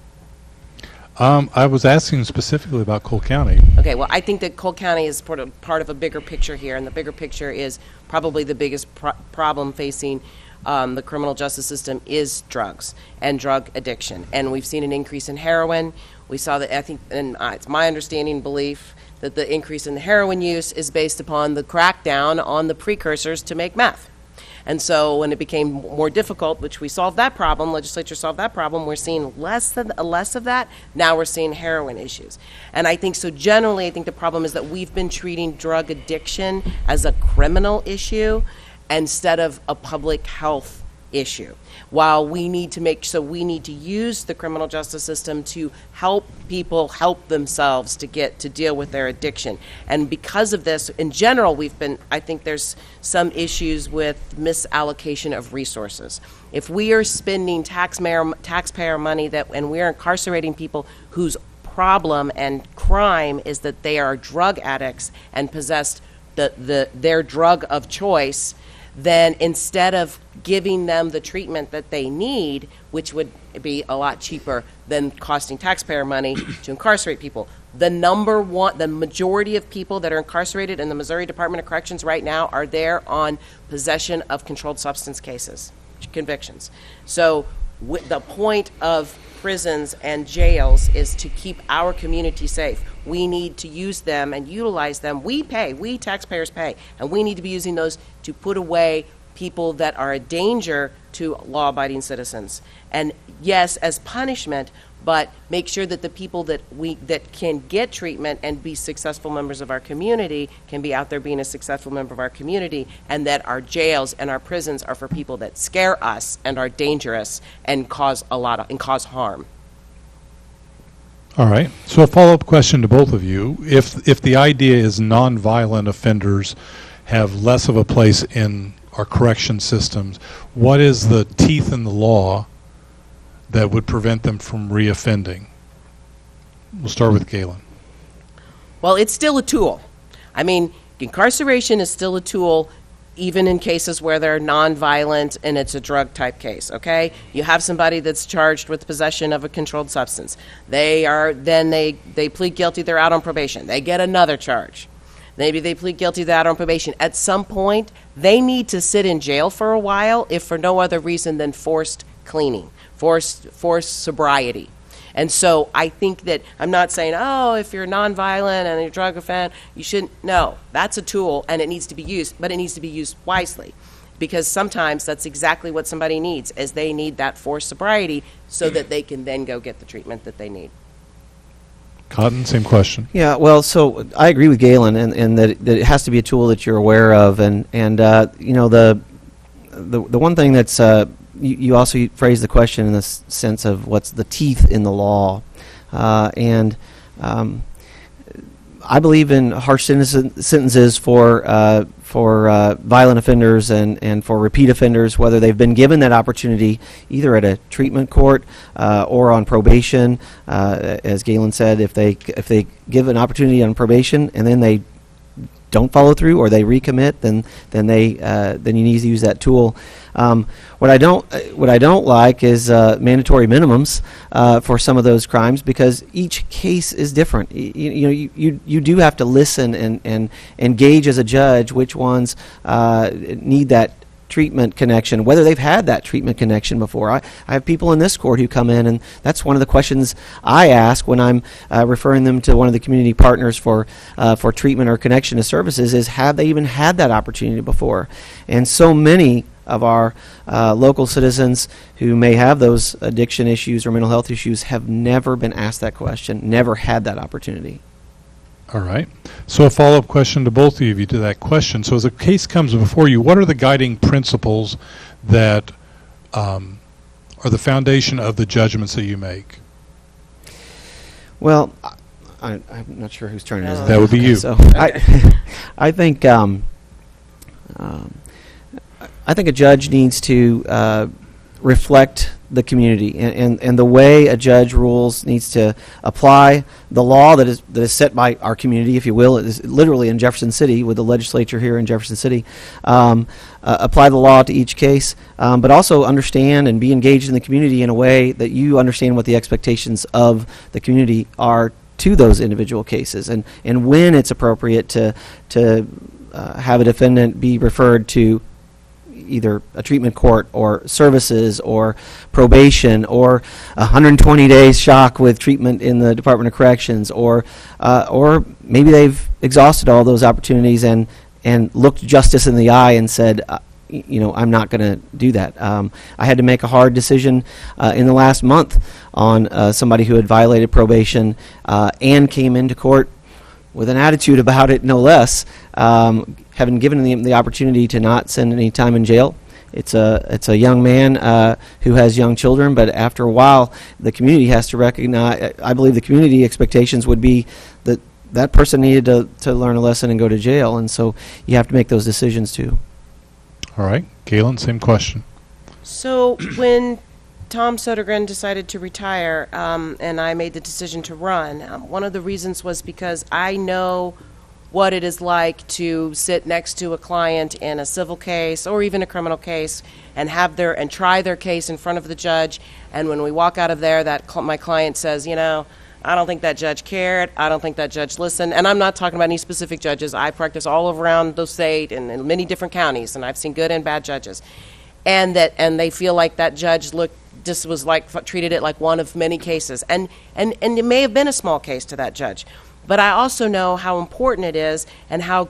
I was asking specifically about Cole County. Okay, well, I think that Cole County is part of a bigger picture here, and the bigger picture is probably the biggest problem facing the criminal justice system is drugs and drug addiction. And we've seen an increase in heroin. We saw that, I think, and it's my understanding and belief that the increase in the heroin use is based upon the crackdown on the precursors to make meth. And so when it became more difficult, which we solved that problem, legislature solved that problem, we're seeing less of that. Now we're seeing heroin issues. And I think so generally, I think the problem is that we've been treating drug addiction as a criminal issue instead of a public health issue. While we need to use the criminal justice system to help people help themselves to deal with their addiction. And because of this, in general, I think there's some issues with misallocation of resources. If we are spending taxpayer money and we're incarcerating people whose problem and crime is that they are drug addicts and possess their drug of choice, then instead of giving them the treatment that they need, which would be a lot cheaper than costing taxpayer money to incarcerate people, the majority of people that are incarcerated in the Missouri Department of Corrections right now are there on possession of controlled substance convictions. So the point of prisons and jails is to keep our community safe. We need to use them and utilize them. We taxpayers pay, and we need to be using those to put away people that are a danger to law-abiding citizens. And yes, as punishment, but make sure that the people that can get treatment and be successful members of our community can be out there being a successful member of our community, and that our jails and our prisons are for people that scare us and are dangerous and cause harm. All right. So a follow-up question to both of you. If the idea is nonviolent offenders have less of a place in our correction systems, what is the teeth in the law that would prevent them from reoffending? We'll start with Galen. Well, it's still a tool. I mean, incarceration is still a tool even in cases where they're nonviolent and it's a drug type case, okay? You have somebody that's charged with possession of a controlled substance. They plead guilty, they're out on probation. They get another charge. Maybe they plead guilty, they're out on probation. At some point, they need to sit in jail for a while, if for no other reason than forced cleaning, forced sobriety. And so I think that I'm not saying, if you're nonviolent and you're drug offender, you shouldn't. No, that's a tool and it needs to be used, but it needs to be used wisely. Because sometimes that's exactly what somebody needs, is they need that forced sobriety so that they can then go get the treatment that they need. Cotton, same question. Yeah, well, so I agree with Galen, and that it has to be a tool that you're aware of, and the one thing that's you also phrased the question in the sense of what's the teeth in the law, and I believe in harsh sentences for violent offenders and for repeat offenders, whether they've been given that opportunity either at a treatment court or on probation. As Galen said, if they give an opportunity on probation and then they don't follow through or they recommit, then you need to use that tool. What I don't like is mandatory minimums for some of those crimes, because each case is different. You do have to listen and engage as a judge which ones need that treatment connection, whether they've had that treatment connection before. I have people in this court who come in, and that's one of the questions I ask when I'm referring them to one of the community partners for treatment or connection to services is, have they even had that opportunity before? And so many of our local citizens who may have those addiction issues or mental health issues have never been asked that question, never had that opportunity. All right. So a follow-up question to both of you to that question. So as a case comes before you, what are the guiding principles that are the foundation of the judgments that you make? Well, I'm not sure whose turn it is. That would be you. So I think I think a judge needs to reflect the community, and the way a judge rules needs to apply the law that is set by our community, if you will. It is literally in Jefferson City, with the legislature here in Jefferson City. Apply the law to each case, but also understand and be engaged in the community in a way that you understand what the expectations of the community are to those individual cases, and when it's appropriate to have a defendant be referred to either a treatment court or services or probation or 120 days shock with treatment in the Department of Corrections, or maybe they've exhausted all those opportunities and looked justice in the eye and said, I'm not going to do that. I had to make a hard decision in the last month on somebody who had violated probation and came into court with an attitude about it, no less, having given them the opportunity to not spend any time in jail. It's a young man who has young children, but after a while, the community has to recognize. I believe the community expectations would be that that person needed to learn a lesson and go to jail, and so you have to make those decisions too. All right. Galen, same question. So when Tom Sodergren decided to retire, and I made the decision to run, one of the reasons was because I know what it is like to sit next to a client in a civil case or even a criminal case and try their case in front of the judge, and when we walk out of there, my client says, I don't think that judge cared, I don't think that judge listened. And I'm not talking about any specific judges. I practice all around the state and in many different counties, and I've seen good and bad judges. And they feel like that judge treated it like one of many cases. And it may have been a small case to that judge. But I also know how important it is and how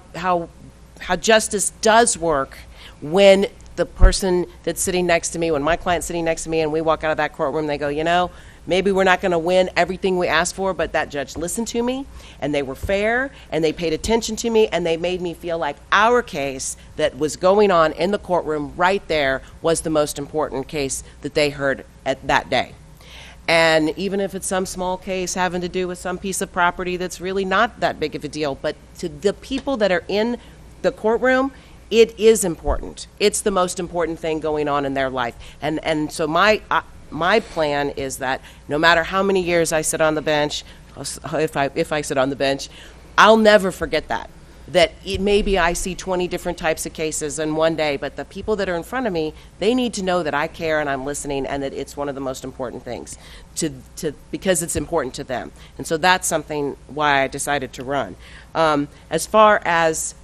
justice does work when the person that's sitting next to me, when my client's sitting next to me and we walk out of that courtroom, they go, maybe we're not going to win everything we asked for, but that judge listened to me, and they were fair, and they paid attention to me, and they made me feel like our case that was going on in the courtroom right there was the most important case that they heard at that day. And even if it's some small case having to do with some piece of property that's really not that big of a deal, but to the people that are in the courtroom, it is important. It's the most important thing going on in their life. And so my plan is that no matter how many years I sit on the bench, if I sit on the bench, I'll never forget that maybe I see 20 different types of cases in one day, but the people that are in front of me, they need to know that I care and I'm listening, and that it's one of the most important things because it's important to them. And so that's something why I decided to run. As far as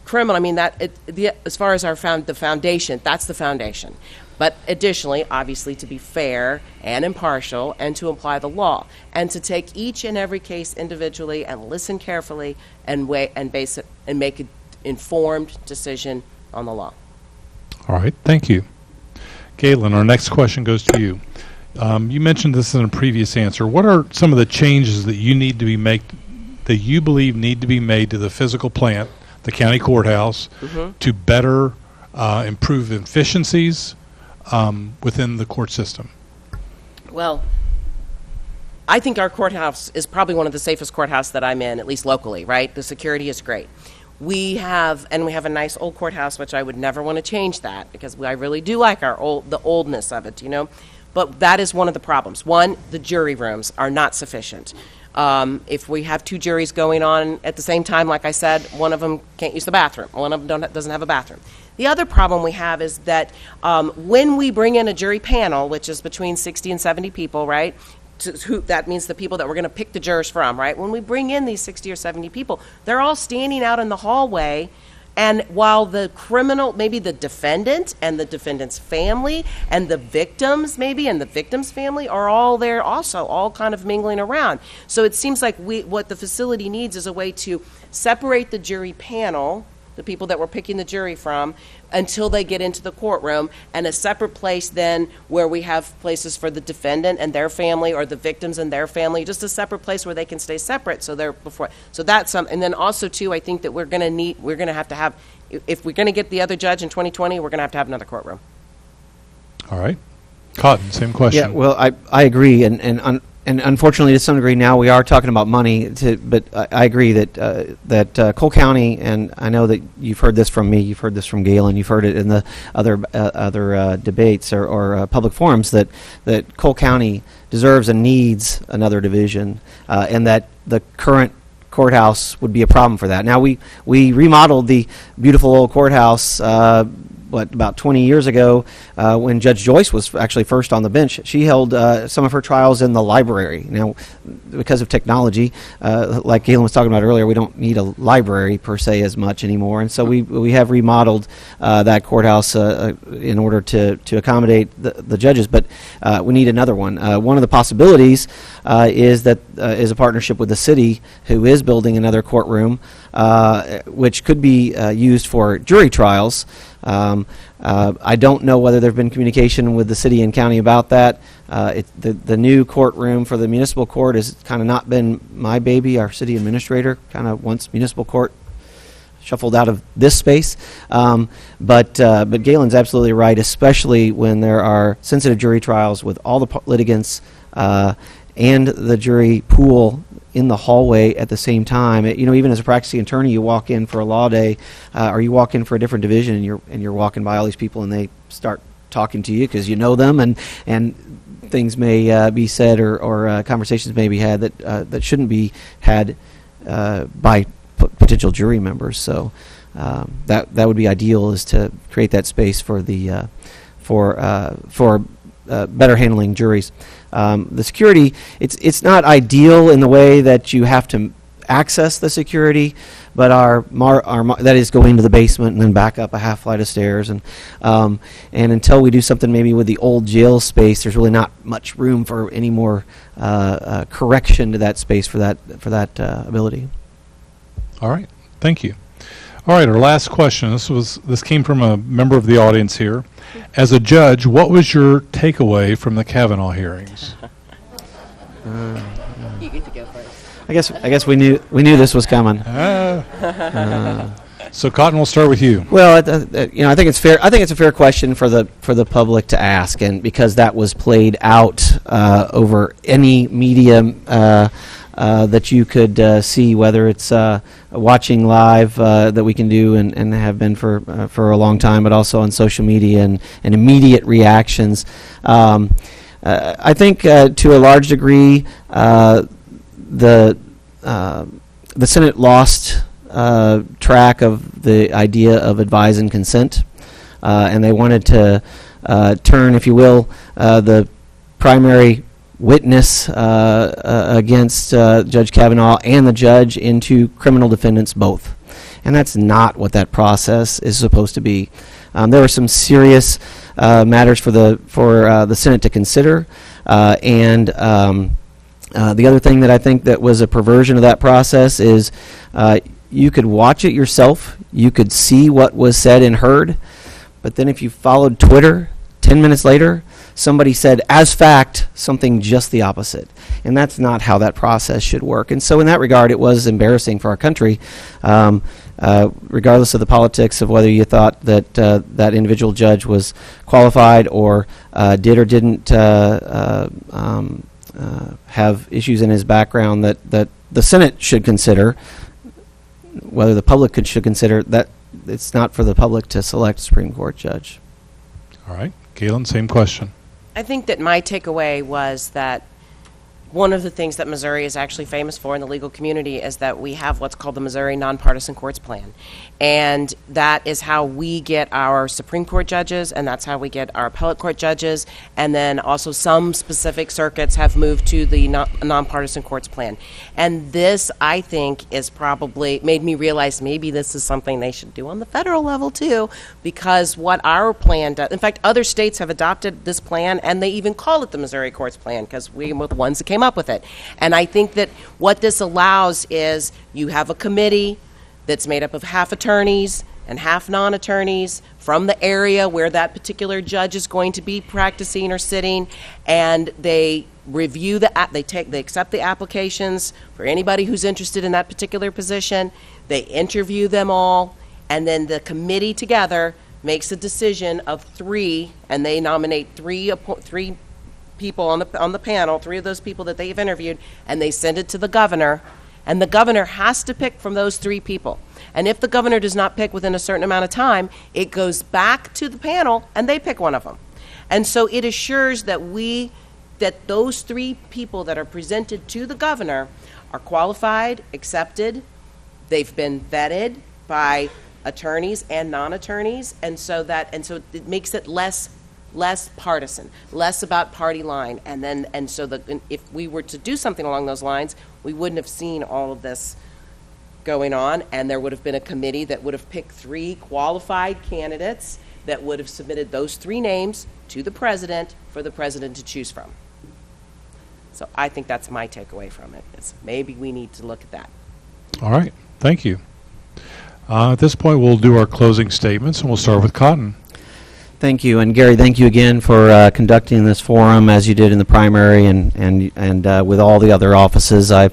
criminal, as far as the foundation, that's the foundation. But additionally, obviously, to be fair and impartial and to apply the law and to take each and every case individually and listen carefully and weigh and base it and make an informed decision on the law. All right. Thank you. Galen, our next question goes to you. You mentioned this in a previous answer. What are some of the changes that you believe need to be made to the physical plant, the county courthouse, to better improve efficiencies within the court system? Well, I think our courthouse is probably one of the safest courthouses that I'm in, at least locally, right? The security is great. We have a nice old courthouse, which I would never want to change that because I really do like the oldness of it, But that is one of the problems. One, the jury rooms are not sufficient. If we have two juries going on at the same time, like I said, one of them can't use the bathroom. One of them doesn't have a bathroom. The other problem we have is that when we bring in a jury panel, which is between 60 and 70 people, right? That means the people that we're going to pick the jurors from, right? When we bring in these 60 or 70 people, they're all standing out in the hallway, and while the criminal, maybe the defendant and the defendant's family and the victims maybe and the victim's family are all there also, all kind of mingling around. So it seems like what the facility needs is a way to separate the jury panel, the people that we're picking the jury from, until they get into the courtroom, and a separate place then where we have places for the defendant and their family, or the victims and their family, just a separate place where they can stay separate. So that's some, and then also too, I think that we're going to have to have, if we're going to get the other judge in 2020, we're going to have another courtroom. All right. Cotton, same question. Yeah, well, I agree, and unfortunately, to some degree, now we are talking about money. But I agree that Cole County, and I know that you've heard this from me, you've heard this from Galen, you've heard it in the other debates or public forums, that Cole County deserves and needs another division, and that the current courthouse would be a problem for that. Now, we remodeled the beautiful old courthouse about 20 years ago, when Judge Joyce was actually first on the bench. She held some of her trials in the library. Now, because of technology, like Galen was talking about earlier, we don't need a library per se as much anymore, and so we have remodeled that courthouse in order to accommodate the judges, but we need another one. One of the possibilities is a partnership with the city, who is building another courtroom, which could be used for jury trials. I don't know whether there's been communication with the city and county about that. The new courtroom for the municipal court has kind of not been my baby. Our city administrator kind of wants municipal court shuffled out of this space. But Galen's absolutely right, especially when there are sensitive jury trials with all the litigants and the jury pool in the hallway at the same time. Even as a practicing attorney, you walk in for a law day, or you walk in for a different division, and you're walking by all these people, and they start talking to you because you know them, and things may be said, or conversations may be had that shouldn't be had by potential jury members. So that would be ideal, is to create that space for the for better handling juries. The security, it's not ideal in the way that you have to access the security, but our that is going to the basement and then back up a half flight of stairs, and until we do something maybe with the old jail space, there's really not much room for any more correction to that space for that ability. All right, thank you. All right, our last question. This came from a member of the audience here. As a judge, what was your takeaway from the Kavanaugh hearings? You get to go first. I guess we knew this was coming. So Cotton, we'll start with you. Well, I think it's fair. I think it's a fair question for the public to ask, and because that was played out over any medium that you could see, whether it's watching live that we can do and have been for a long time, but also on social media and immediate reactions. I think to a large degree the Senate lost track of the idea of advise and consent, and they wanted to turn, if you will, the primary witness against Judge Kavanaugh and the judge into criminal defendants both. And that's not what that process is supposed to be. There were some serious matters for the Senate to consider, and the other thing that I think that was a perversion of that process is you could watch it yourself, you could see what was said and heard, but then if you followed Twitter, 10 minutes later, somebody said, as fact, something just the opposite. And that's not how that process should work. And so in that regard, it was embarrassing for our country, regardless of the politics of whether you thought that that individual judge was qualified or did or didn't have issues in his background that the Senate should consider, whether the public should consider, that it's not for the public to select a Supreme Court judge. All right. Galen, same question. I think that my takeaway was that one of the things that Missouri is actually famous for in the legal community is that we have what's called the Missouri Nonpartisan Courts Plan. And that is how we get our Supreme Court judges, and that's how we get our appellate court judges, and then also some specific circuits have moved to the Nonpartisan Courts Plan. And this, I think, is probably made me realize maybe this is something they should do on the federal level too, because what our plan does, in fact, other states have adopted this plan, and they even call it the Missouri Courts Plan, because we were the ones that came up with it. And I think that what this allows is you have a committee that's made up of half attorneys, and half non-attorneys from the area where that particular judge is going to be practicing or sitting, and they review they accept the applications for anybody who's interested in that particular position. They interview them all, and then the committee together makes a decision of 3, and they nominate 3 people on the panel, 3 of those people that they've interviewed, and they send it to the governor, and the governor has to pick from those 3 people. And if the governor does not pick within a certain amount of time, it goes back to the panel, and they pick one of them. And so it assures that those 3 people that are presented to the governor are qualified, accepted, they've been vetted by attorneys and non-attorneys, and so it makes it less partisan, less about party line, if we were to do something along those lines, we wouldn't have seen all of this going on, and there would have been a committee that would have picked 3 qualified candidates that would have submitted those 3 names to the president for the president to choose from. So I think that's my takeaway from it, is maybe we need to look at that. All right. Thank you. At this point, we'll do our closing statements, and we'll start with Cotton. Thank you, and Gary, thank you again for conducting this forum as you did in the primary, and with all the other offices. I've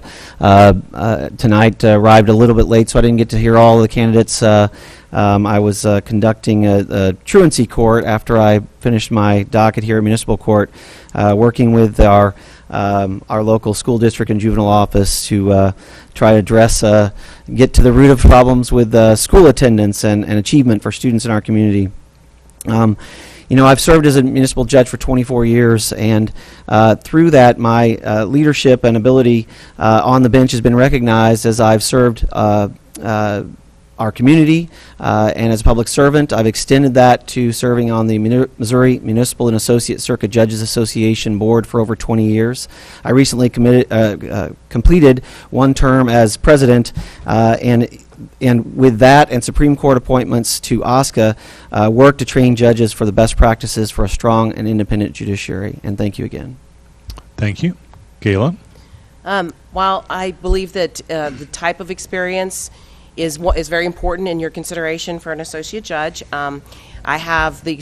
tonight arrived a little bit late, so I didn't get to hear all of the candidates. I was conducting a truancy court after I finished my docket here at Municipal Court, working with our local school district and juvenile office to try to address, get to the root of problems with school attendance and achievement for students in our community. I've served as a municipal judge for 24 years, and through that, my leadership and ability on the bench has been recognized as I've served our community, and as a public servant. I've extended that to serving on the Missouri Municipal and Associate Circuit Judges Association Board for over 20 years. I recently completed 1 term as president, and with that and Supreme Court appointments to OSCA, work to train judges for the best practices for a strong and independent judiciary. And thank you again. Thank you. Gayla? While I believe that the type of experience is very important in your consideration for an associate judge, I have the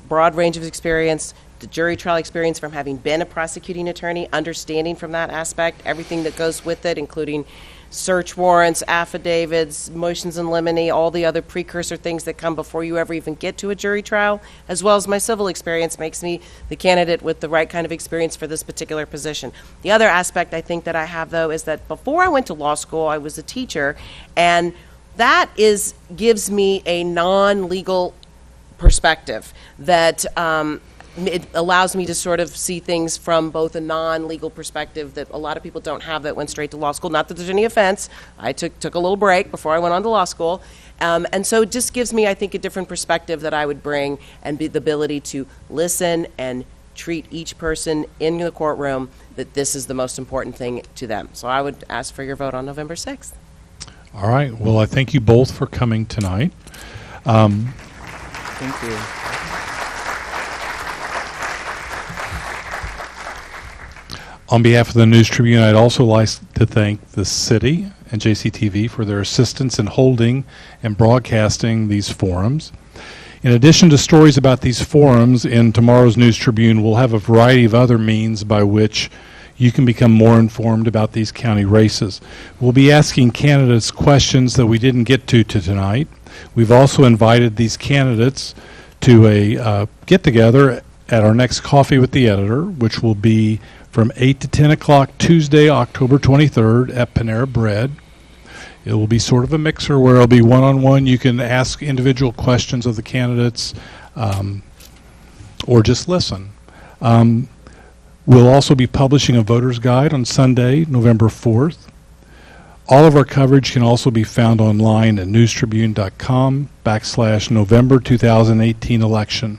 broad range of experience, the jury trial experience from having been a prosecuting attorney, understanding from that aspect everything that goes with it, including search warrants, affidavits, motions in limine, all the other precursor things that come before you ever even get to a jury trial, as well as my civil experience makes me the candidate with the right kind of experience for this particular position. The other aspect I think that I have, though, is that before I went to law school, I was a teacher, and that gives me a non-legal perspective that it allows me to sort of see things from both a non-legal perspective that a lot of people don't have that went straight to law school. Not that there's any offense. I took a little break before I went on to law school. And so it just gives me, I think, a different perspective that I would bring, and the ability to listen and treat each person in the courtroom that this is the most important thing to them. So I would ask for your vote on November 6th. All right. Well, I thank you both for coming tonight. Thank you. On behalf of the News Tribune, I'd also like to thank the city and JCTV for their assistance in holding and broadcasting these forums. In addition to stories about these forums, in tomorrow's News Tribune, we'll have a variety of other means by which you can become more informed about these county races. We'll be asking candidates questions that we didn't get to tonight. We've also invited these candidates to a get-together at our next Coffee with the Editor, which will be from 8 to 10 o'clock Tuesday, October 23rd at Panera Bread. It will be sort of a mixer where it'll be one-on-one. You can ask individual questions of the candidates or just listen. We'll also be publishing a voter's guide on Sunday, November 4th. All of our coverage can also be found online at newstribune.com/November 2018 election.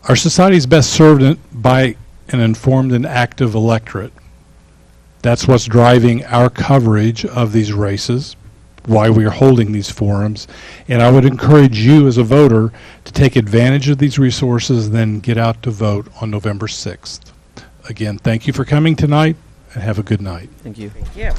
Our society is best served by an informed and active electorate. That's what's driving our coverage of these races, why we are holding these forums, and I would encourage you as a voter to take advantage of these resources, then get out to vote on November 6th. Again, thank you for coming tonight, and have a good night. Thank you. Thank you.